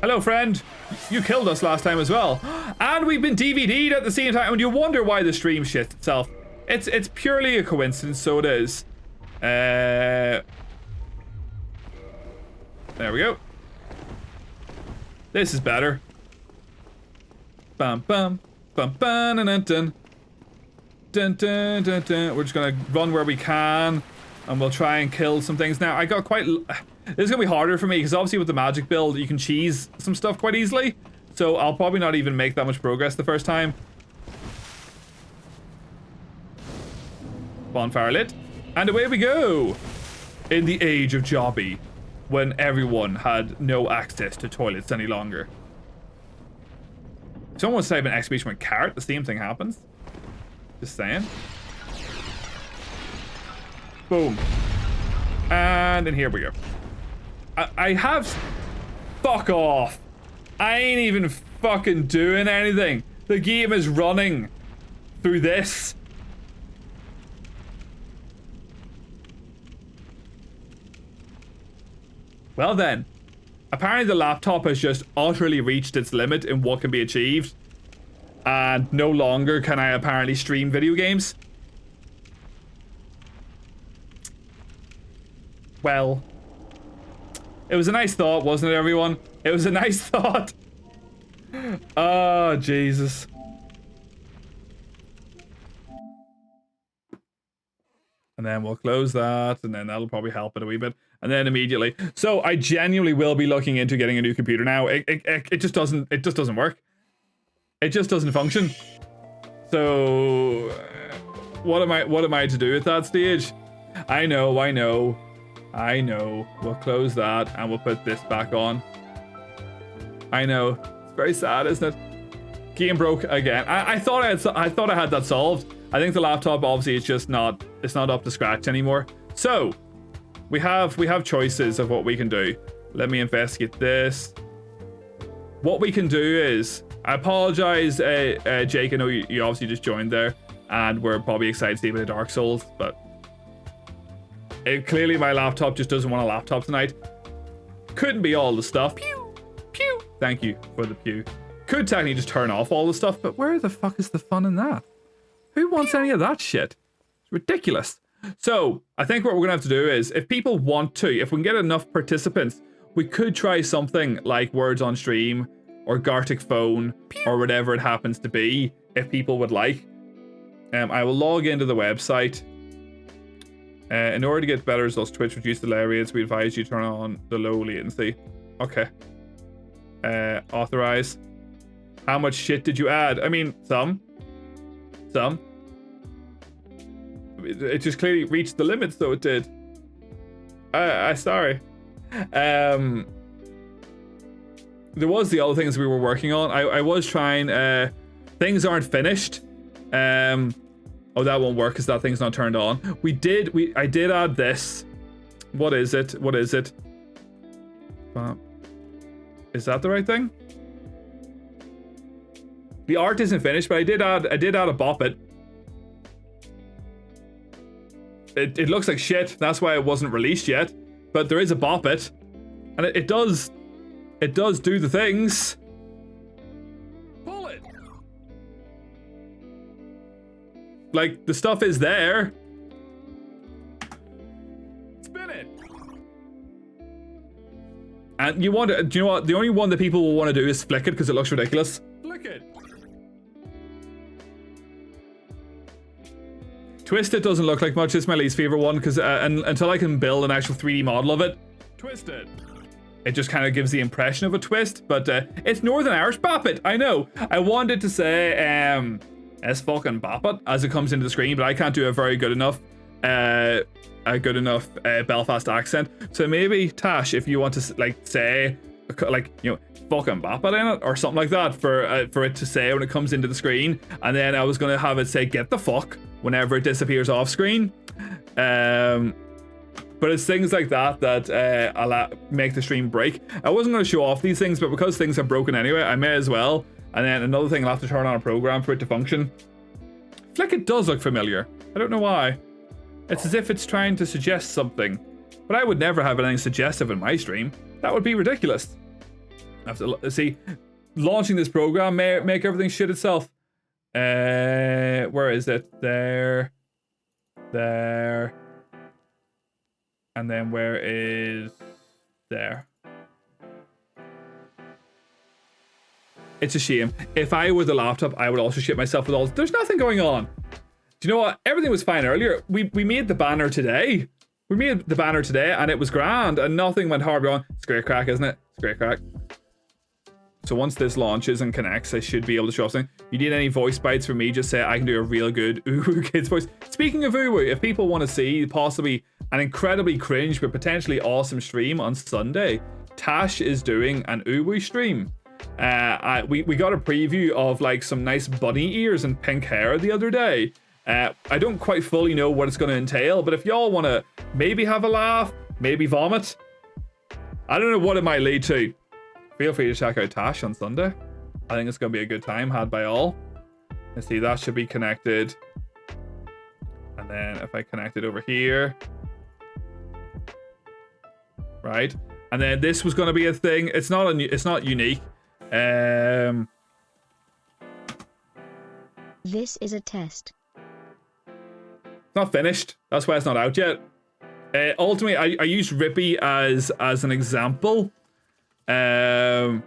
Hello, friend. You killed us last time as well. And we've been DVD'd at the same time. And you wonder why the stream shit itself. It's purely a coincidence, so it is. There we go. This is better. Bum bum bum bum dun dun dun dun dun dun dun. We're just gonna run where we can, and we'll try and kill some things. Now I got quite. This is gonna be harder for me because obviously with the magic build you can cheese some stuff quite easily. So I'll probably not even make that much progress the first time. Bonfire lit, and away we go. In the age of Jobby, when everyone had no access to toilets any longer. If someone wants to type an exclamation with carrot, the same thing happens. Just saying. Boom. And then here we go. I have... Fuck off. I ain't even fucking doing anything. The game is running through this. Well then, apparently the laptop has just utterly reached its limit in what can be achieved. And no longer can I apparently stream video games. Well, it was a nice thought, wasn't it, everyone? It was a nice thought. Oh, Jesus. And then we'll close that, and then that'll probably help it a wee bit. And then immediately. So I genuinely will be looking into getting a new computer now. It just doesn't work. It just doesn't function. So what am I to do at that stage? I know. We'll close that and we'll put this back on. I know. It's very sad, isn't it? Game broke again. I thought I had that solved. I think the laptop obviously is just not up to scratch anymore. So we have choices of what we can do. Let me investigate this. What we can do is, I apologize, Jake, I know you obviously just joined there, and we're probably excited to see a bit of Dark Souls, but clearly my laptop just doesn't want a laptop tonight. Couldn't be all the stuff. Pew! Pew! Thank you for the pew. Could technically just turn off all the stuff, but where the fuck is the fun in that? Who wants any of that shit? It's ridiculous. So, I think what we're gonna have to do is, if people want to, if we can get enough participants, we could try something like Words on Stream, or Gartic Phone, or whatever it happens to be, if people would like. I will log into the website. In order to get better results, Twitch reduce the delay rates. We advise you turn on the low latency. Okay. Authorize. How much shit did you add? I mean, some. It just clearly reached the limits, though it did. Sorry. There was the other things we were working on. I was trying. Things aren't finished. Oh, that won't work because that thing's not turned on. I did add this. What is it? Is that the right thing? The art isn't finished, but I did add a bop it. It looks like shit. That's why it wasn't released yet. But there is a bop it, and it does do the things. Pull it. Like, the stuff is there. Spin it. And you want to, do you know what? The only one that people will want to do is flick it because it looks ridiculous. Flick it. Twist it doesn't look like much. It's my least favorite one because until I can build an actual 3D model of it, twist it. It just kind of gives the impression of a twist, but it's Northern Irish bop it. I know. I wanted to say S fucking bop it as it comes into the screen, but I can't do a very good enough Belfast accent. So maybe Tash, if you want to like say like, you know, fucking bop it in it or something like that for it to say when it comes into the screen, and then I was gonna have it say get the fuck whenever it disappears off screen. But it's things like that I'll make the stream break. I wasn't going to show off these things, but because things are broken anyway, I may as well. And then another thing, I'll have to turn on a program for it to function. Flick it does look familiar. I don't know why. It's as if it's trying to suggest something. But I would never have anything suggestive in my stream. That would be ridiculous. I have to see, launching this program may make everything shit itself. Where is it? There. And then where is there? It's a shame. If I were the laptop, I would also shit myself with all. There's nothing going on. Do you know what? Everything was fine earlier. We made the banner today. And it was grand, and nothing went horribly wrong. It's great crack, isn't it? It's great crack. So once this launches and connects, I should be able to show something. You need any voice bites from me, just say I can do a real good Uwu Kids voice. Speaking of Uwu, if people want to see possibly an incredibly cringe but potentially awesome stream on Sunday, Tash is doing an Uwu stream. We got a preview of like some nice bunny ears and pink hair the other day. I don't quite fully know what it's going to entail, but if y'all want to maybe have a laugh, maybe vomit, I don't know what it might lead to. Feel free to check out Tash on Sunday. I think it's going to be a good time had by all. Let's see, that should be connected. And then if I connect it over here. Right. And then this was going to be a thing. It's not unique. This is a test. It's not finished. That's why it's not out yet. Ultimately, I used Rippy as an example. Back.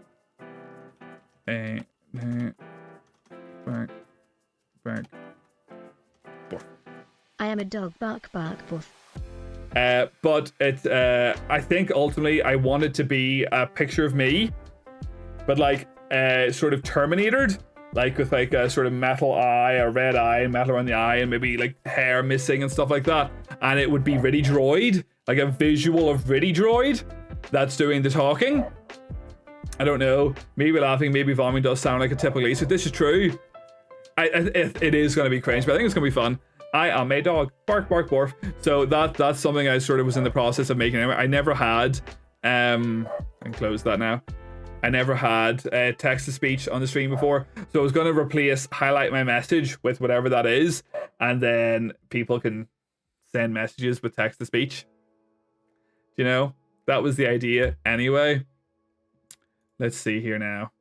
I am a dog. Bark, bark, boof. But it, I think ultimately I want it to be a picture of me, but like sort of Terminatored, like with like a sort of metal eye, a red eye, metal around the eye, and maybe like hair missing and stuff like that. And it would be Riddy Droid, like a visual of Riddy Droid that's doing the talking. I don't know. Maybe laughing, maybe vomiting does sound like a typical Easter. This is true. It is going to be cringe, but I think it's going to be fun. I am a dog. Bark, bark, barf. So that's something I sort of was in the process of making. I never had, I can close that now. I never had text-to-speech on the stream before. So I was going to replace highlight my message with whatever that is. And then people can send messages with text-to-speech. You know, that was the idea anyway. Let's see here now.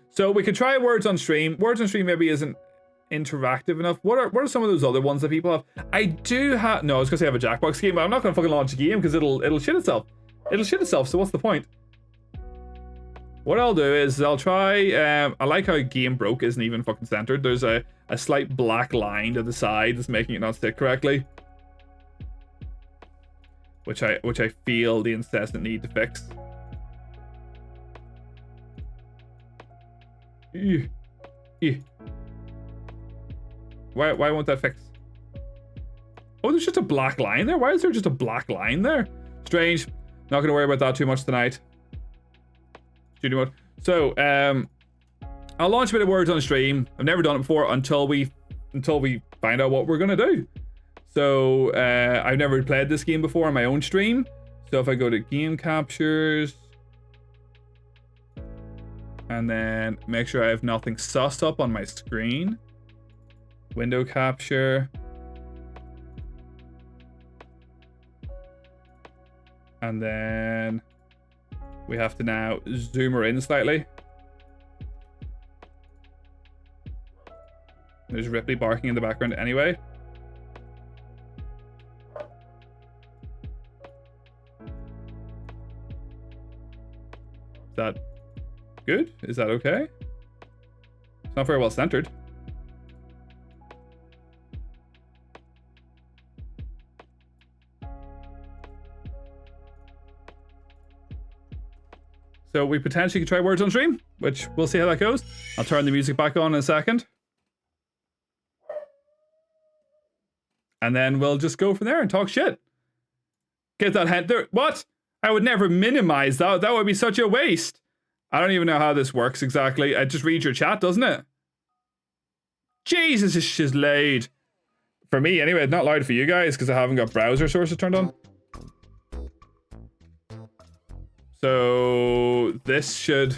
So we could try words on stream. Words on stream maybe isn't interactive enough. What are some of those other ones that people have? I do have, no, I was gonna say I have a Jackbox game, but I'm not gonna fucking launch a game because it'll shit itself. It'll shit itself, so what's the point? What I'll do is I'll try, I like how game broke isn't even fucking centered. There's a slight black line to the side that's making it not stick correctly. Which I feel the incessant need to fix. Why won't that fix? Oh, there's just a black line there? Why is there just a black line there? Strange. Not gonna worry about that too much tonight. Studio mode. So, I'll launch a bit of words on stream. I've never done it before until we find out what we're gonna do. So, I've never played this game before on my own stream. So if I go to game captures, and then make sure I have nothing sussed up on my screen. Window capture. And then we have to now zoom her in slightly. There's Ripley barking in the background anyway. Is that good? Is that okay? It's not very well centered. So we potentially could try words on stream, which we'll see how that goes. I'll turn the music back on in a second. And then we'll just go from there and talk shit. Get that head there. What? I would never minimize that. That would be such a waste. I don't even know how this works exactly. I just read your chat, doesn't it? Jesus, it's just loud. For me, anyway, it's not loud for you guys because I haven't got browser sources turned on. So this should...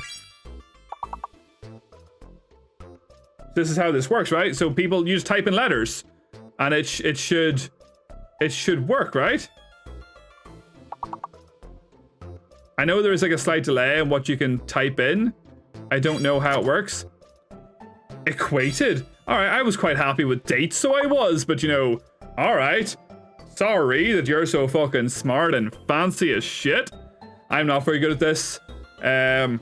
This is how this works, right? So people, you just type in letters and it should work, right? I know there is like a slight delay on what you can type in. I don't know how it works. Equated. All right, I was quite happy with dates, so I was, but you know, all right. Sorry that you're so fucking smart and fancy as shit. I'm not very good at this. Did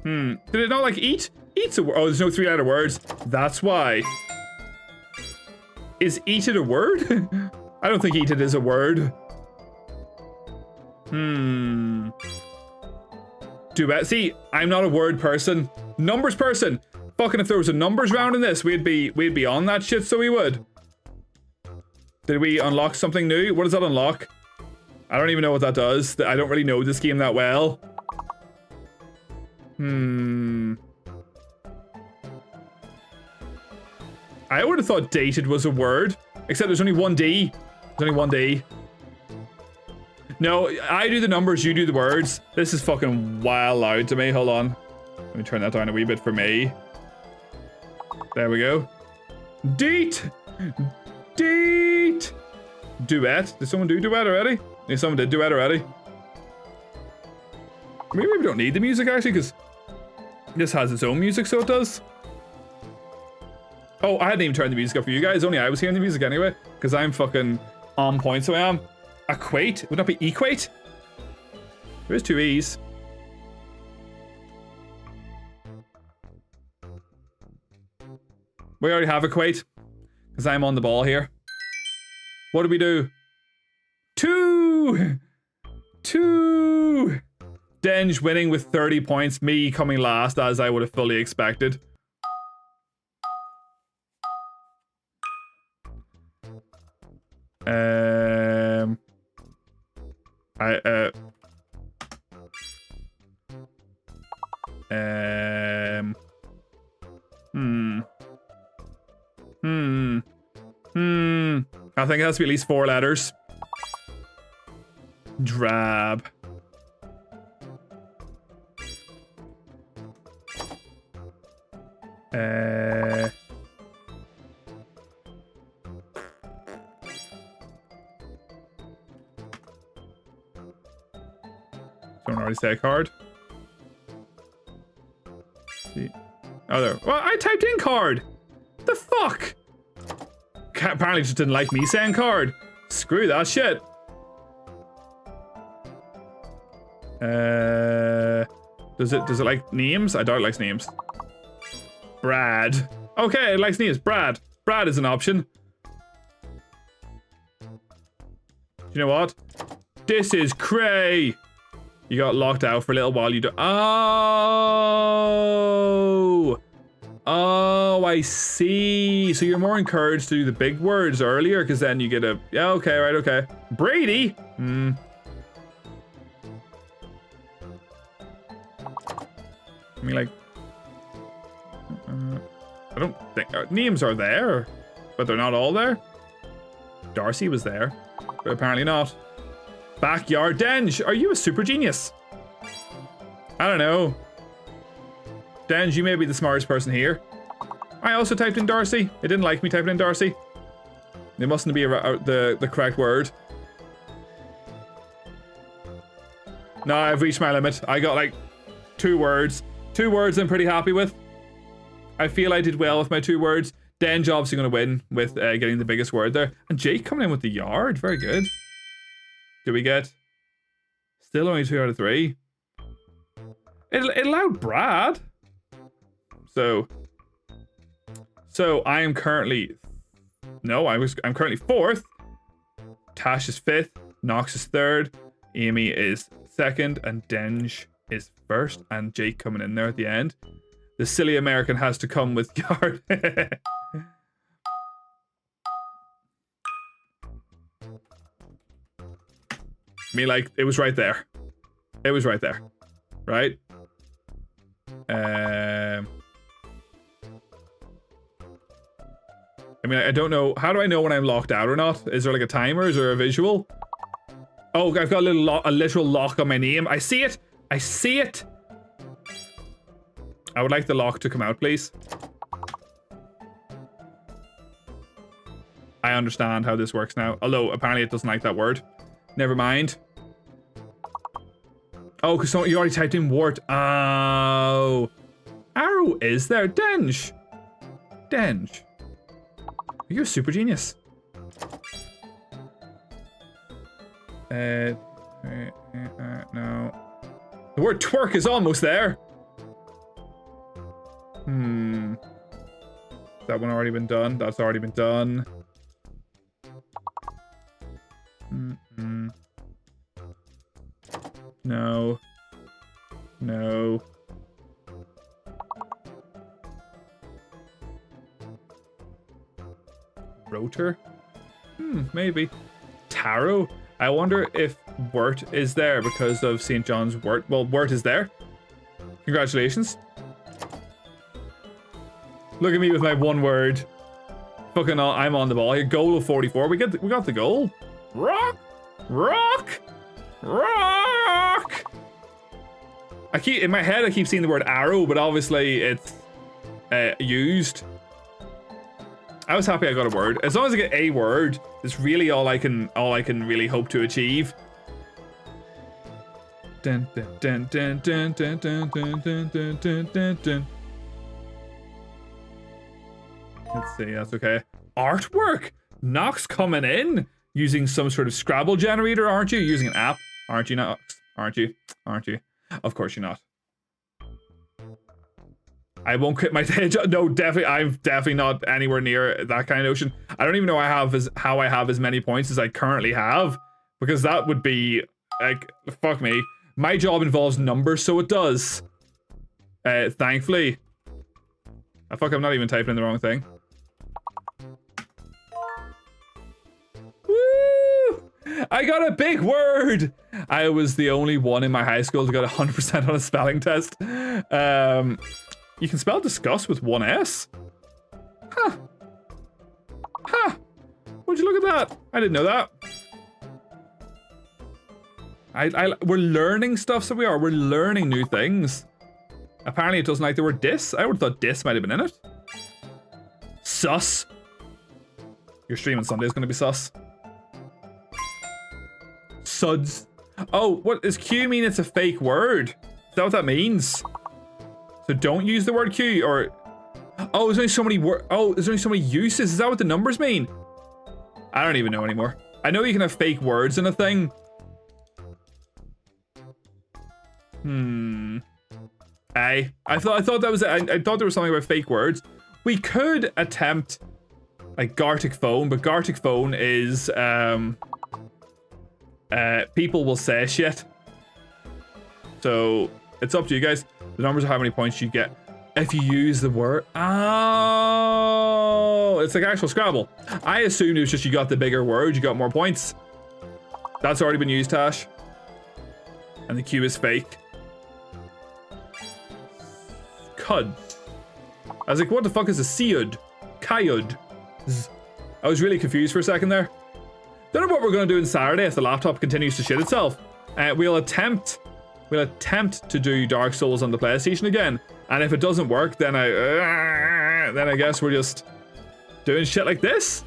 it not like eat? Eat's a word. Oh, there's no three-letter words. That's why. Is eat it a word? I don't think eat it is a word. Duet. See, I'm not a word person. Numbers person. Fucking if there was a numbers round in this, we'd be on that shit, so we would. Did we unlock something new? What does that unlock? I don't even know what that does. I don't really know this game that well. I would have thought dated was a word. Except there's only one D. There's only one D. No, I do the numbers, you do the words. This is fucking wild loud to me. Hold on. Let me turn that down a wee bit for me. There we go. Deet! Deet! Duet. Did someone do duet already? Yeah, someone did duet already. Maybe we don't need the music actually, because this has its own music, so it does. Oh, I hadn't even turned the music up for you guys. Only I was hearing the music anyway, because I'm fucking on point, so I am. Equate? Would that be equate? There's 2 E's. We already have equate, because I'm on the ball here. What do we do? 2! 2! Denge winning with 30 points, me coming last as I would have fully expected. I think it has to be at least 4 letters. Drab. Someone already say a card. See. Oh, there. Well, I typed in card. The fuck? Apparently just didn't like me saying card. Screw that shit. Does it like names? I doubt it likes names. Brad. Okay, it likes names. Brad. Brad is an option. You know what? This is cray. You got locked out for a little while. You do. Oh. Oh, I see. So you're more encouraged to do the big words earlier, because then you get a. Yeah. Okay. Right. Okay. Brady. Hmm. I mean, like. I don't think names are there, but they're not all there. Darcy was there, but apparently not. Backyard Denge, are you a super genius? I don't know. Denge, you may be the smartest person here. I also typed in Darcy. It didn't like me typing in Darcy. It mustn't be the correct word. No, I've reached my limit. I got like 2 words. 2 words I'm pretty happy with. I feel I did well with my 2 words. Denge obviously going to win with getting the biggest word there. And Jake coming in with the yard. Very good. Do we get... Still only 2 out of 3. It allowed Brad. So I am currently... No, I'm currently 4th. Tash is 5th. Nox is 3rd. Amy is 2nd. And Denge is 1st. And Jake coming in there at the end. The silly American has to come with yard. I mean, like, it was right there. It was right there. Right? I mean, I don't know. How do I know when I'm locked out or not? Is there like a timer? Is there a visual? Oh, I've got a literal lock on my name. I see it. I see it. I would like the lock to come out, please. I understand how this works now. Although, apparently it doesn't like that word. Never mind. Oh, because you already typed in wart. Oh. Arrow is there. Denge. Denge. You're a super genius. No. The word twerk is almost there. That one already been done? That's already been done. No. No. Rotor? Maybe. Tarot? I wonder if Wort is there because of St. John's Wort. Well, Wort is there. Congratulations. Look at me with my 1 word. Fucking I'm on the ball here. Goal of 44. We got the goal. Rock! Rock! Rock! In my head I keep seeing the word arrow, but obviously it's used. I was happy I got a word. As long as I get a word, it's really all I can really hope to achieve. Dun, dun, dun, dun, dun, dun, dun, dun, dun, dun, dun, dun. Let's see, that's okay. Artwork! Nox coming in using some sort of Scrabble generator, aren't you? Using an app, aren't you, Nox? Aren't you? Aren't you? Of course you're not. I won't quit my day job. No, definitely, I'm definitely not anywhere near that kind of notion. I don't even know how I have as many points as I currently have, because that would be like, fuck me. My job involves numbers, so it does. Thankfully. Fuck, I'm not even typing in the wrong thing. Woo! I got a big word! I was the only one in my high school to get 100% on a spelling test. You can spell disgust with one S? Huh. Huh. Would you look at that? I didn't know that. We're learning stuff, so we are. We're learning new things. Apparently it doesn't like the word dis. I would have thought dis might have been in it. Sus. Your stream on Sunday is going to be sus. Suds. Oh, what does Q mean? It's a fake word. Is that what that means? So don't use the word Q, or... Oh, there's only so many there's only so many uses. Is that what the numbers mean? I don't even know anymore. I know you can have fake words in a thing. I thought that was I thought there was something about fake words. We could attempt like Gartic Phone, but Gartic Phone is people will say shit. So it's up to you guys. The numbers are how many points you get if you use the word. Oh, it's like actual Scrabble. I assumed it was just you got the bigger word, you got more points. That's already been used, Tash. And the Q is fake. Cud. I was like, what the fuck is a Siud? Kayud. I was really confused for a second there. Don't know what we're going to do on Saturday if the laptop continues to shit itself. We'll attempt to do Dark Souls on the PlayStation again, and if it doesn't work, then I guess we're just doing shit like this.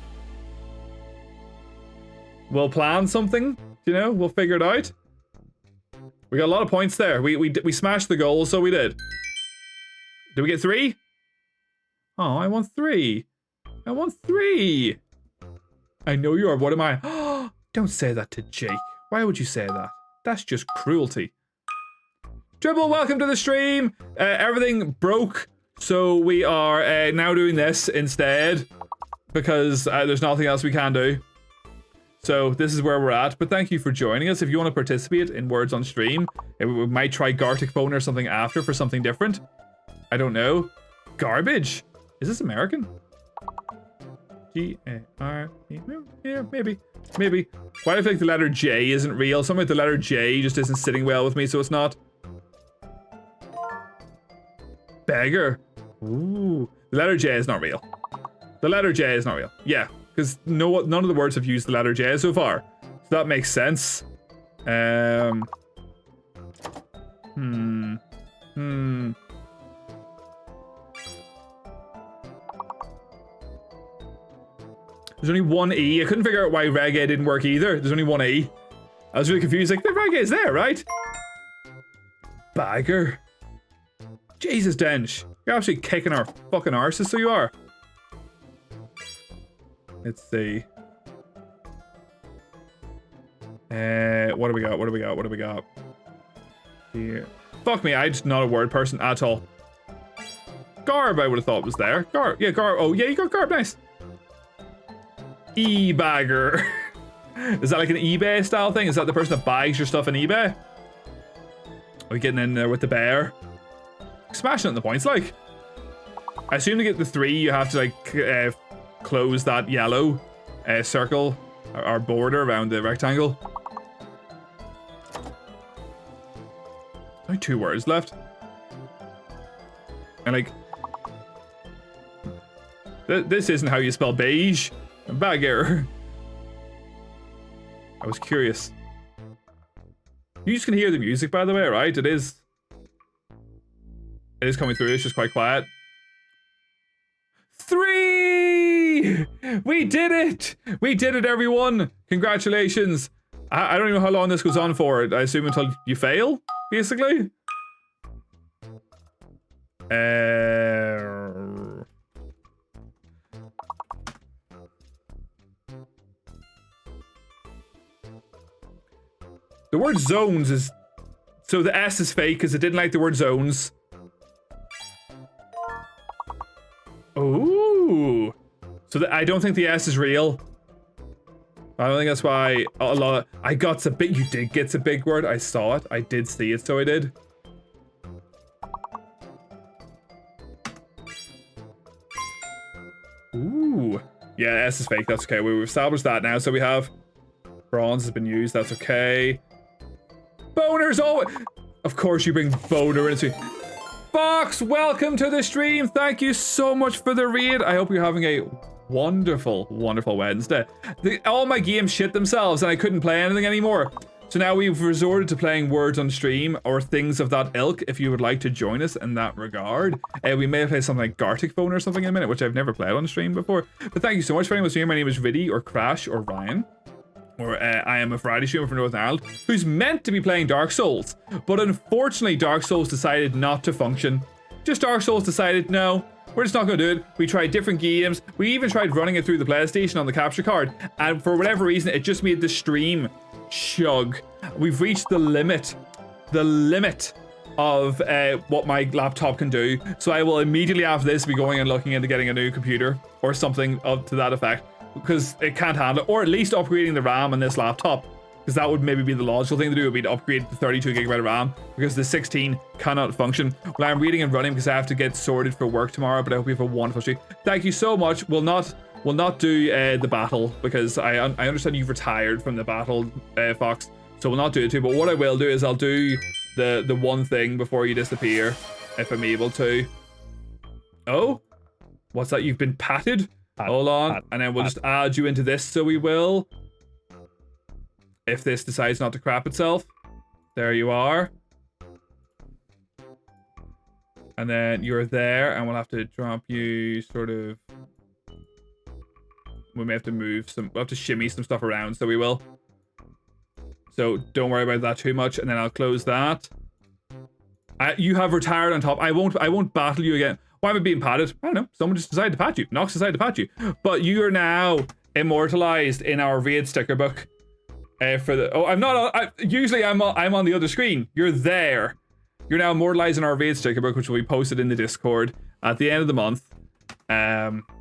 We'll plan something, you know. We'll figure it out. We got a lot of points there. We smashed the goal, so we did. Did we get 3? Oh, I want 3. I want 3. I know you are. What am I? Don't say that to Jake. Why would you say that? That's just cruelty. Dribble, welcome to the stream. Everything broke, so we are now doing this instead because there's nothing else we can do. So this is where we're at, but thank you for joining us. If you want to participate in Words on Stream, we might try Gartic Phone or something after for something different. I don't know. Garbage? Is this American? G-A-R-E? Yeah, maybe. Maybe. Why do I feel like the letter J isn't real? Something like the letter J just isn't sitting well with me, so it's not. Beggar. Ooh. The letter J is not real. The letter J is not real. Yeah, because none of the words have used the letter J so far. So that makes sense. There's only one E. I couldn't figure out why reggae didn't work either. There's only one E. I was really confused. Like, the reggae is there, right? Bagger. Jesus, Dench. You're absolutely kicking our fucking arses, so you are. Let's see. What do we got? What do we got? What do we got? Here. Fuck me, I'm just not a word person at all. Garb, I would have thought was there. Garb. Yeah, Garb. Oh, yeah, you got Garb. Nice. E-bagger. Is that like an eBay style thing? Is that the person that buys your stuff on eBay? Are we getting in there with the bear? Smashing it in the points, like. I assume to get the 3, you have to, like, close that yellow circle or border around the rectangle. Only 2 words left. And, like, this isn't how you spell beige. Bagger. I was curious. You just can hear the music, by the way, right? It is coming through. It's just quite quiet. 3! We did it! We did it, everyone! Congratulations! I don't even know how long this goes on for. I assume until you fail, basically. The word zones is... So the S is fake because it didn't like the word zones. Ooh. So I don't think the S is real. I don't think that's why a lot of... I got a big... You did get a big word. I saw it. I did see it, so I did. Ooh. Yeah, S is fake. That's okay. We've established that now. So we have... Bronze has been used. That's okay. Boners always... Of course you bring boner into... Fox, welcome to the stream. Thank you so much for the raid. I hope you're having a wonderful, wonderful Wednesday. All my games shit themselves and I couldn't play anything anymore. So now we've resorted to playing words on stream or things of that ilk. If you would like to join us in that regard, we may play something like Gartic Phone or something in a minute, which I've never played on stream before. But thank you so much for anyone here. My name is Viddy or Crash or Ryan. Or I am a variety streamer from Northern Ireland who's meant to be playing Dark Souls, but unfortunately Dark Souls decided not to function. Just Dark Souls decided, no, we're just not going to do it. We tried different games. We even tried running it through the PlayStation on the capture card, and for whatever reason, it just made the stream chug. We've reached the limit of what my laptop can do. So I will immediately after this be going and looking into getting a new computer or something to that effect, because it can't handle it, or at least upgrading the RAM on this laptop, because that would maybe be the logical thing to do, would be to upgrade the 32 gigabyte of RAM, because the 16 cannot function. Well, I'm reading and running because I have to get sorted for work tomorrow, but I hope you have a wonderful stream. Thank you so much. We'll not do the battle, because I understand you've retired from the battle, Fox, so we'll not do it too, but what I will do is I'll do the one thing before you disappear, if I'm able to. Oh? What's that? You've been patted? Hold on, and then we'll just add you into this, so we will. If this decides not to crap itself. There you are. And then you're there, and we'll have to drop you sort of... We may have to move some... We'll have to shimmy some stuff around, so we will. So don't worry about that too much, and then I'll close that. You have retired on top. I won't battle you again. Why am I being patted? I don't know. Someone just decided to pat you. Nox decided to pat you. But you are now immortalized in our raid sticker book. For the... Oh, I'm not... usually I'm on the other screen. You're there. You're now immortalized in our raid sticker book, which will be posted in the Discord at the end of the month.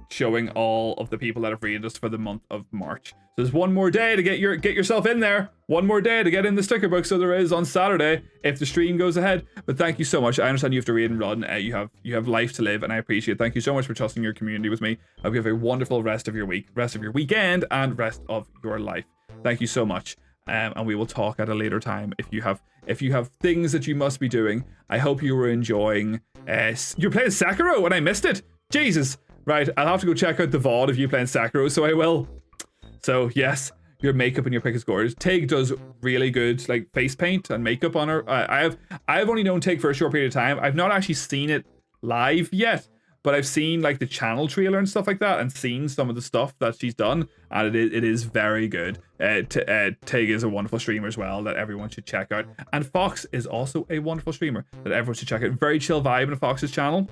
Showing all of the people that have raided us for the month of March. So there's one more day to get yourself in there. One more day to get in the sticker book. So there is on Saturday if the stream goes ahead. But thank you so much. I understand you have to raid and run. You have life to live, and I appreciate it. Thank you so much for trusting your community with me. I hope you have a wonderful rest of your week, rest of your weekend, and rest of your life. Thank you so much. And we will talk at a later time if you have things that you must be doing. I hope you were enjoying. You're playing Sekiro and I missed it. Jesus. Right, I'll have to go check out the VOD of you playing Sekiro, so I will. So, yes, your makeup and your pick is gorgeous. Tig does really good, like, face paint and makeup on her. I've only known Tig for a short period of time. I've not actually seen it live yet, but I've seen, like, the channel trailer and stuff like that, and seen some of the stuff that she's done, and it is very good. Tig is a wonderful streamer as well that everyone should check out. And Fox is also a wonderful streamer that everyone should check out. Very chill vibe in Fox's channel.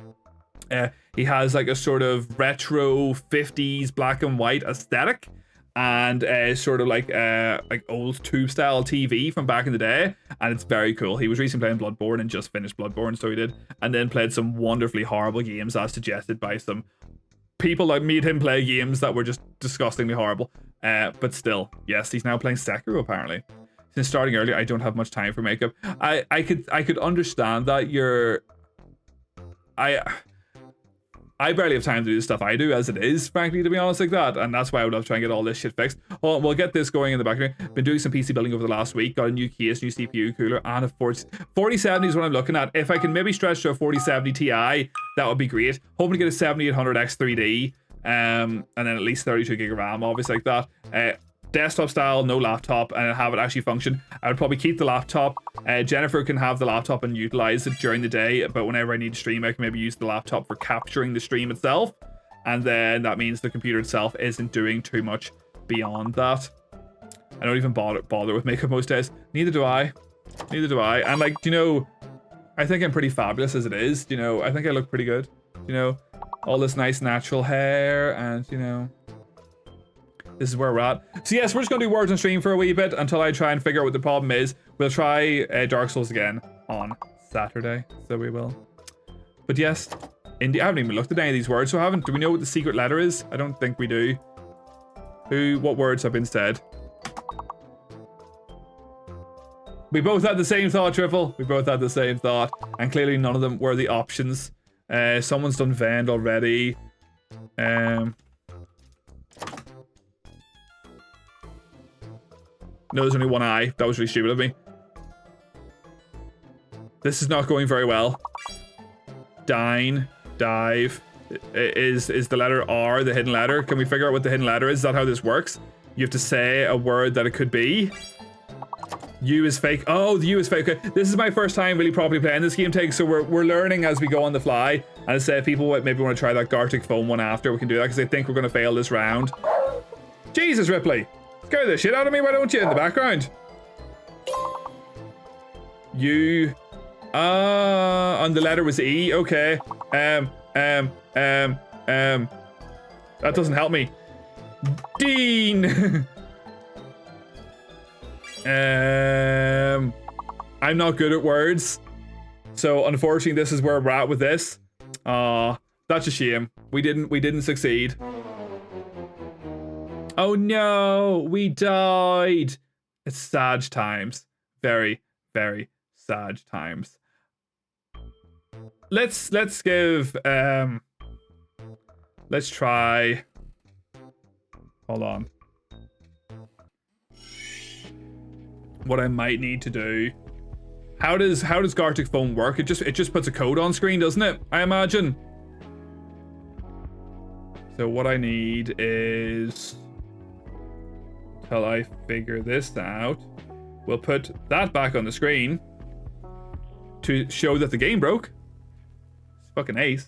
He has like a sort of retro 50s black and white aesthetic, and sort of like old tube style TV from back in the day, and it's very cool. He was recently playing Bloodborne and just finished Bloodborne, so he did, and then played some wonderfully horrible games as suggested by some people that made him play games that were just disgustingly horrible. But still, yes, he's now playing Sekiro apparently. Since starting earlier, I don't have much time for makeup. I could understand that I barely have time to do the stuff I do as it is, frankly, to be honest, like that. And that's why I would love to try and get all this shit fixed. Oh, we'll get this going in the background. Been doing some PC building over the last week. Got a new case, new CPU cooler, and a 4070 is what I'm looking at. If I can maybe stretch to a 4070 Ti, that would be great. Hoping to get a 7800X 3D, and then at least 32 gig of RAM, obviously, like that. Desktop style, no laptop, and have it actually function. I would probably keep the laptop. Jennifer can have the laptop and utilize it during the day, but whenever I need to stream, I can maybe use the laptop for capturing the stream itself. and then that means the computer itself isn't doing too much beyond that. I don't even bother with makeup most days. Neither do I. Neither do I. And like, you know, I think I'm pretty fabulous as it is. You know, I think I look pretty good. You know, all this nice natural hair, and you know, this is where we're at. So yes, we're just gonna do words on stream for a wee bit until I try and figure out what the problem is. We'll try Dark Souls again on Saturday, so we will. But yes, I haven't even looked at any of these words, so I haven't. Do we know what the secret letter is? I don't think we do. What words have been said? We both had the same thought, Triple. We both had the same thought, and clearly none of them were the options. Someone's done Vend already. No, there's only one I. That was really stupid of me. This is not going very well. Dine, dive. Is the letter R the hidden letter? Can we figure out what the hidden letter is? Is that how this works? You have to say a word that it could be. U is fake. Oh, the U is fake. Okay, this is my first time really properly playing this game, so we're learning as we go on the fly. And I say if people maybe want to try that Gartic Foam one after, we can do that because I think we're going to fail this round. Jesus, Ripley. Scare the shit out of me, why don't you, in the background? U. And the letter was E. Okay. That doesn't help me. Dean. I'm not good at words, so unfortunately this is where we're at with this. That's a shame. We didn't succeed. Oh no, we died. It's sad times. Very, very sad times. Let's give let's try. Hold on. What I might need to do. How does Gartic Phone work? It just puts a code on screen, doesn't it? I imagine. So what I need is, till I figure this out, we'll put that back on the screen to show that the game broke. It's fucking ace.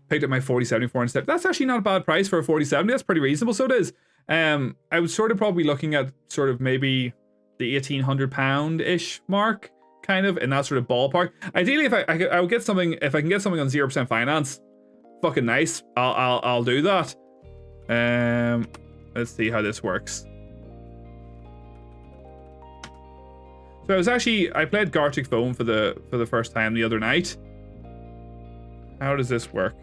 Picked up my 4074 instead. That's actually not a bad price for a 4070. That's pretty reasonable. So it is. I was sort of probably looking at sort of maybe the £1,800-ish mark, kind of in that sort of ballpark. Ideally, if I would get something, if I can get something on 0% finance, fucking nice. I'll do that. Let's see how this works. So I played Gartic Phone for the first time the other night. How does this work?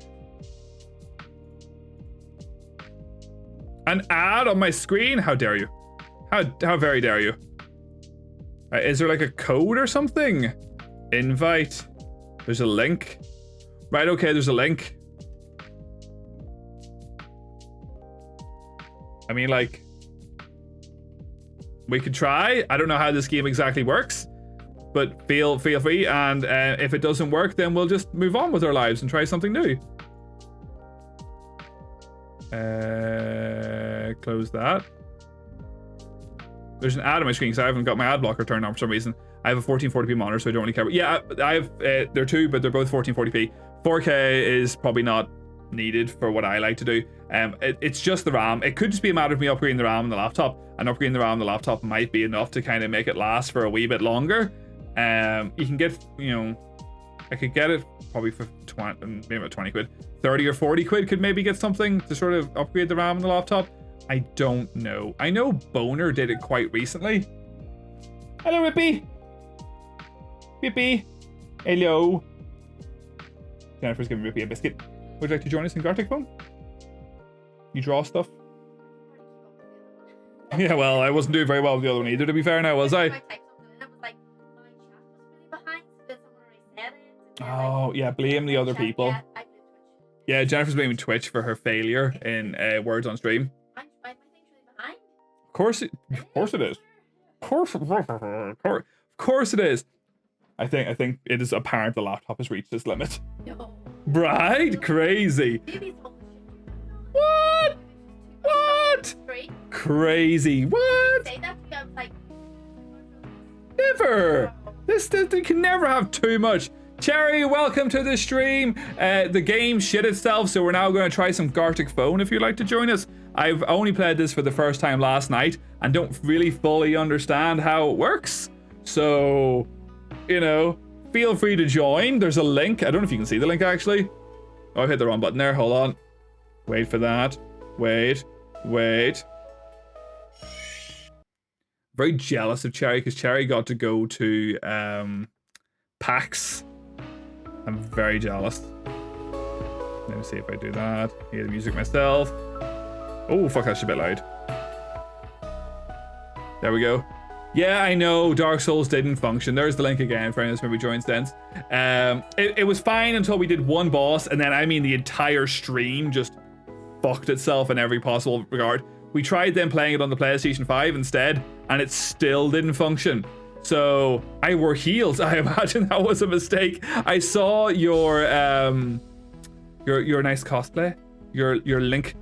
An ad on my screen? How dare you? How very dare you? Is there like a code or something? Invite. There's a link. Right, okay, there's a link. I mean, like, we could try. I don't know how this game exactly works, but feel free. And if it doesn't work, then we'll just move on with our lives and try something new. Close that. There's an ad on my screen because I haven't got my ad blocker turned on for some reason. I have a 1440p monitor, so I don't really care. Yeah, I have. They're two, but they're both 1440p. 4K is probably not needed for what I like to do. It's just the RAM. It could just be a matter of me upgrading the RAM on the laptop, and upgrading the RAM on the laptop might be enough to kind of make it last for a wee bit longer. You can get, you know, I could get it probably for 20, maybe about 20 quid. 30 or 40 quid could maybe get something to sort of upgrade the RAM on the laptop. I don't know. I know Boner did it quite recently. Hello, Rippy. Rippy. Hello. Jennifer's giving Rippy a biscuit. Would you like to join us in Gartic Phone? You draw stuff? Yeah, well, I wasn't doing very well with the other one either, to be fair now, was I? Oh, yeah, blame the other people. Yeah, Jennifer's blaming Twitch for her failure in words on stream. Of course it is. Of course it is. I think it is apparent the laptop has reached its limit. No. Right? Crazy. What? What? Crazy. What? Never. This you can never have too much. Cherry, welcome to the stream. The game shit itself, so we're now going to try some Gartic Phone if you'd like to join us. I've only played this for the first time last night and don't really fully understand how it works. So, you know, feel free to join. There's a link. I don't know if you can see the link actually. Oh, I hit the wrong button there. Hold on. Wait for that. Wait. Very jealous of Cherry because Cherry got to go to PAX. I'm very jealous. Let me see if I do that. Hear the music myself. Oh, fuck, that's a bit loud. There we go. Yeah, I know Dark Souls didn't function. There's the link again for anyone that's maybe joined since. It was fine until we did one boss, and then I mean the entire stream just fucked itself in every possible regard. We tried then playing it on the PlayStation 5 instead, and it still didn't function. So I wore heels. I imagine that was a mistake. I saw your nice cosplay, your Link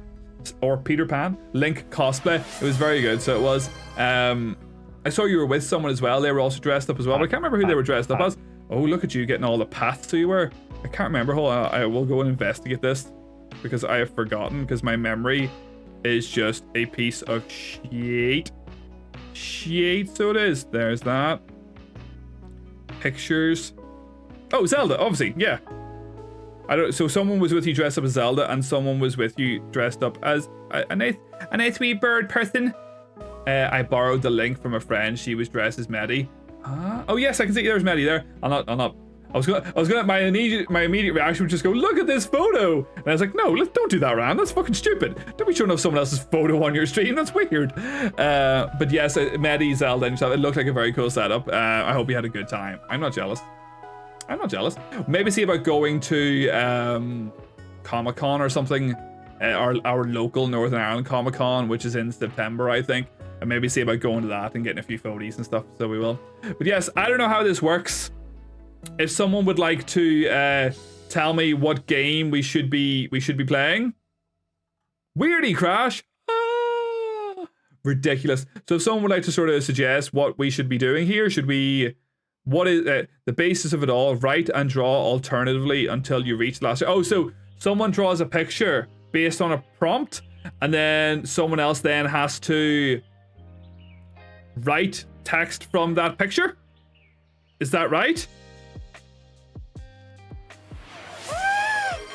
or Peter Pan Link cosplay. It was very good. So it was. I saw you were with someone as well. They were also dressed up as well. But I can't remember who they were dressed up as. Oh, look at you getting all the paths you were. I can't remember. Hold on. I will go and investigate this because I have forgotten because my memory is just a piece of shit. So it is. There's that. Pictures. Oh, Zelda, obviously, yeah. I don't. So someone was with you dressed up as Zelda, and someone was with you dressed up as a nice wee bird person. I borrowed the link from a friend. She was dressed as Medi. Oh yes, I can see there's Medi there. I'm not. I was gonna. My immediate reaction would just go, look at this photo, and I was like, no, don't do that, Ran. That's fucking stupid. Don't be showing off someone else's photo on your stream. That's weird. But yes, Medi, Zelda, and stuff. It looked like a very cool setup. I hope you had a good time. I'm not jealous. Maybe see about going to Comic-Con or something. Our local Northern Ireland Comic-Con, which is in September, I think. And maybe see about going to that and getting a few photos and stuff. So we will. But yes, I don't know how this works. If someone would like to tell me what game we should be playing. Weirdly Crash. Ridiculous. So if someone would like to sort of suggest what we should be doing here, what is the basis of it all? Write and draw alternatively until you reach the last. Oh, so someone draws a picture based on a prompt, and then someone else then has to write text from that picture? Is that right?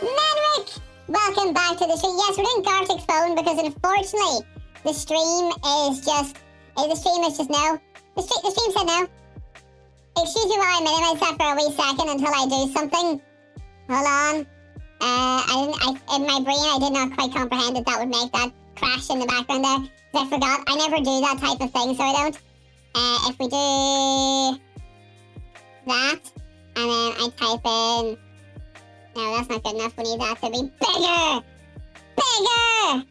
Medrick! Welcome back to the stream. Yes, we're doing Gartic Phone because unfortunately the stream is just no. The stream said no. Excuse me while I minimize that for a wee second until I do something. Hold on. In my brain I did not quite comprehend that would make that crash in the background there. I forgot. I never do that type of thing, so I don't. If we do that, and then I type in. No, that's not good enough. We need that to be bigger! Bigger!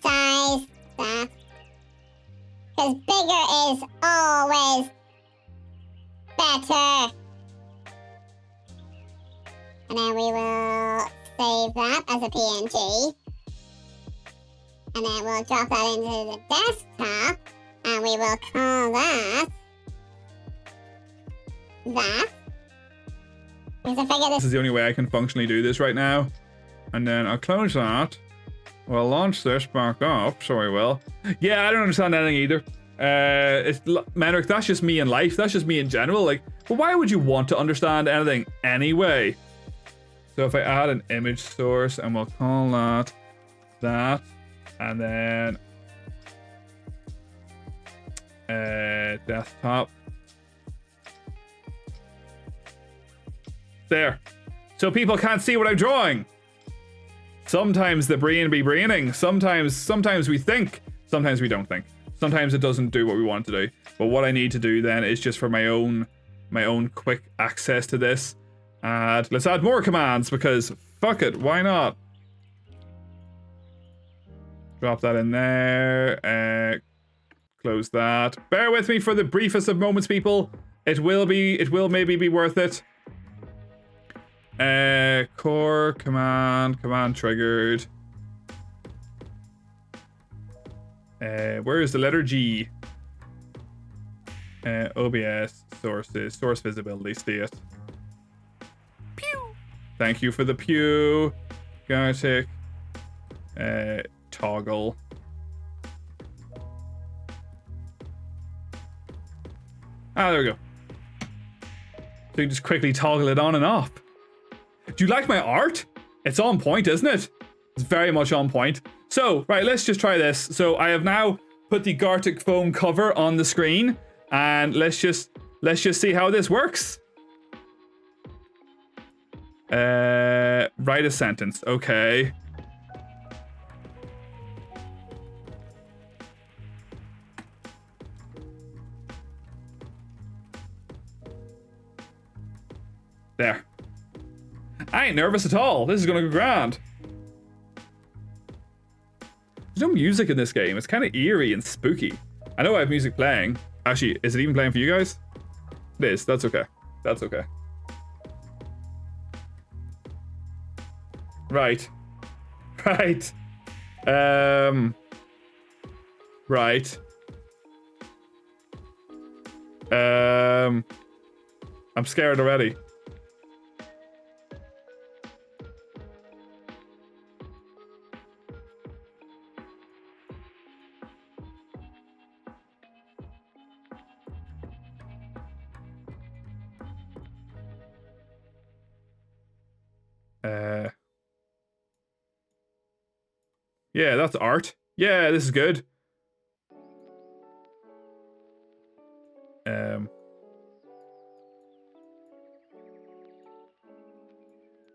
Size that. Because bigger is always better. And then we will save that as a PNG. And then we'll drop that into the desktop. And we will call that. Because I figure this is the only way I can functionally do this right now. And then I'll close that. We'll launch this back up, so I will. Yeah, I don't understand anything either. Menrick, that's just me in life. That's just me in general. Like, but why would you want to understand anything anyway? So if I add an image source, and we'll call that, and then desktop. There. So people can't see what I'm drawing. Sometimes the brain be braining. Sometimes we think. Sometimes we don't think. Sometimes it doesn't do what we want it to do. But what I need to do then is just for my own quick access to this. Let's add more commands because fuck it, why not? Drop that in there. Close that. Bear with me for the briefest of moments, people. It will maybe be worth it. Core command triggered. Where is the letter G? OBS sources, source visibility state. Thank you for the pew. Gartic. Toggle. Ah, there we go. So you can just quickly toggle it on and off. Do you like my art? It's on point, isn't it? It's very much on point. So, right, let's just try this. So I have now put the Gartic foam cover on the screen, and let's just see how this works. Write a sentence. Okay. There. I ain't nervous at all. This is gonna go grand. There's no music in this game. It's kind of eerie and spooky. I know I have music playing. Actually, is it even playing for you guys? It is. That's okay. That's okay. Right. Right. Right. I'm scared already. Yeah, that's art. Yeah, this is good.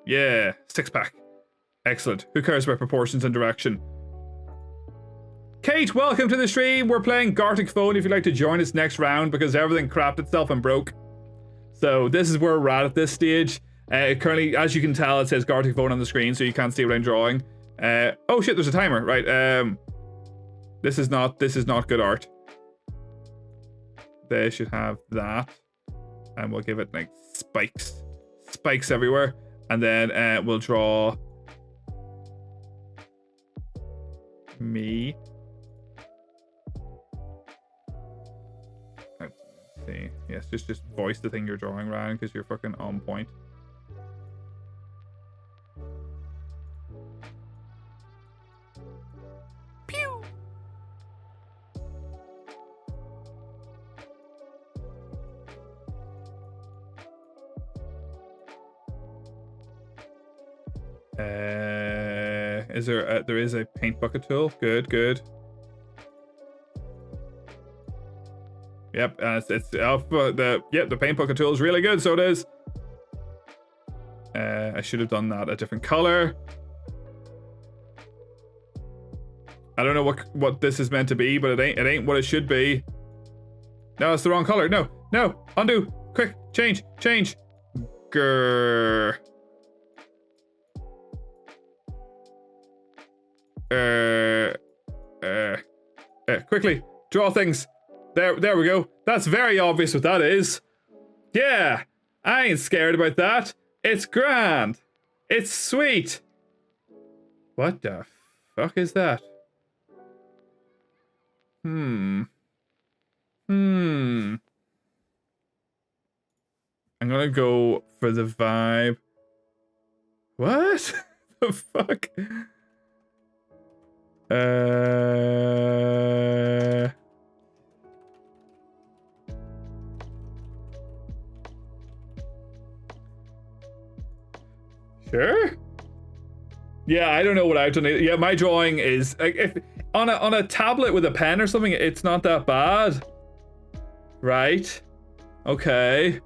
Yeah, 6-pack. Excellent. Who cares about proportions and direction? Kate, welcome to the stream. We're playing Gartic Phone if you'd like to join us next round because everything crapped itself and broke. So this is where we're at this stage. Currently, as you can tell, it says Gartic Phone on the screen, so you can't see what I'm drawing. Oh shit, there's a timer. Right, this is not good art. They should have that. And we'll give it like spikes. Spikes everywhere. And then we'll draw me. Let's see. Yes, just voice the thing you're drawing, Ryan, because you're fucking on point. Pew! Is there is a paint bucket tool. Good. Yep, the paint bucket tool is really good, so it is. I should have done that a different color. I don't know what this is meant to be, but it ain't what it should be. No, it's the wrong color. No, undo, quick, change. Grrr. Quickly, draw things. There we go. That's very obvious what that is. Yeah, I ain't scared about that. It's grand. It's sweet. What the fuck is that? I'm gonna go for the vibe. What the fuck? Sure. Yeah, I don't know what I've done. Yeah, my drawing is like if on a tablet with a pen or something, it's not that bad. Right? Okay.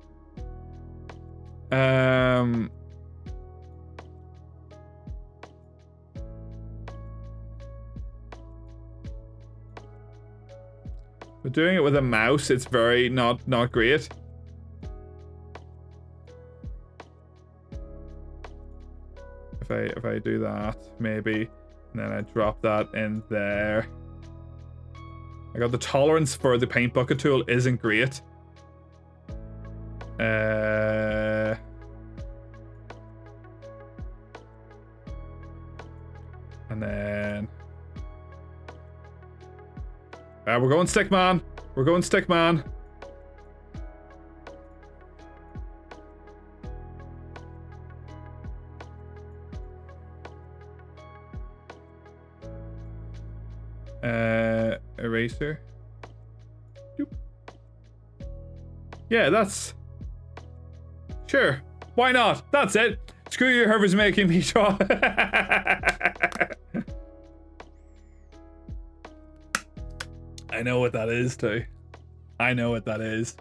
But doing it with a mouse, it's very not great. If I do that, maybe, and then I drop that in there. I got the tolerance for the paint bucket tool isn't great. And then we're going Stickman. We're going Stickman. Eraser. Doop. Yeah, that's... Sure. Why not? That's it. Screw you, whoever's making me draw. I know what that is too. I know what that is.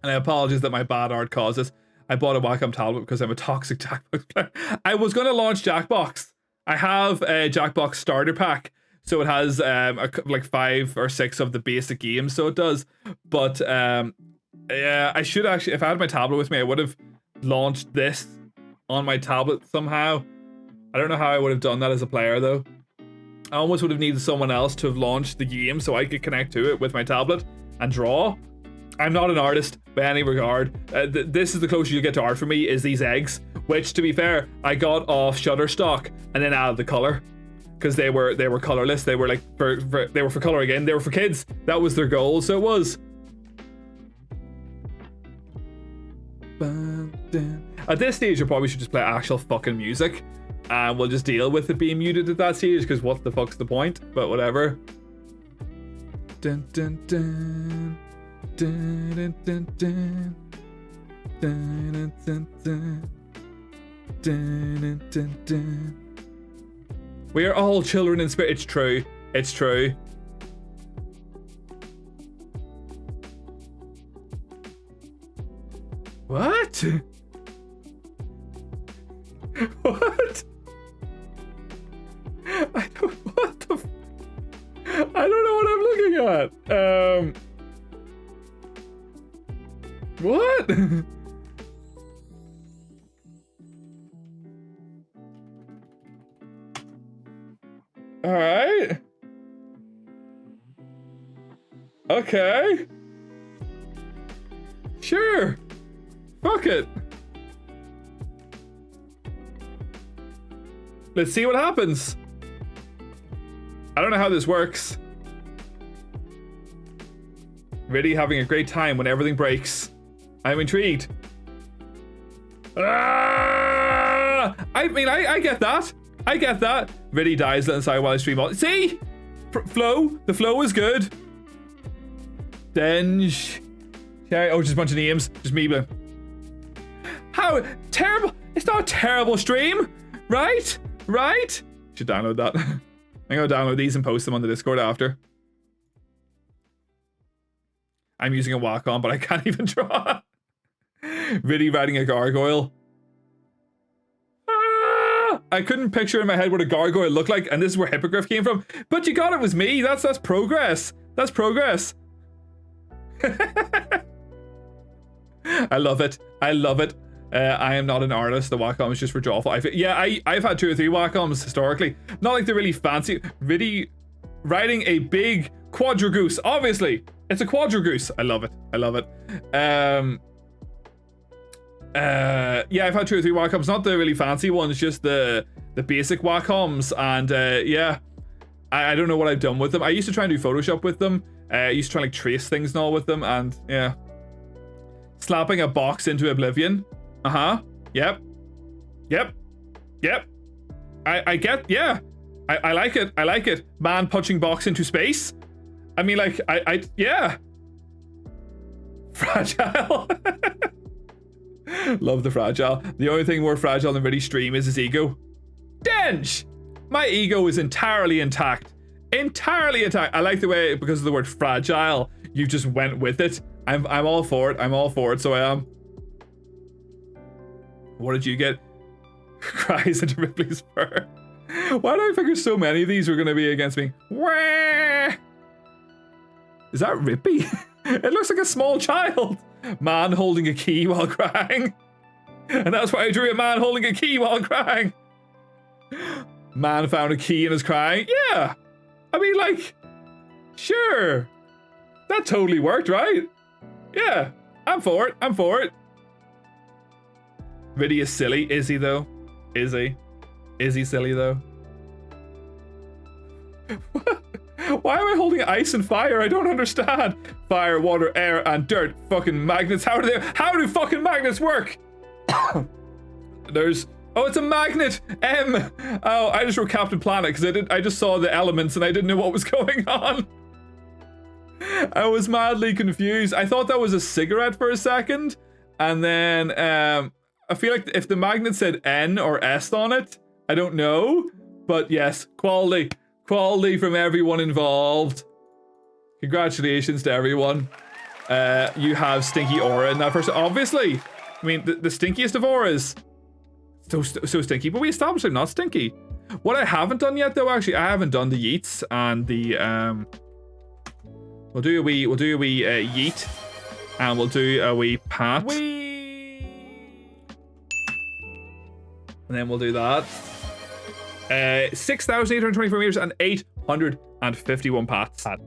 And I apologize that my bad art caused this. I bought a Wacom tablet because I'm a toxic Jackbox player. I was going to launch Jackbox. I have a Jackbox starter pack. So it has like 5 or 6 of the basic games. So it does. But yeah, I should actually, if I had my tablet with me, I would have launched this on my tablet somehow. I don't know how I would have done that as a player though. I almost would have needed someone else to have launched the game so I could connect to it with my tablet and draw. I'm not an artist by any regard. This is the closest you get to art for me, is these eggs, which to be fair, I got off Shutterstock and then added the color because they were colorless. They were like they were for color again. They were for kids. That was their goal, so it was. At this stage, I probably should just play actual fucking music. And we'll just deal with it being muted at that stage, because what the fuck's the point? But whatever. Dun, dun, dun. Dun, dun, dun, dun. Dun, dun, dun, dun. Dun, dun, dun, dun. We are all children in spirit. It's true. It's true. What? What? I don't know what I'm looking at. What? All right. Okay. Sure. Fuck it. Let's see what happens. I don't know how this works. Really having a great time when everything breaks. I'm intrigued. Ah! I mean, I get that. I get that. Really dies inside while I stream all. See? Flow. The flow is good. Denge. Yeah, oh, just a bunch of names. Just me. How terrible. It's not a terrible stream. Right? Right? Should download that. I'm gonna download these and post them on the Discord after. I'm using a Wacom, but I can't even draw. Really riding a gargoyle. Ah! I couldn't picture in my head what a gargoyle looked like, and this is where Hippogriff came from. But you got it was me. That's progress. That's progress. I love it. I love it. I am not an artist. The Wacom is just for jawful. I've had 2 or 3 Wacoms historically. Not like they're really fancy. Really riding a big quadrigoose. Obviously, it's a quadrigoose. I love it. I love it. Yeah, I've had 2 or 3 Wacoms. Not the really fancy ones, just the basic Wacoms. And yeah, I don't know what I've done with them. I used to try and do Photoshop with them. I used to try and like trace things and all with them. And yeah, slapping a box into oblivion. Uh-huh. Yep. Yep. Yep. I get, yeah. I like it. I like it. Man punching box into space. I mean, like, yeah. Fragile. Love the fragile. The only thing more fragile than really stream is his ego. Denge! My ego is entirely intact. Entirely intact. I like the way, because of the word fragile, you just went with it. I'm all for it. I'm all for it, so I am. What did you get? Cries into Ripley's fur. Why do I figure so many of these were going to be against me? Wah! Is that Rippy? It looks like a small child. Man holding a key while crying. And that's why I drew a man holding a key while crying. Man found a key and is crying. Yeah. I mean, like, sure. That totally worked, right? Yeah. I'm for it. I'm for it. Really is silly. Is he though? Is he? Is he silly though? Why am I holding ice and fire? I don't understand. Fire, water, air, and dirt. Fucking magnets. How do fucking magnets work? There's Oh, it's a magnet! M! Oh, I just wrote Captain Planet because I just saw the elements and I didn't know what was going on. I was madly confused. I thought that was a cigarette for a second. And then I feel like if the magnet said N or S on it, I don't know. But yes, quality. Quality from everyone involved. Congratulations to everyone. You have stinky aura in that first. Obviously. I mean, the stinkiest of auras. So stinky, but we established I'm not stinky. What I haven't done yet, though, actually, I haven't done the yeets and the We'll do a wee yeet, and we'll do a wee pat. Wee. And then we'll do that. 6,824 meters and 851 pats. Pat.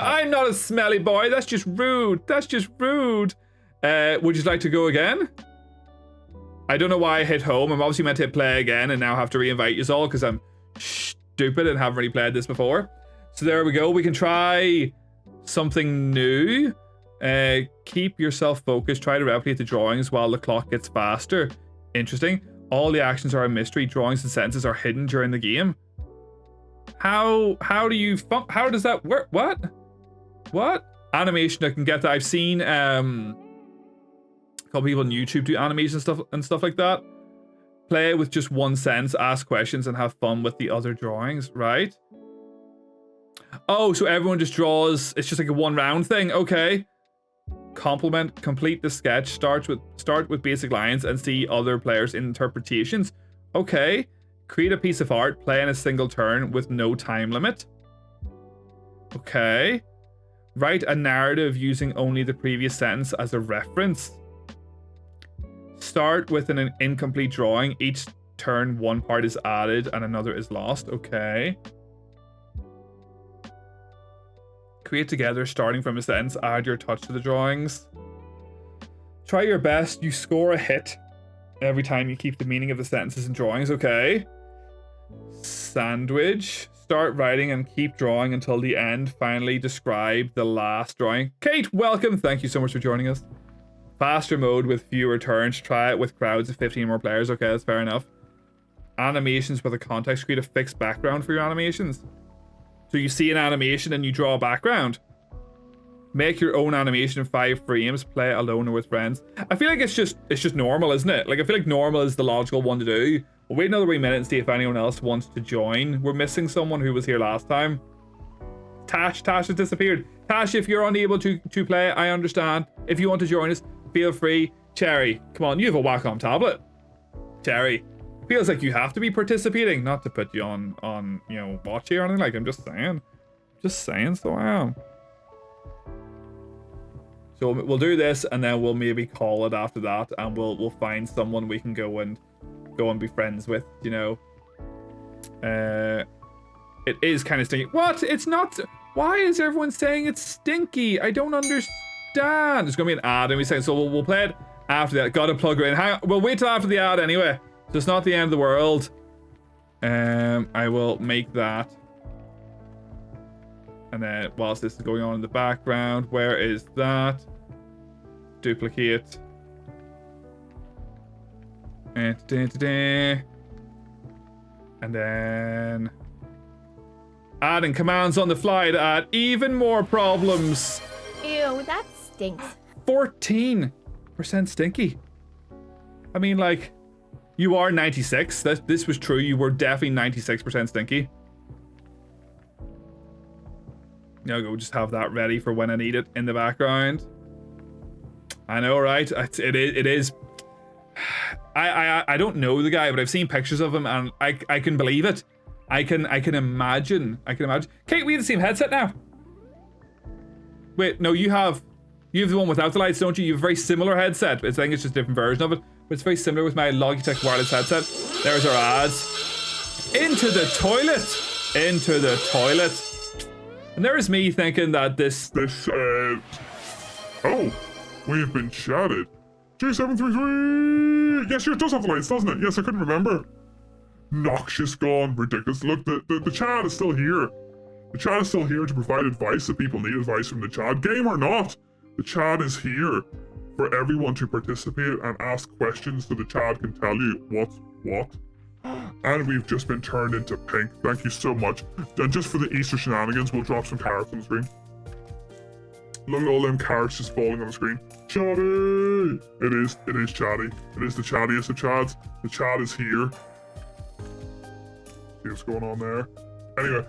I'm not a smelly boy. That's just rude. That's just rude. Would you like to go again? I don't know why I hit home. I'm obviously meant to hit play again and now have to reinvite you all because I'm stupid and haven't really played this before. So there we go. We can try something new. Keep yourself focused. Try to replicate the drawings while the clock gets faster. Interesting. All the actions are a mystery. Drawings and sentences are hidden during the game. How does that work? What? Animation, I can get that. I've seen a couple people on YouTube do animation stuff like that. Play with just one sense, ask questions, and have fun with the other drawings, right? Oh, so everyone just draws. It's just like a one round thing. Okay. Complete the sketch. Start with basic lines and see other players' interpretations. Okay. Create a piece of art. Play in a single turn with no time limit. Okay. Write a narrative using only the previous sentence as a reference. Start with an incomplete drawing. Each turn, one part is added and another is lost. Okay. Create together, starting from a sentence. Add your touch to the drawings. Try your best. You score a hit every time you keep the meaning of the sentences and drawings. Okay. Sandwich. Start writing and keep drawing until the end. Finally, describe the last drawing. Kate, welcome. Thank you so much for joining us. Faster mode with fewer turns. Try it with crowds of 15 more players. Okay, that's fair enough. Animations with a context. Create a fixed background for your animations. So you see an animation and you draw a background. Make your own animation in 5 frames. Play alone or with friends. I feel like it's just normal, isn't it? Like, I feel like normal is the logical one to do. We'll wait another wee minute and see if anyone else wants to join. We're missing someone who was here last time. Tash has disappeared. Tash, if you're unable to play, I understand. If you want to join us, feel free. Cherry, come on, you have a Wacom tablet. Cherry, feels like you have to be participating. Not to put you on you know, watch here or anything. Like, I'm just saying, so I am. So we'll do this and then we'll maybe call it after that, and we'll find someone we can go and be friends with, you know. It is kind of stinky. What? It's not. Why is everyone saying it's stinky? I don't understand. There's gonna be an ad in a second, so we'll play it after that. Gotta plug her in. We'll wait till after the ad anyway. So it's not the end of the world. I will make that. And then whilst this is going on in the background, where is that? Duplicate. And then adding commands on the fly to add even more problems. Ew, that stinks. 14% stinky. I mean, like, you are 96. This was true. You were definitely 96% stinky. Now go just have that ready for when I need it in the background. I know, right? It is. I don't know the guy, but I've seen pictures of him and I can believe it. I can imagine. Kate, we have the same headset now. Wait, no, you have the one without the lights, don't you? You have a very similar headset. I think it's just a different version of it, but it's very similar with my Logitech wireless headset. There's our ads. Into the toilet. And there's me thinking that this oh, we've been chatted. J733. Yes, it does have the lights, doesn't it? Yes, I couldn't remember. Noxious gone. Ridiculous. Look, the chat is still here. The chat is still here to provide advice if people need advice from the chat. Game or not, the chat is here for everyone to participate and ask questions so the chat can tell you what? And we've just been turned into pink. Thank you so much. And just for the Easter shenanigans, we'll drop some carrots on the screen. Look at all them carrots just falling on the screen. Chatty! It is Chatty. It is the chattiest of chads. The Chad is here. See what's going on there. Anyway,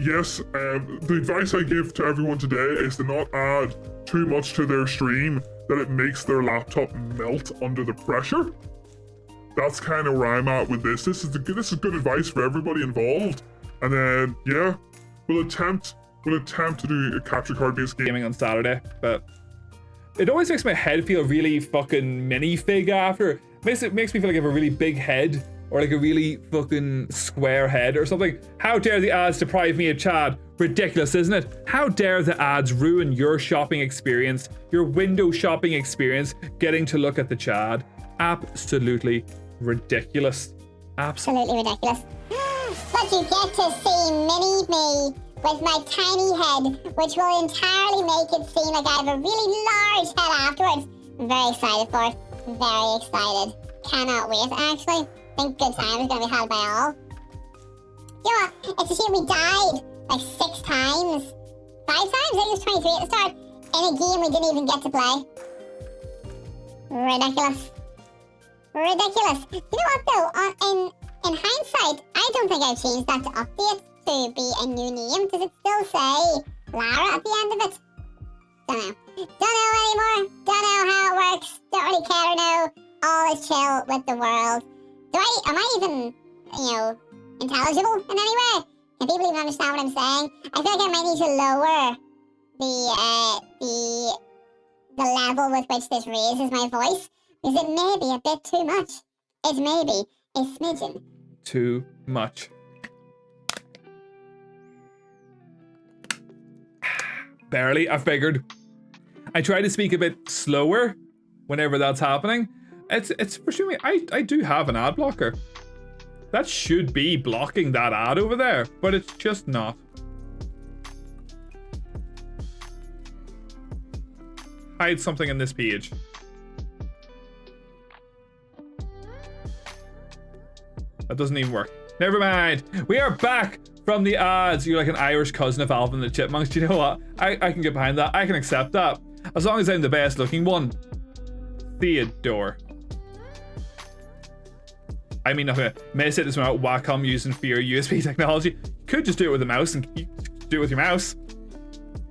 yes, the advice I give to everyone today is to not add too much to their stream that it makes their laptop melt under the pressure. That's kind of where I'm at with this. This is good advice for everybody involved. And then, yeah, we'll attempt to do a capture card based Gaming on Saturday, but it always makes my head feel really fucking minifig after. It makes me feel like I have a really big head, or like a really fucking square head or something. How dare the ads deprive me of Chad? Ridiculous, isn't it? How dare the ads ruin your shopping experience, your window shopping experience, getting to look at the Chad? Absolutely ridiculous. Absolutely ridiculous. But you get to see mini me with my tiny head, which will entirely make it seem like I have a really large head afterwards. I'm very excited for it. I'm very excited. Cannot wait, actually. I think good time is going to be had by all. You know what? It's a shame we died like 6 times. 5 times? I think it was 23 at the start. In a game we didn't even get to play. Ridiculous. Ridiculous. You know what though? In hindsight, I don't think I've changed that to update to be a new name. Does it still say Lara at the end of it? Don't know. Don't know anymore. Don't know how it works. Don't really care to know. All is chill with the world. Am I even, intelligible in any way? Can people even understand what I'm saying? I feel like I might need to lower the level with which this raises my voice, because it may be a bit too much. It may be a smidgen. Too much. Barely, I figured. I try to speak a bit slower whenever that's happening. It's presuming I do have an ad blocker. That should be blocking that ad over there, but it's just not. Hide something in this page. That doesn't even work. Never mind. We are back from the ads. You're like an Irish cousin of Alvin and the Chipmunks. Do you know what? I can get behind that. I can accept that. As long as I'm the best looking one. Theodore. I mean, okay, may I say this about Wacom using Fear USB technology? You could just do it with a mouse, and you do it with your mouse.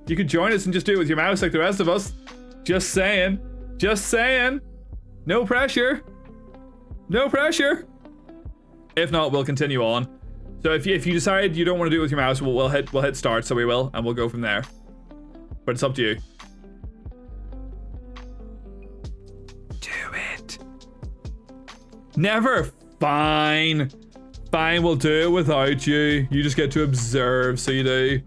You could join us and just do it with your mouse like the rest of us. Just saying. Just saying. No pressure. No pressure. If not, we'll continue on. So if you decide you don't want to do it with your mouse, we'll hit start, so we will, and we'll go from there. But it's up to you. Do it. Never. Fine. Fine, we'll do it without you. You just get to observe, so you do.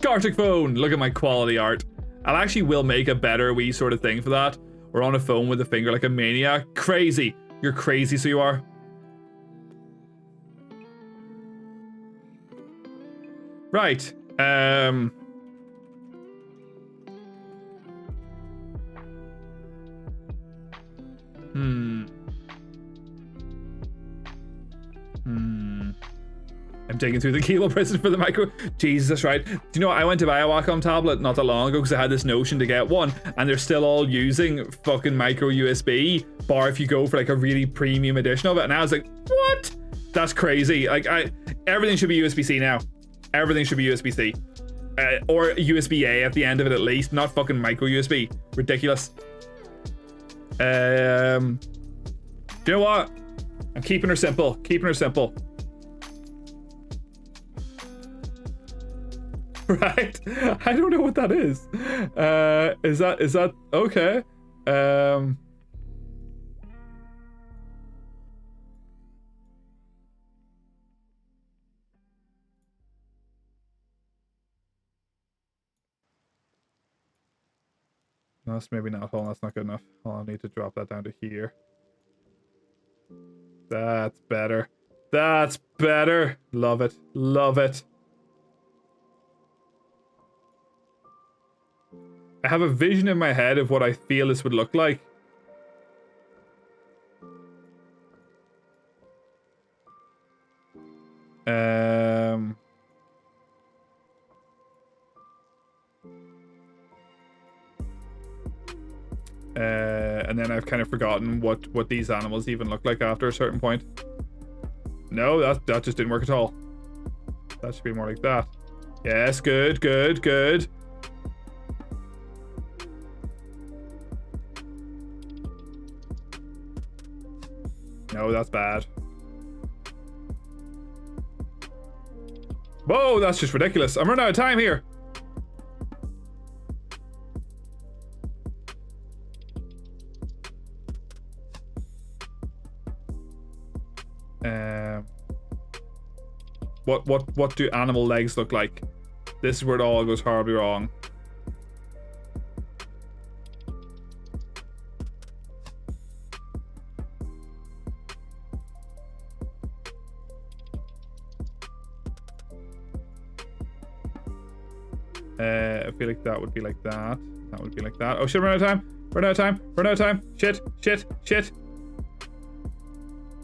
Gartic phone. Look at my quality art. I actually will make a better wee sort of thing for that. We're on a phone with a finger like a maniac. Crazy. You're crazy, so you are. Right. I'm digging through the cable prison for the micro. Jesus, that's right. Do you know what? I went to buy a Wacom tablet not that long ago because I had this notion to get one, and they're still all using fucking micro USB, bar if you go for like a really premium edition of it. And I was like, what? That's crazy. Like, everything should be USB-C now. Everything should be USB-C. Or USB-A at the end of it at least, not fucking micro USB. Ridiculous. Do you know what? I'm keeping her simple. Keeping her simple. Right? I don't know what that is. Is that okay? No, that's maybe not. Hold on, that's not good enough. Hold on, I need to drop that down to here. That's better. That's better. Love it. Love it. I have a vision in my head of what I feel this would look like. Um. And then I've kind of forgotten what these animals even look like after a certain point. No, that just didn't work at all. That should be more like that. Yes, good, good, good. No, that's bad. Whoa, that's just ridiculous. I'm running out of time here. What do animal legs look like? This is where it all goes horribly wrong. I feel like that would be like that. That would be like that. Oh shit, run out of time. Run out of time. Run out of time. Shit, shit, shit.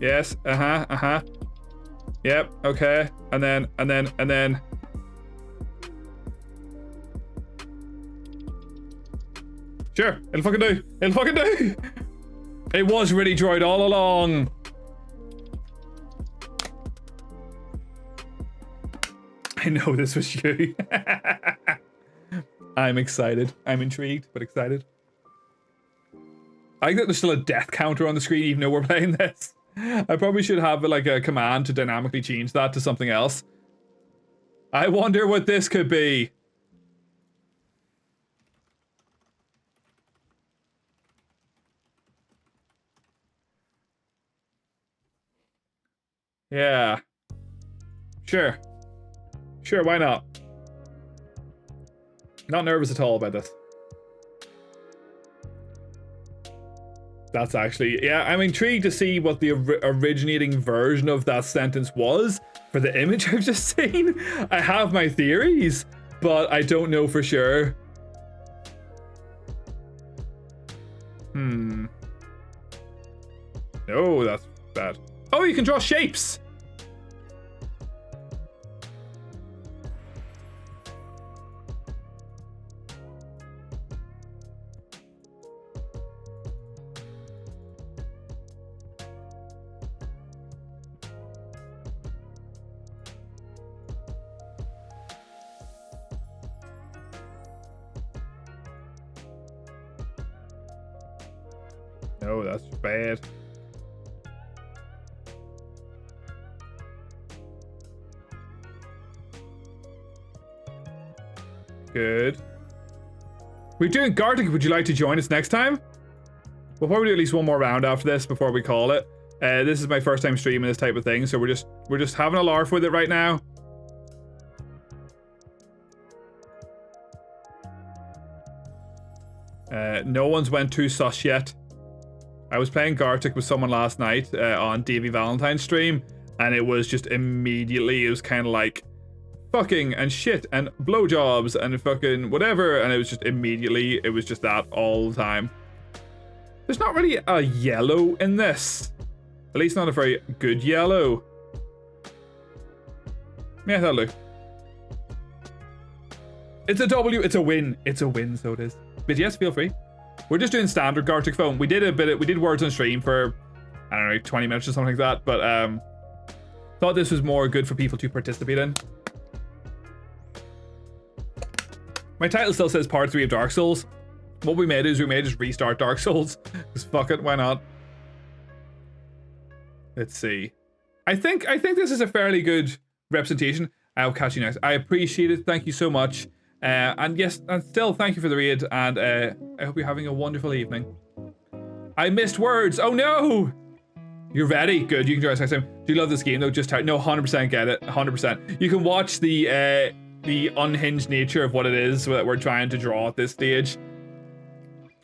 Yes, uh-huh. Yep, okay. And then. Sure, it'll fucking do. It'll fucking do. It was really droid all along. I know this was you. I'm excited. I'm intrigued, but excited. I think that there's still a death counter on the screen even though we're playing this. I probably should have like a command to dynamically change that to something else. I wonder what this could be. Yeah. Sure. Sure, why not? Not nervous at all about this. That's actually, yeah, I'm intrigued to see what the originating version of that sentence was for the image I've just seen. I have my theories, but I don't know for sure. Oh, that's bad. Oh, you can draw shapes! No, that's bad. Good. We're doing Gartic. Would you like to join us next time? We'll probably do at least one more round after this before we call it. This is my first time streaming this type of thing, so we're just having a larf with it right now. No one's went too sus yet. I was playing Gartic with someone last night on Davey Valentine's stream, and it was just immediately, it was kind of like fucking and shit and blowjobs and fucking whatever, and it was just immediately, it was just that all the time. There's not really a yellow in this. At least not a very good yellow. Yeah, that'll do. It's a W, it's a win. It's a win, so it is. But yes, feel free. We're just doing standard Gartic phone. We did words on stream for, I don't know, 20 minutes or something like that, but thought this was more good for people to participate in. My title still says part 3 of Dark Souls. What we made is just restart Dark Souls. Just fuck it, why not? Let's see. I think this is a fairly good representation. I'll catch you next. I appreciate it. Thank you so much. And yes, and still thank you for the raid, and I hope you're having a wonderful evening. I missed words. Oh no! You're ready. Good. You can join us next time. Do you love this game though? Just no, 100% get it. 100%. You can watch the unhinged nature of what it is that we're trying to draw at this stage.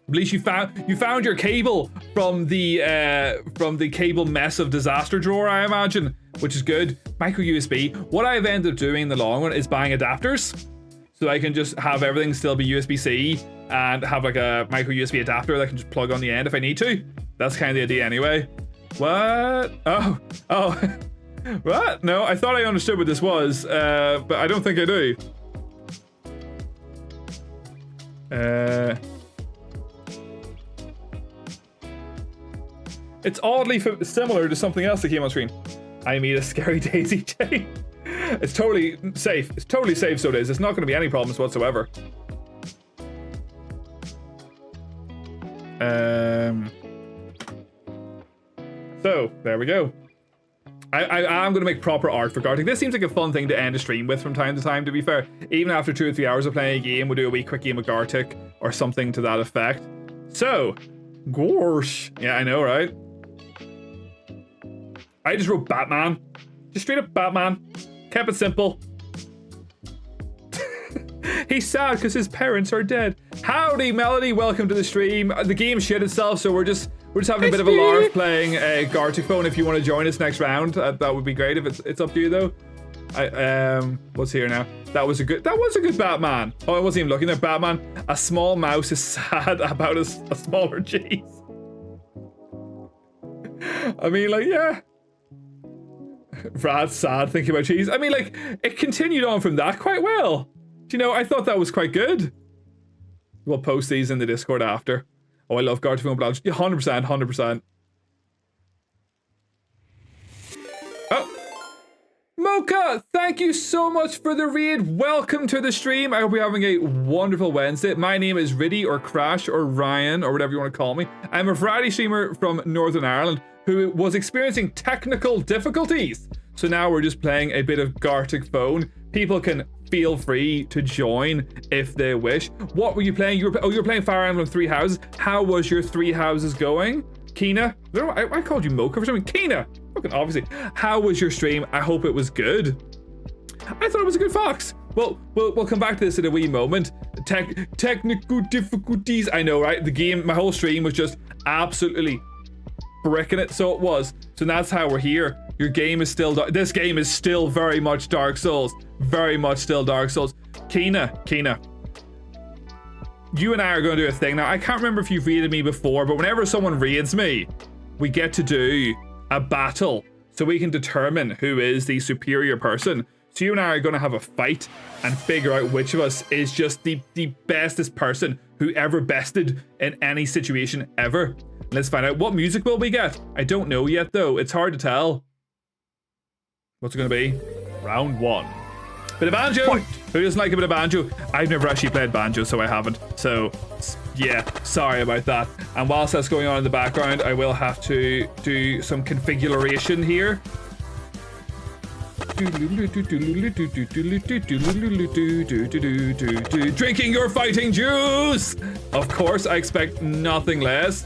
At least you found your cable from the cable mess of disaster drawer, I imagine, which is good. Micro USB. What I've ended up doing in the long run is buying adapters, so I can just have everything still be USB-C and have like a micro USB adapter that I can just plug on the end if I need to. That's kind of the idea anyway. What? Oh. What? No, I thought I understood what this was, but I don't think I do. It's oddly similar to something else that came on screen. I made a scary daisy chain. It's totally safe. It's totally safe, so it is. It's not going to be any problems whatsoever. So, there we go. I'm going to make proper art for Gartic. This seems like a fun thing to end a stream with from time to time, to be fair. Even after 2 or 3 hours of playing a game, we'll do a wee quick game of Gartic or something to that effect. So, gosh. Yeah, I know, right? I just wrote Batman. Just straight up Batman. Kept it simple. He's sad because his parents are dead. Howdy, Melody. Welcome to the stream. The game shit itself, so we're just having a bit of a lark playing Gartic Phone. If you want to join us next round, that would be great. If it's up to you though. What's here now? That was a good Batman. Oh, I wasn't even looking at Batman. A small mouse is sad about a smaller cheese. I mean, like, yeah. Rad's sad thinking about cheese. I mean, like, it continued on from that quite well. Do you know, I thought that was quite good. We'll post these in the Discord after. Oh, I love Gartic Phone, but 100%, 100%. Oh. Mocha, thank you so much for the raid. Welcome to the stream. I hope you're having a wonderful Wednesday. My name is Riddy or Crash or Ryan or whatever you want to call me. I'm a variety streamer from Northern Ireland who was experiencing technical difficulties. So now we're just playing a bit of Gartic Phone. People can feel free to join if they wish. What were you playing? You were playing Fire Emblem 3 Houses. How was your 3 Houses going? Kina? No, I called you Mocha for something. Kina! Fucking obviously. How was your stream? I hope it was good. I thought it was a good fox. Well, we'll come back to this in a wee moment. Technical difficulties. I know, right? The game, my whole stream was just absolutely bricking it. So it was. So that's how we're here. Your game is still... This game is still very much Dark Souls. Very much still Dark Souls. Kina. You and I are going to do a thing. Now, I can't remember if you've raided me before, but whenever someone raids me, we get to do a battle. So we can determine who is the superior person. So you and I are going to have a fight and figure out which of us is just the bestest person who ever bested in any situation ever. Let's find out. What music will we get? I don't know yet, though. It's hard to tell. What's it going to be? Round 1. Bit of banjo. Point. Who doesn't like a bit of banjo? I've never actually played banjo, so I haven't. So, yeah, sorry about that. And whilst that's going on in the background, I will have to do some configuration here. Drinking your fighting juice! Of course, I expect nothing less.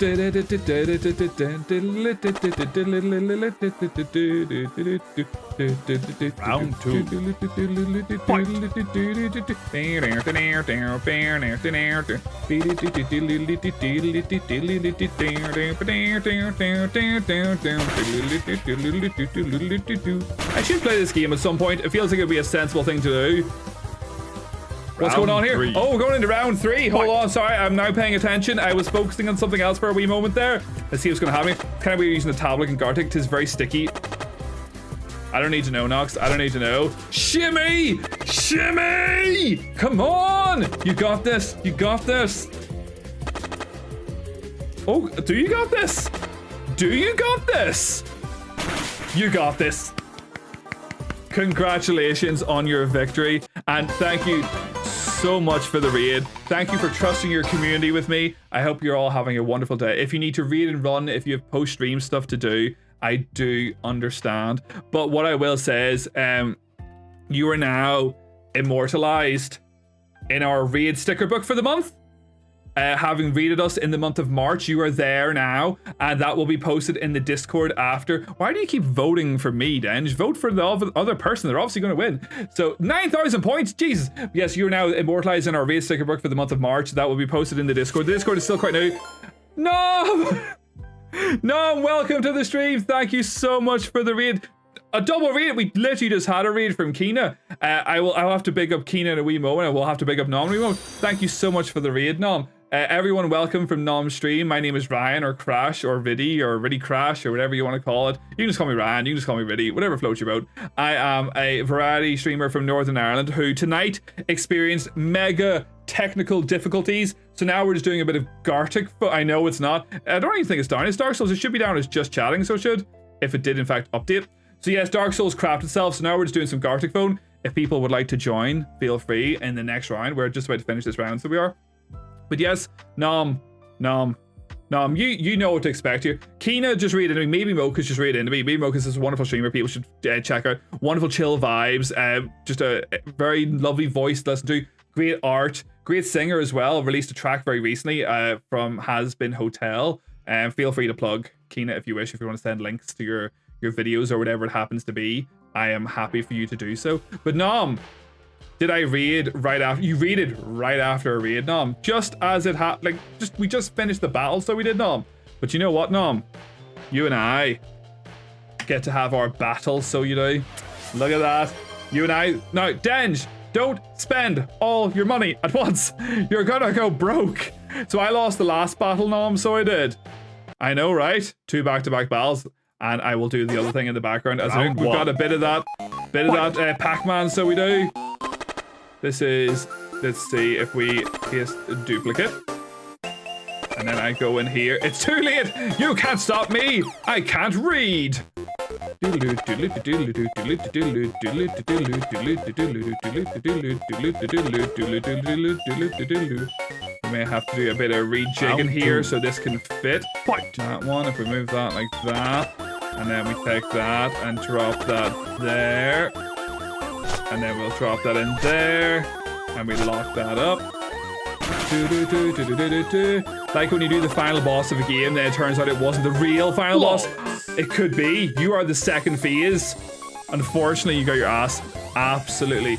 Round 2. Point. I should play this game at some point. It feels like it would be a sensible thing to do. What's going on here? 3. Oh, we're going into round 3. Hold on, sorry, I'm now paying attention. I was focusing on something else for a wee moment there. Let's see what's going to happen. Kind of weird using the tablet in Gartic. Tis very sticky. I don't need to know, Nox. I don't need to know. Shimmy! Shimmy! Come on! You got this. You got this. Oh, do you got this? Do you got this? You got this. Congratulations on your victory. And thank you so much for the raid. Thank you for trusting your community with me. I hope you're all having a wonderful day. If you need to read and run, if you have post-stream stuff to do, I do understand. But what I will say is, you are now immortalized in our raid sticker book for the month. Having raided us in the month of March, you are there now, and that will be posted in the Discord after. Why do you keep voting for me, then? Just vote for the other person. They're obviously going to win. So 9,000 points, Jesus. Yes, you're now immortalized in our raid sticker book for the month of March. That will be posted in the Discord. The Discord is still quite new. No! No, welcome to the stream. Thank you so much for the raid. A double raid. We literally just had a raid from Kina. I'll have to big up Kina in a wee moment. I will have to big up Nom in a wee moment. Thank you so much for the raid, Nom. Everyone, welcome from Nom's stream. My name is Ryan, or Crash, or Viddy, or Riddy Crash, or whatever you want to call it. You can just call me Ryan, you can just call me Riddy, whatever floats your boat. I am a variety streamer from Northern Ireland who tonight experienced mega technical difficulties. So now we're just doing a bit of Gartic. I know it's not. I don't even think it's down. It's Dark Souls. It should be down as just chatting, so it should, if it did in fact update. So yes, Dark Souls crapped itself. So now we're just doing some Gartic phone. If people would like to join, feel free in the next round. We're just about to finish this round, so we are. But yes, Nom, you know what to expect here. Kina, just read into me. Maybe Mocha's just read into me. Maybe Mocha's is a wonderful streamer. People should check out. Wonderful chill vibes. Just a very lovely voice to listen to. Great art. Great singer as well. Released a track very recently from Has Been Hotel. Feel free to plug Kina if you wish. If you want to send links to your videos or whatever it happens to be, I am happy for you to do so. But Nom, did I read right after? You raided right after a raid, Nom. Just as it happened, like, we just finished the battle, so we did, Nom. But you know what, Nom? You and I get to have our battle, so you do. Look at that. You and I. Now, Denge, don't spend all your money at once. You're gonna go broke. So I lost the last battle, Nom, so I did. I know, right? 2 back-to-back battles. And I will do the other thing in the background. As I think we've got a bit of that Pac-Man, so we do. This is, let's see if we paste a duplicate. And then I go in here. It's too late! You can't stop me! I can't read! We may have to do a bit of rejigging here so this can fit. That one, if we move that like that. And then we take that and drop that there. And then we'll drop that in there. And we lock that up. Like when you do the final boss of a game, then it turns out it wasn't the real final boss. It could be. You are the second phase. Unfortunately, you got your ass absolutely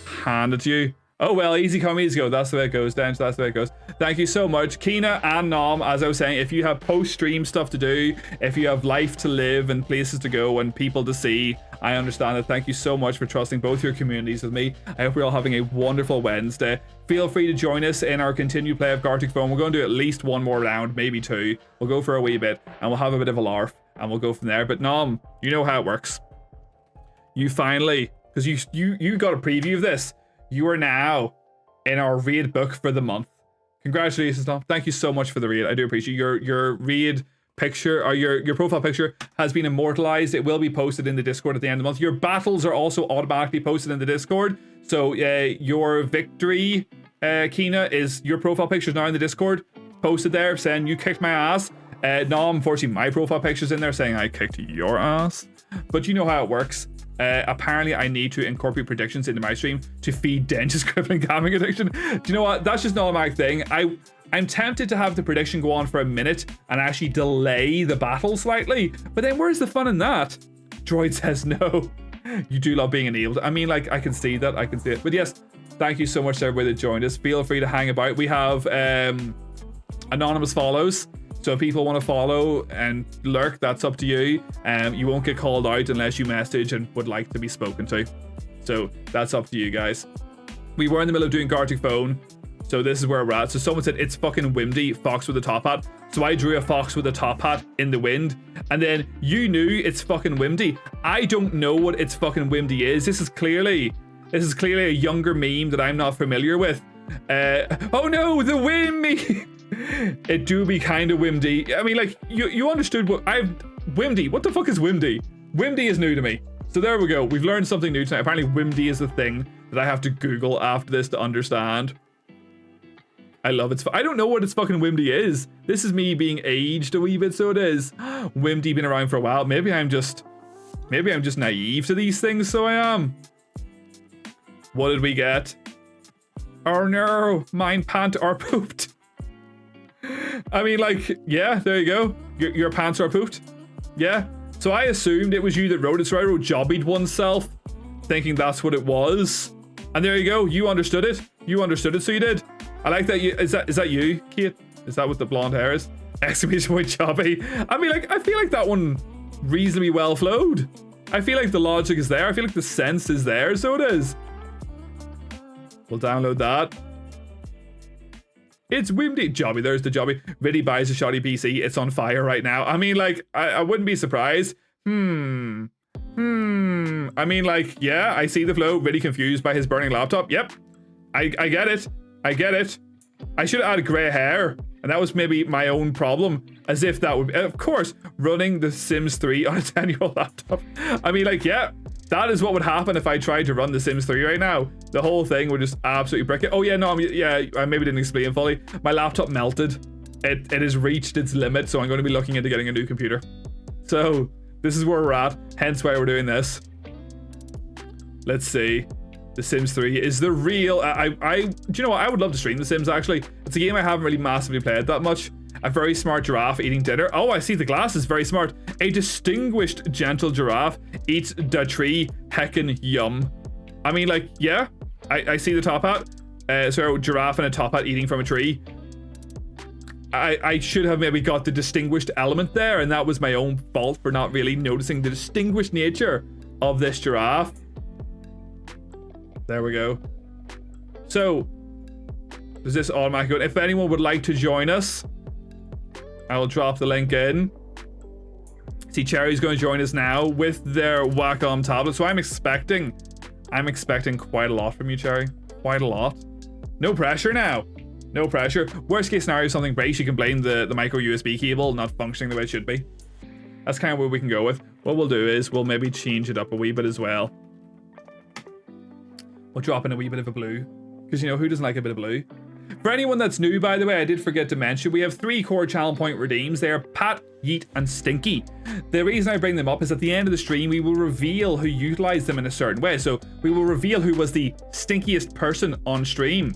handed to you. Oh well, easy come, easy go. That's the way it goes, Dench. That's the way it goes. Thank you so much, Kina and Nom. As I was saying, if you have post-stream stuff to do, if you have life to live and places to go and people to see, I understand it. Thank you so much for trusting both your communities with me. I hope we're all having a wonderful Wednesday. Feel free to join us in our continued play of Gartic Phone. We're going to do at least 1 more round, maybe 2. We'll go for a wee bit and we'll have a bit of a larf and we'll go from there. But Nom, you know how it works. You finally, because you got a preview of this. You are now in our raid book for the month. Congratulations, Nom. Thank you so much for the raid. I do appreciate your raid picture, or your profile picture has been immortalized. It will be posted in the Discord at the end of the month. Your battles are also automatically posted in the Discord. So your victory, Kina, is your profile picture is now in the Discord, posted there saying you kicked my ass. Nom, unfortunately, my profile picture's in there saying I kicked your ass. But you know how it works. Apparently I need to incorporate predictions into my stream to feed Denge's crippling gambling addiction. Do you know what? That's just an automatic thing. I'm tempted to have the prediction go on for a minute and actually delay the battle slightly. But then where's the fun in that? Droid says no. You do love being enabled. I mean, like, I can see that. I can see it. But yes, thank you so much to everybody that joined us. Feel free to hang about. We have anonymous follows. So if people want to follow and lurk, that's up to you. You won't get called out unless you message and would like to be spoken to. So that's up to you guys. We were in the middle of doing Gartic Phone. So this is where we're at. So someone said, it's fucking windy, fox with a top hat. So I drew a fox with a top hat in the wind. And then you knew it's fucking windy. I don't know what it's fucking windy is. This is clearly a younger meme that I'm not familiar with. Oh no, the wind meme. It do be kind of windy. I mean, like, you understood what windy. What the fuck is windy? Windy is new to me. So there we go. We've learned something new tonight. Apparently windy is the thing that I have to Google after this to understand. I love it. I don't know what it's fucking windy is. This is me being aged a wee bit, so it is. Windy been around for a while. Maybe I'm just naive to these things, so I am. What did we get? Oh no, mine pant are pooped. I mean, like, yeah, there you go. Your pants are pooped. Yeah. So I assumed it was you that wrote it, so I wrote jobbied oneself, thinking that's what it was. And there you go. You understood it. You understood it, so you did. I like that. Is that you, Kate? Is that what the blonde hair is? Exclamation point jobby. I mean, like, I feel like that one reasonably well flowed. I feel like the logic is there. I feel like the sense is there, so it is. We'll download that. It's windy. Jobby, there's the Jobby. Viddy buys a shoddy PC. It's on fire right now. I mean, like, I wouldn't be surprised. I mean, like, yeah, I see the flow. Viddy confused by his burning laptop. Yep. I get it. I get it. I should have added grey hair. And that was maybe my own problem. As if that would be, of course, running The Sims 3 on a 10-year-old laptop. I mean, like, yeah, that is what would happen if I tried to run The Sims 3 right now. The whole thing would just absolutely break it. Oh, yeah, no, I maybe didn't explain fully. My laptop melted. It has reached its limit, so I'm going to be looking into getting a new computer. So, this is where we're at. Hence why we're doing this. Let's see. The Sims 3 is the real... do you know what? I would love to stream The Sims, actually. It's a game I haven't really massively played that much. A very smart giraffe eating dinner. Oh, I see the glass is very smart. A distinguished, gentle giraffe eats the tree. Heckin' yum. I mean, like, yeah. I see the top hat. So, giraffe and a top hat eating from a tree. I should have maybe got the distinguished element there, and that was my own fault for not really noticing the distinguished nature of this giraffe. There we go. So, does this automatically go? If anyone would like to join us, I'll drop the link in. See, Cherry's going to join us now with their Wacom tablet. So I'm expecting quite a lot from you, Cherry. Quite a lot. No pressure now. No pressure. Worst case scenario, if something breaks, you can blame the micro USB cable not functioning the way it should be. That's kind of what we can go with. What we'll do is we'll maybe change it up a wee bit as well. We'll drop in a wee bit of a blue. Because, you know, who doesn't like a bit of blue? For anyone that's new, by the way, I did forget to mention, we have 3 core channel point redeems. They are Pat, Yeet, and Stinky. The reason I bring them up is at the end of the stream, we will reveal who utilized them in a certain way. So we will reveal who was the stinkiest person on stream.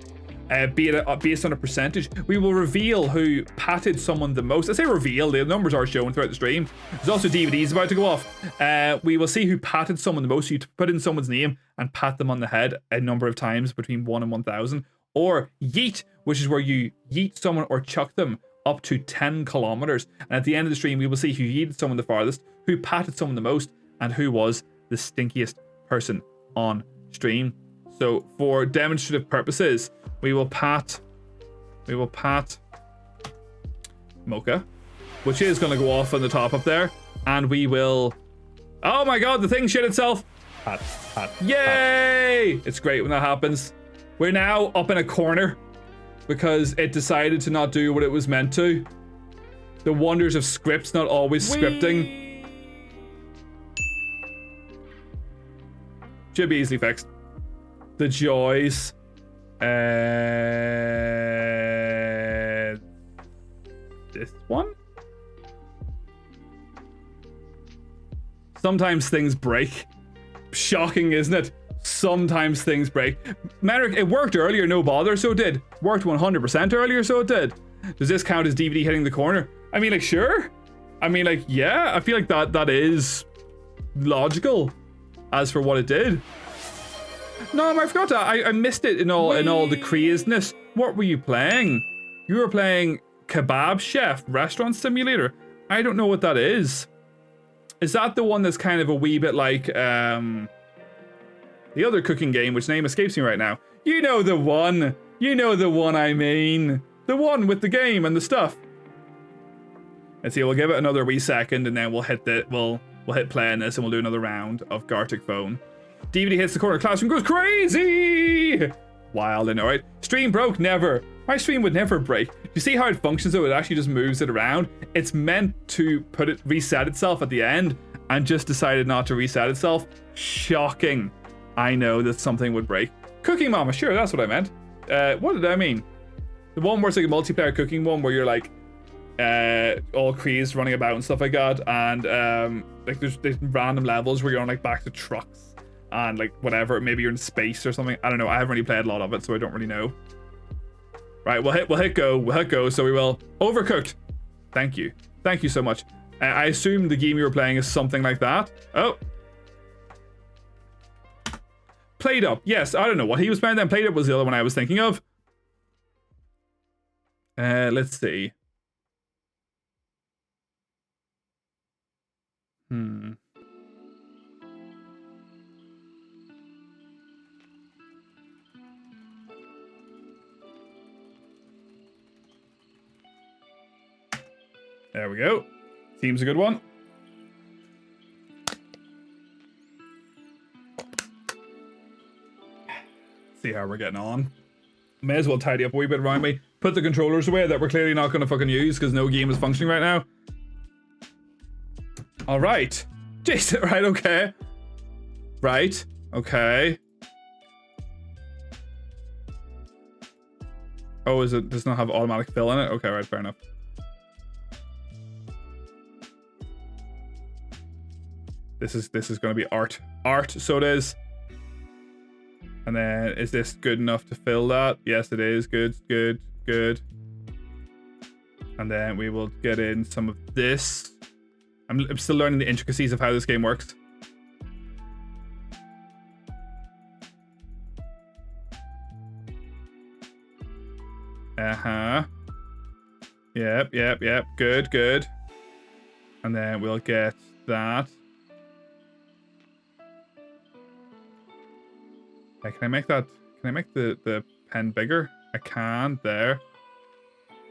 Be it based on a percentage. We will reveal who patted someone the most. I say reveal, the numbers are shown throughout the stream. There's also DVDs about to go off. We will see who patted someone the most. So you put in someone's name and pat them on the head a number of times between 1 and 1,000. Or yeet, which is where you yeet someone or chuck them up to 10 kilometers. And at the end of the stream, we will see who yeeted someone the farthest, who patted someone the most, and who was the stinkiest person on stream. So for demonstrative purposes, we will pat Mocha, which is going to go off on the top up there, and we will... Oh my god, the thing shit itself! Pat. Yay! Pat. It's great when that happens. We're now up in a corner because it decided to not do what it was meant to. The wonders of scripts not always scripting. Should be easily fixed. The joys. This one? Sometimes things break. Shocking, isn't it? Sometimes things break. Merrick, it worked earlier, no bother, so it did. Worked 100% earlier, so it did. Does this count as DVD hitting the corner? I mean, like, sure. I mean, like, yeah, I feel like that is logical as for what it did. No, I forgot that. I missed it in all the craziness. What were you playing? You were playing Kebab Chef Restaurant Simulator. I don't know what that is. Is that the one that's kind of a wee bit like the other cooking game, which name escapes me right now? You know the one. You know the one I mean. The one with the game and the stuff. Let's see, we'll give it another wee second and then we'll hit we'll hit play on this and we'll do another round of Gartic Phone. DVD hits the corner, classroom goes crazy! Wild, I know, right? Stream broke? Never. My stream would never break. You see how it functions though? It actually just moves it around. It's meant to reset itself at the end and just decided not to reset itself. Shocking. I know that something would break. Cooking Mama, sure, that's what I meant. What did I mean? The one where it's like a multiplayer cooking one where you're like all crees running about and stuff like that, and like there's random levels where you're on like back to trucks and like whatever, maybe you're in space or something. I don't know. I haven't really played a lot of it, so I don't really know. Right, we'll hit go. So we will. Overcooked. Thank you so much. I assume the game you were playing is something like that. Oh. Played Up. Yes, I don't know what he was playing then. Played Up was the other one I was thinking of. Let's see. There we go. Seems a good one. See how we're getting on. May as well tidy up a wee bit around me. Put the controllers away that we're clearly not going to fucking use because no game is functioning right now. Alright. Jason, right, okay. Right, okay. Oh, is it does not have automatic fill in it? Okay, right, fair enough. This is going to be art. Art, so it is. And then, is this good enough to fill that? Yes, it is. Good, good, good. And then we will get in some of this. I'm still learning the intricacies of how this game works. Uh-huh. Yep, yep, yep. Good, good. And then we'll get that. Can I make that? Can I make the pen bigger? I can. There.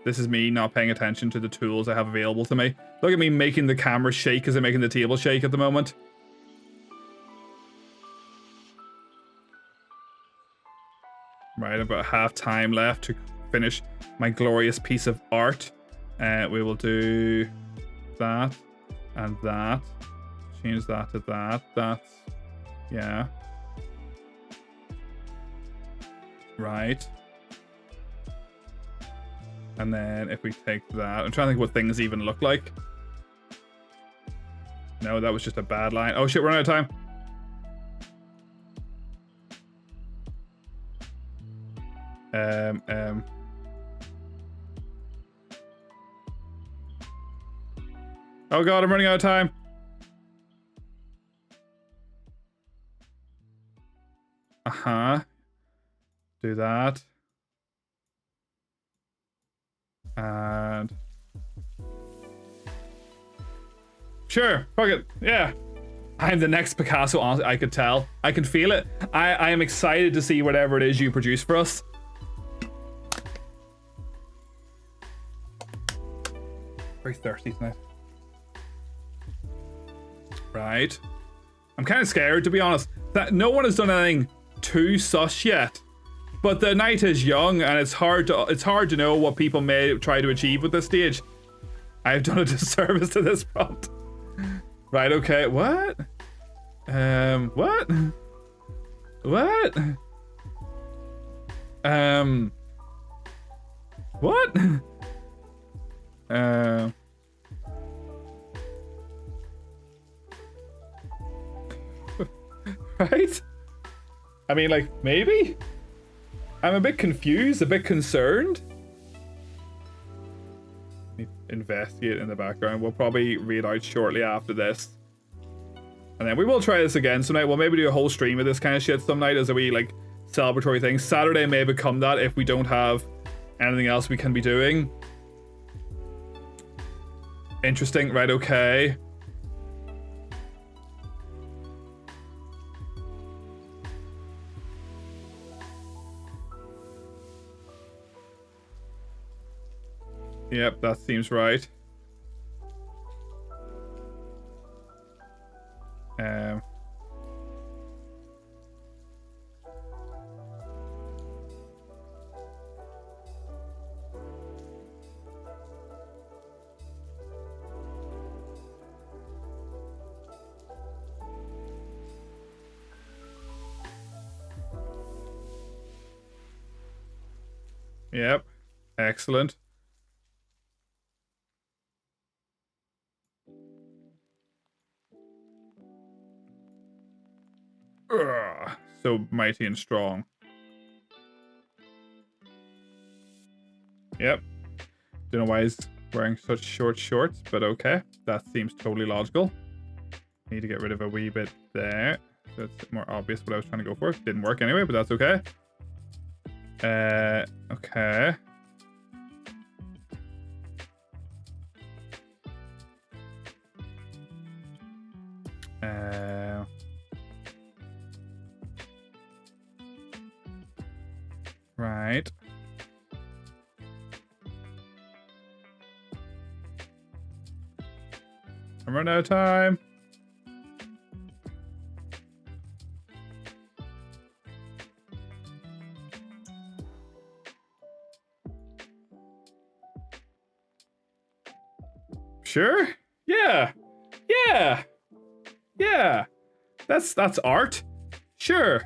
This is me not paying attention to the tools I have available to me. Look at me making the camera shake as I'm making the table shake at the moment. Right, about half time left to finish my glorious piece of art. We will do that and that. Change that to that. That's, yeah. Right. And then if we take that, I'm trying to think what things even look like. No, that was just a bad line. Oh shit, we're out of time. Oh god, I'm running out of time. Uh-huh. Do that. And sure, fuck it. Yeah. I'm the next Picasso, honestly, I could tell. I can feel it. I am excited to see whatever it is you produce for us. Very thirsty tonight. Right. I'm kind of scared, to be honest. That no one has done anything too sus yet. But the night is young, and it's hard to know what people may try to achieve with this stage. I've done a disservice to this prompt. Right, okay. What? What? What? What? Right? I mean, like, maybe? I'm a bit confused, a bit concerned. Investigate in the background. We'll probably read out shortly after this. And then we will try this again some night. We'll maybe do a whole stream of this kind of shit some night as a wee, like, celebratory thing. Saturday may become that if we don't have anything else we can be doing. Interesting. Right, okay. Yep, that seems right. Yep, excellent. Ugh, so mighty and strong. Yep. Don't know why he's wearing such short shorts, but okay. That seems totally logical. Need to get rid of a wee bit there. So it's more obvious what I was trying to go for. Didn't work anyway, but that's okay. Okay. Right. I'm running out of time. Sure. Yeah. Yeah. Yeah. That's art. Sure.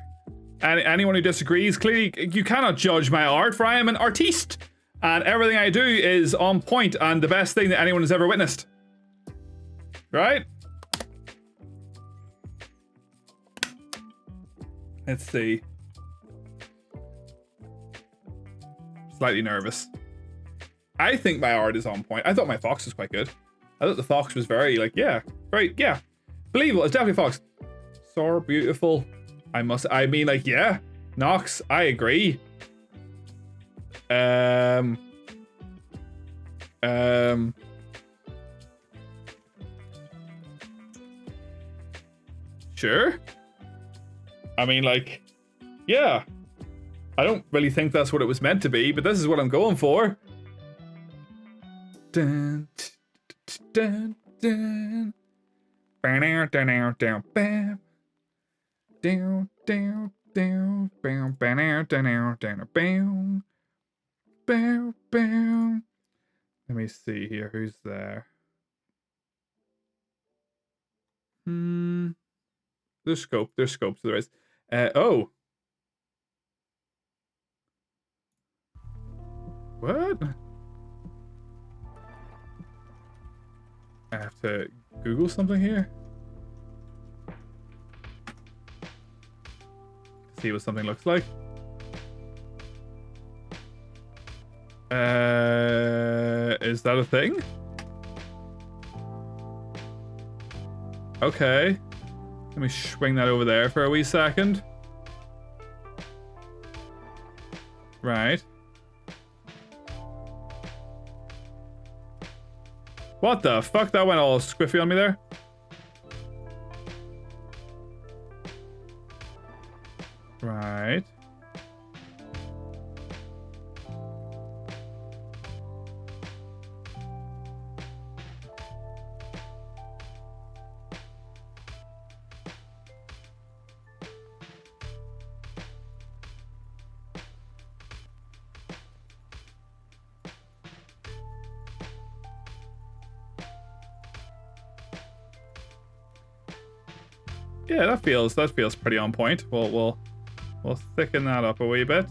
And anyone who disagrees, clearly you cannot judge my art, for I am an artiste. And everything I do is on point and the best thing that anyone has ever witnessed. Right? Let's see. Slightly nervous. I think my art is on point. I thought my fox was quite good. I thought the fox was very, like, yeah. Very, yeah. Believable. It's definitely a fox. So beautiful. I mean, like, yeah. Nox, I agree. Sure. I mean, like, yeah. I don't really think that's what it was meant to be, but this is what I'm going for. Dun, dun, dun. Down, down, down, bam. Down, down, down, bam, bam, down, down, down, bam. Bam, bam. Let me see here. Who's there? There's scope. There's scope. So there is. Oh. What? I have to Google something here. See what something looks like. Is that a thing? Okay. Let me swing that over there for a wee second. Right. What the fuck? That went all squiffy on me there. Right. Yeah, that feels pretty on point. We'll thicken that up a wee bit.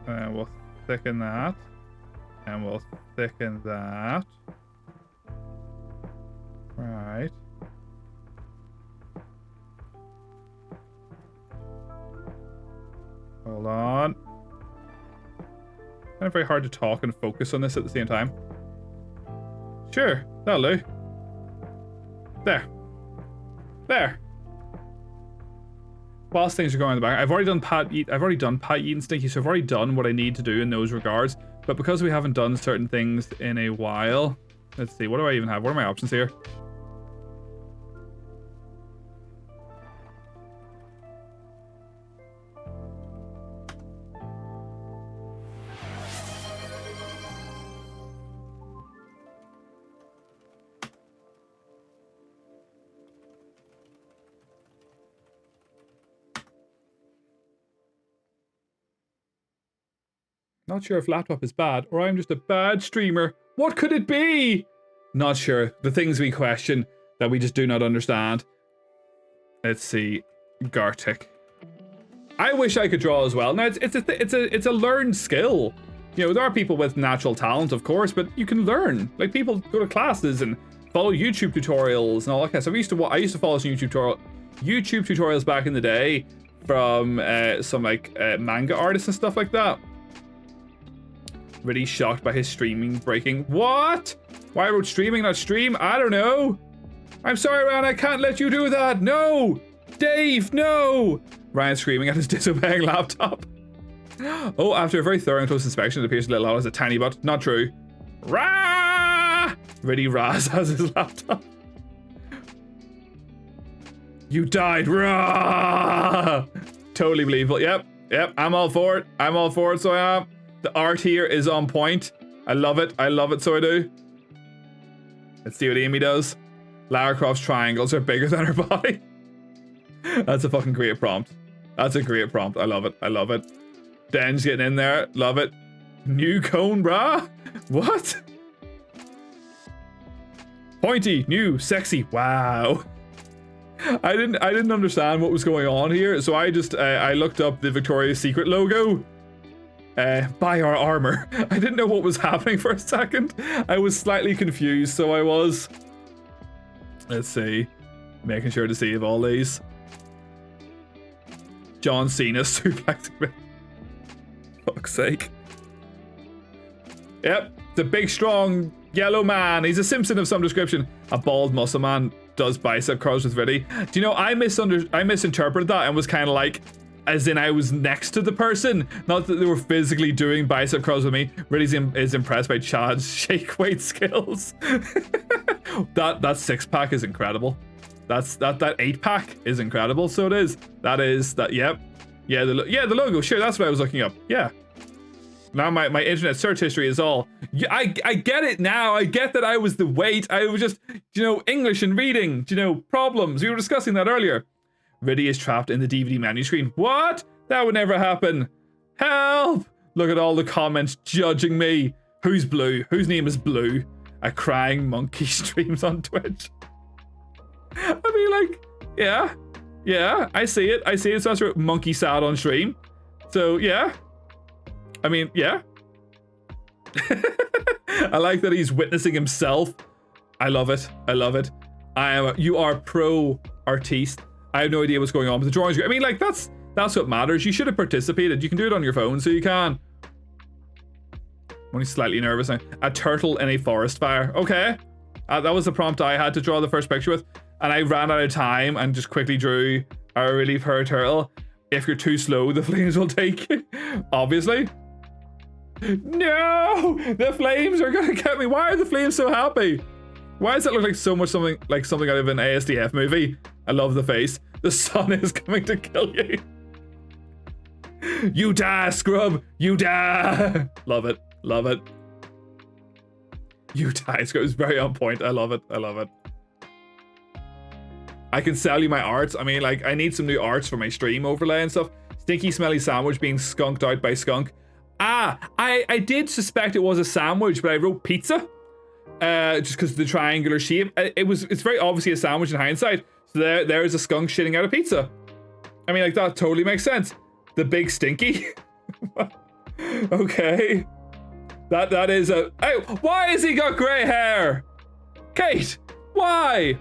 And we'll thicken that. And we'll thicken that. Right. Hold on. Kind of very hard to talk and focus on this at the same time. Sure, that'll do. There. There. Whilst things are going in the back, I've already done Pat Yeet and Stinky, so I've already done what I need to do in those regards. But because we haven't done certain things in a while, let's see, what do I even have? What are my options here? Not sure if laptop is bad, or I'm just a bad streamer. What could it be? Not sure. The things we question that we just do not understand. Let's see. Gartic. I wish I could draw as well. Now it's a learned skill. You know, there are people with natural talent, of course, but you can learn. Like, people go to classes and follow YouTube tutorials and all that kind of stuff. I used to follow some YouTube tutorials back in the day from some like manga artists and stuff like that. Really shocked by his streaming breaking. What? Why I wrote streaming, not stream? I don't know. I'm sorry, Ryan, I can't let you do that. No! Dave, no! Ryan screaming at his disobeying laptop. Oh, after a very thorough and close inspection, it appears the little hole has a tiny butt. Not true. Rah! Really Raz has his laptop. You died. Rah! Totally believable. Yep, I'm all for it. I'm all for it, so I am. The art here is on point. I love it, so I do. Let's see what Amy does. Lara Croft's triangles are bigger than her body. That's a fucking great prompt. That's a great prompt. I love it. I love it. Den's getting in there. Love it. New cone, brah? What? Pointy, new, sexy. Wow. I didn't understand what was going on here, so I just I looked up the Victoria's Secret logo. Buy our armor. I didn't know what was happening for a second. I was slightly confused, so I was. Let's see. Making sure to save all these. John Cena suplexing. Fuck's sake. Yep, the big strong yellow man. He's a Simpson of some description. A bald muscle man does bicep curls with Riddy. Do you know, I misinterpreted that and was kind of like, as in I was next to the person, not that they were physically doing bicep curls with me. Riddy is impressed by Chad's shake weight skills. that 6-pack is incredible. That 8-pack is incredible. So it is. That. Yep. Yeah. The logo. Sure, that's what I was looking up. Yeah. Now my internet search history is all. I get it now. I get that I was the weight. I was just, English and reading, problems. We were discussing that earlier. Riddy is trapped in the DVD menu screen. What? That would never happen. Help! Look at all the comments judging me. Who's Blue? Whose name is Blue? A crying monkey streams on Twitch. I mean, like, yeah, I see it. So that's where monkey sad on stream. So, yeah. I mean, yeah. I like that he's witnessing himself. I love it. You are pro artiste. I have no idea what's going on with the drawings. I mean, like, that's what matters. You should have participated. You can do it on your phone, so you can. I'm only slightly nervous now. A turtle in a forest fire. Okay. That was the prompt I had to draw the first picture with. And I ran out of time and just quickly drew a really poor turtle. If you're too slow, the flames will take you. Obviously. No! The flames are gonna get me. Why are the flames so happy? Why does it look like something out of an ASDF movie? I love the face. The sun is coming to kill you. You die, scrub. You die. Love it. You die, scrub. It's very on point. I love it. I can sell you my arts. I mean, like, I need some new arts for my stream overlay and stuff. Stinky smelly sandwich being skunked out by skunk. I did suspect it was a sandwich, but I wrote pizza. Just because of the triangular shape. It's very obviously a sandwich in hindsight. So there's a skunk shitting out a pizza. I mean, like, that totally makes sense. The big stinky. Okay. That is a. Oh, why has he got grey hair? Kate, why?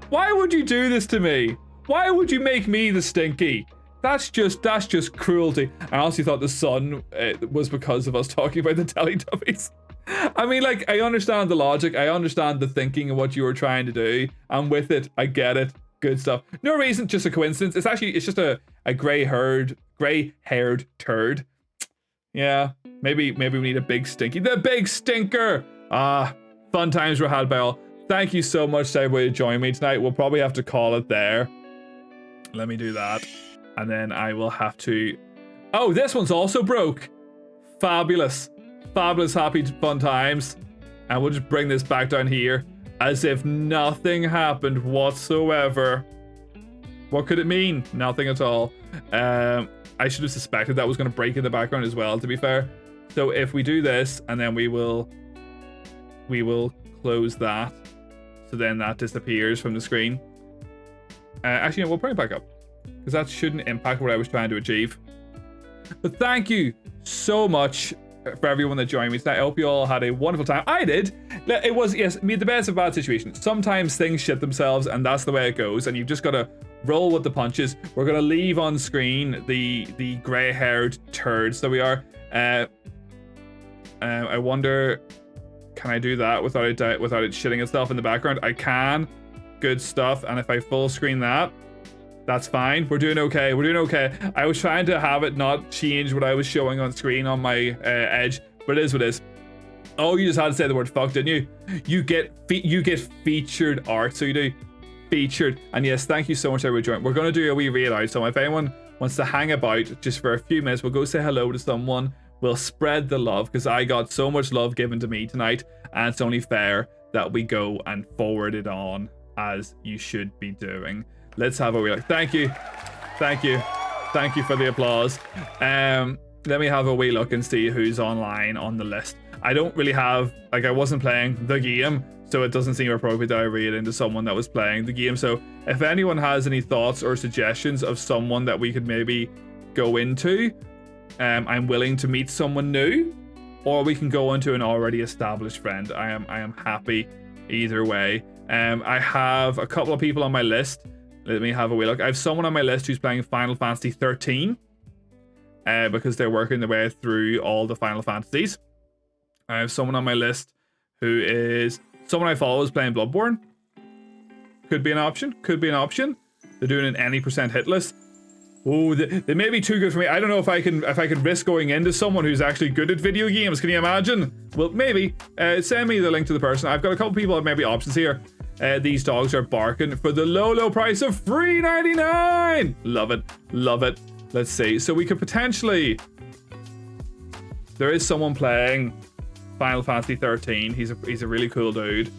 Why would you do this to me? Why would you make me the stinky? That's just cruelty. I honestly thought the sun was because of us talking about the Teletubbies. I mean, like, I understand the logic. I understand the thinking of what you were trying to do. I'm with it. I get it. Good stuff. No reason, just a coincidence. It's just a gray-haired turd. Yeah, maybe we need a big stinky. The big stinker! Fun times were had by all. Thank you so much to everybody to join me tonight. We'll probably have to call it there. Let me do that. And then I will have to... Oh, this one's also broke. Fabulous. Fabulous, happy, fun times. And we'll just bring this back down here as if nothing happened whatsoever. What could it mean? Nothing at all. I should have suspected that was going to break in the background as well, to be fair. So if we do this, and then we will close that. So then that disappears from the screen. Actually, no, we'll bring it back up, because that shouldn't impact what I was trying to achieve. But thank you so much for everyone that joined me tonight. I hope you all had a wonderful time. I did. It was, yes, made the best of bad situations. Sometimes things shit themselves, and that's the way it goes, and you've just got to roll with the punches. We're going to leave on screen the grey-haired turds that we are. I wonder, can I do that without it shitting itself in the background? I can. Good stuff. And if I full screen that, that's fine. We're doing okay. I was trying to have it not change what I was showing on screen on my edge, but it is what it is. Oh, you just had to say the word fuck, didn't you? You get featured art, so you do. Featured. And yes, thank you so much everybody joining. We're going to do a wee read out, so if anyone wants to hang about just for a few minutes, we'll go say hello to someone. We'll spread the love, because I got so much love given to me tonight, and it's only fair that we go and forward it on as you should be doing. Let's have a wee look. Thank you for the applause. Let me have a wee look and see who's online on the list. I don't really have, like, I wasn't playing the game, so it doesn't seem appropriate that I read into someone that was playing the game. So if anyone has any thoughts or suggestions of someone that we could maybe go into, I'm willing to meet someone new, or we can go into an already established friend. I am happy either way. I have a couple of people on my list. Let me have a wee look. I have someone on my list who's playing Final Fantasy 13 because they're working their way through all the Final Fantasies. I have someone on my list who is someone I follow is playing Bloodborne. Could be an option. They're doing an any % hit list. Oh, they may be too good for me. I don't know if I can risk going into someone who's actually good at video games. Can you imagine? Well, maybe. Send me the link to the person. I've got a couple people with maybe options here. These dogs are barking for the low price of $3.99. Love it. Let's see. So we could potentially. There is someone playing Final Fantasy 13. He's a really cool dude,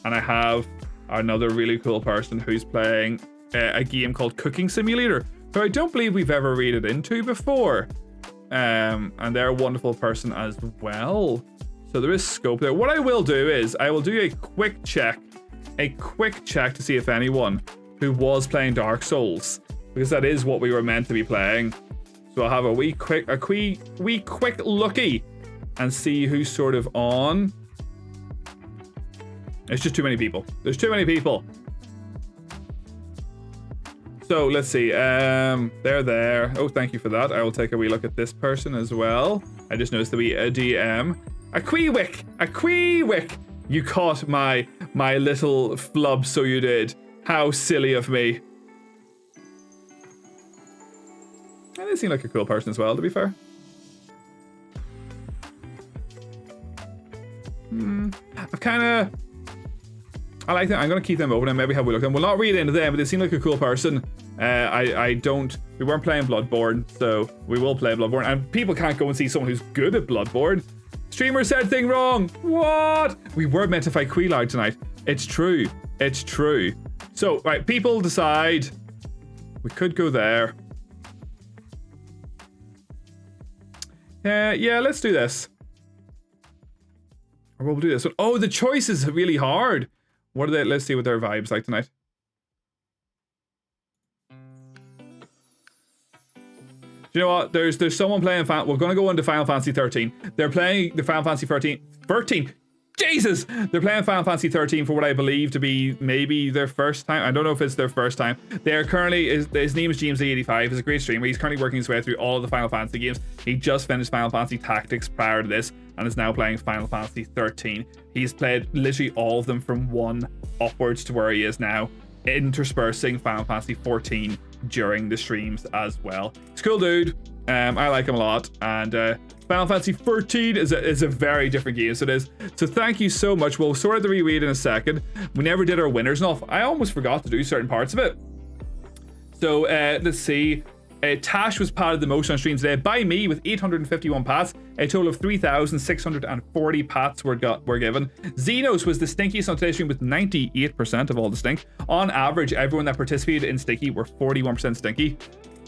and I have another really cool person who's playing a game called Cooking Simulator. So I don't believe we've ever read it into before. And they're a wonderful person as well. So there is scope there. What I will do is I will do a quick check to see if anyone who was playing Dark Souls, because that is what we were meant to be playing. So I'll have a wee quick looky and see who's sort of on. It's just too many people. There's too many people. So let's see. They're there. Oh, thank you for that. I will take a wee look at this person as well. I just noticed the wee DM. A Queewick. You caught my little flub, so you did. How silly of me. And they seem like a cool person as well, to be fair. I like them. I'm going to keep them open and maybe have a look at them. We'll not read into them, but they seem like a cool person. We weren't playing Bloodborne, so we will play Bloodborne. And people can't go and see someone who's good at Bloodborne. Streamer said thing wrong. What? We were meant to fight Queeloud tonight. It's true. So, right, people decide. We could go there. Yeah, let's do this. Or we'll do this one. Oh, the choice is really hard. What are they? Let's see what their vibes like tonight. Do you know what? There's someone playing. We're going to go into Final Fantasy 13. They're playing the Final Fantasy 13. Jesus! They're playing Final Fantasy 13 for what I believe to be maybe their first time. I don't know if it's their first time. They're currently, his name is GMZ85. He's a great streamer. He's currently working his way through all of the Final Fantasy games. He just finished Final Fantasy Tactics prior to this and is now playing Final Fantasy 13. He's played literally all of them from 1 upwards to where he is now, interspersing Final Fantasy 14 during the streams as well. He's a cool dude. I like him a lot, and Final Fantasy 13 is a very different game, so it is. So thank you so much. We'll sort out the reread in a second. We never did our winners and all. I almost forgot to do certain parts of it. So let's see. Tash was patted the most on stream today by me with 851 pats. A total of 3,640 pats were given. Xenos was the stinkiest on today's stream with 98% of all the stink. On average, everyone that participated in Stinky were 41% stinky.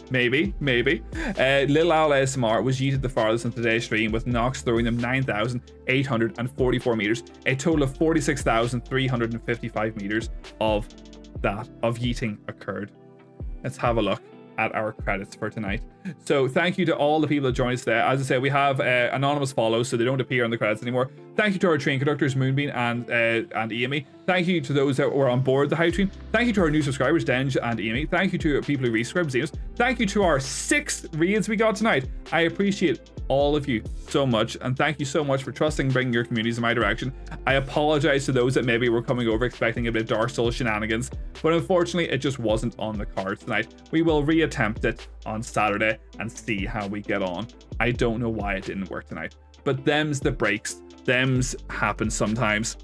Maybe. Little Owl ASMR was yeeted the farthest on today's stream, with Nox throwing them 9,844 meters. A total of 46,355 meters of yeeting occurred. Let's have a look at our credits for tonight. So thank you to all the people that joined us today. As I said, we have anonymous follows, so they don't appear on the credits anymore. Thank you to our train conductors, Moonbeam and EME. Thank you to those that were on board the Hype Train. Thank you to our new subscribers, Denge and EME. Thank you to people who resubscribed, Xenos. Thank you to our 6 reads we got tonight. I appreciate all of you so much, and thank you so much for trusting and bringing your communities in my direction. I apologize to those that maybe were coming over expecting a bit of Dark Souls shenanigans, but unfortunately it just wasn't on the cards tonight. We will reattempt it on Saturday and see how we get on. I don't know why it didn't work tonight, but them's the breaks. Them's happen sometimes.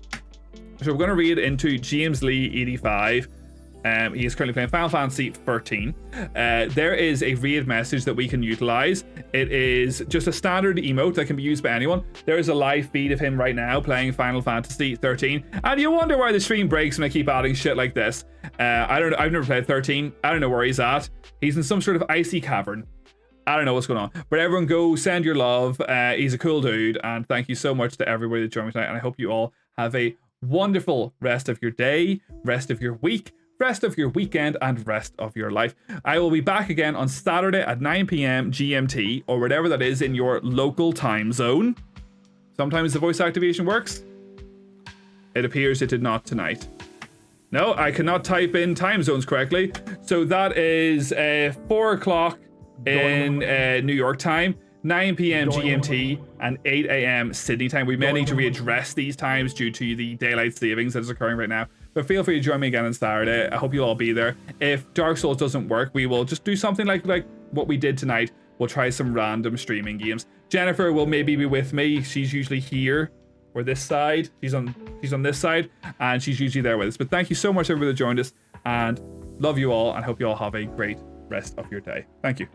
So we're going to read into James Lee 85. He is currently playing Final Fantasy 13. There is a raid message that we can utilize. It is just a standard emote that can be used by anyone. There is a live feed of him right now playing Final Fantasy 13. And you wonder why the stream breaks when I keep adding shit like this. I don't know. I've never played 13. I don't know where he's at. He's in some sort of icy cavern. I don't know what's going on. But everyone go send your love. He's a cool dude. And thank you so much to everybody that joined me tonight. And I hope you all have a wonderful rest of your day, rest of your week, rest of your weekend, and rest of your life. I will be back again on Saturday at 9 p.m. GMT, or whatever that is in your local time zone. Sometimes the voice activation works. It appears it did not tonight. No, I cannot type in time zones correctly. So that is 4 o'clock in New York time, 9 p.m. GMT, and 8 a.m. Sydney time. We may need to readdress these times due to the daylight savings that is occurring right now. But feel free to join me again on Saturday. I hope you'll all be there. If Dark Souls doesn't work, we will just do something like what we did tonight. We'll try some random streaming games. Jennifer will maybe be with me. She's usually here or this side. She's on this side, and she's usually there with us. But thank you so much everybody that joined us, and love you all, and hope you all have a great rest of your day. Thank you.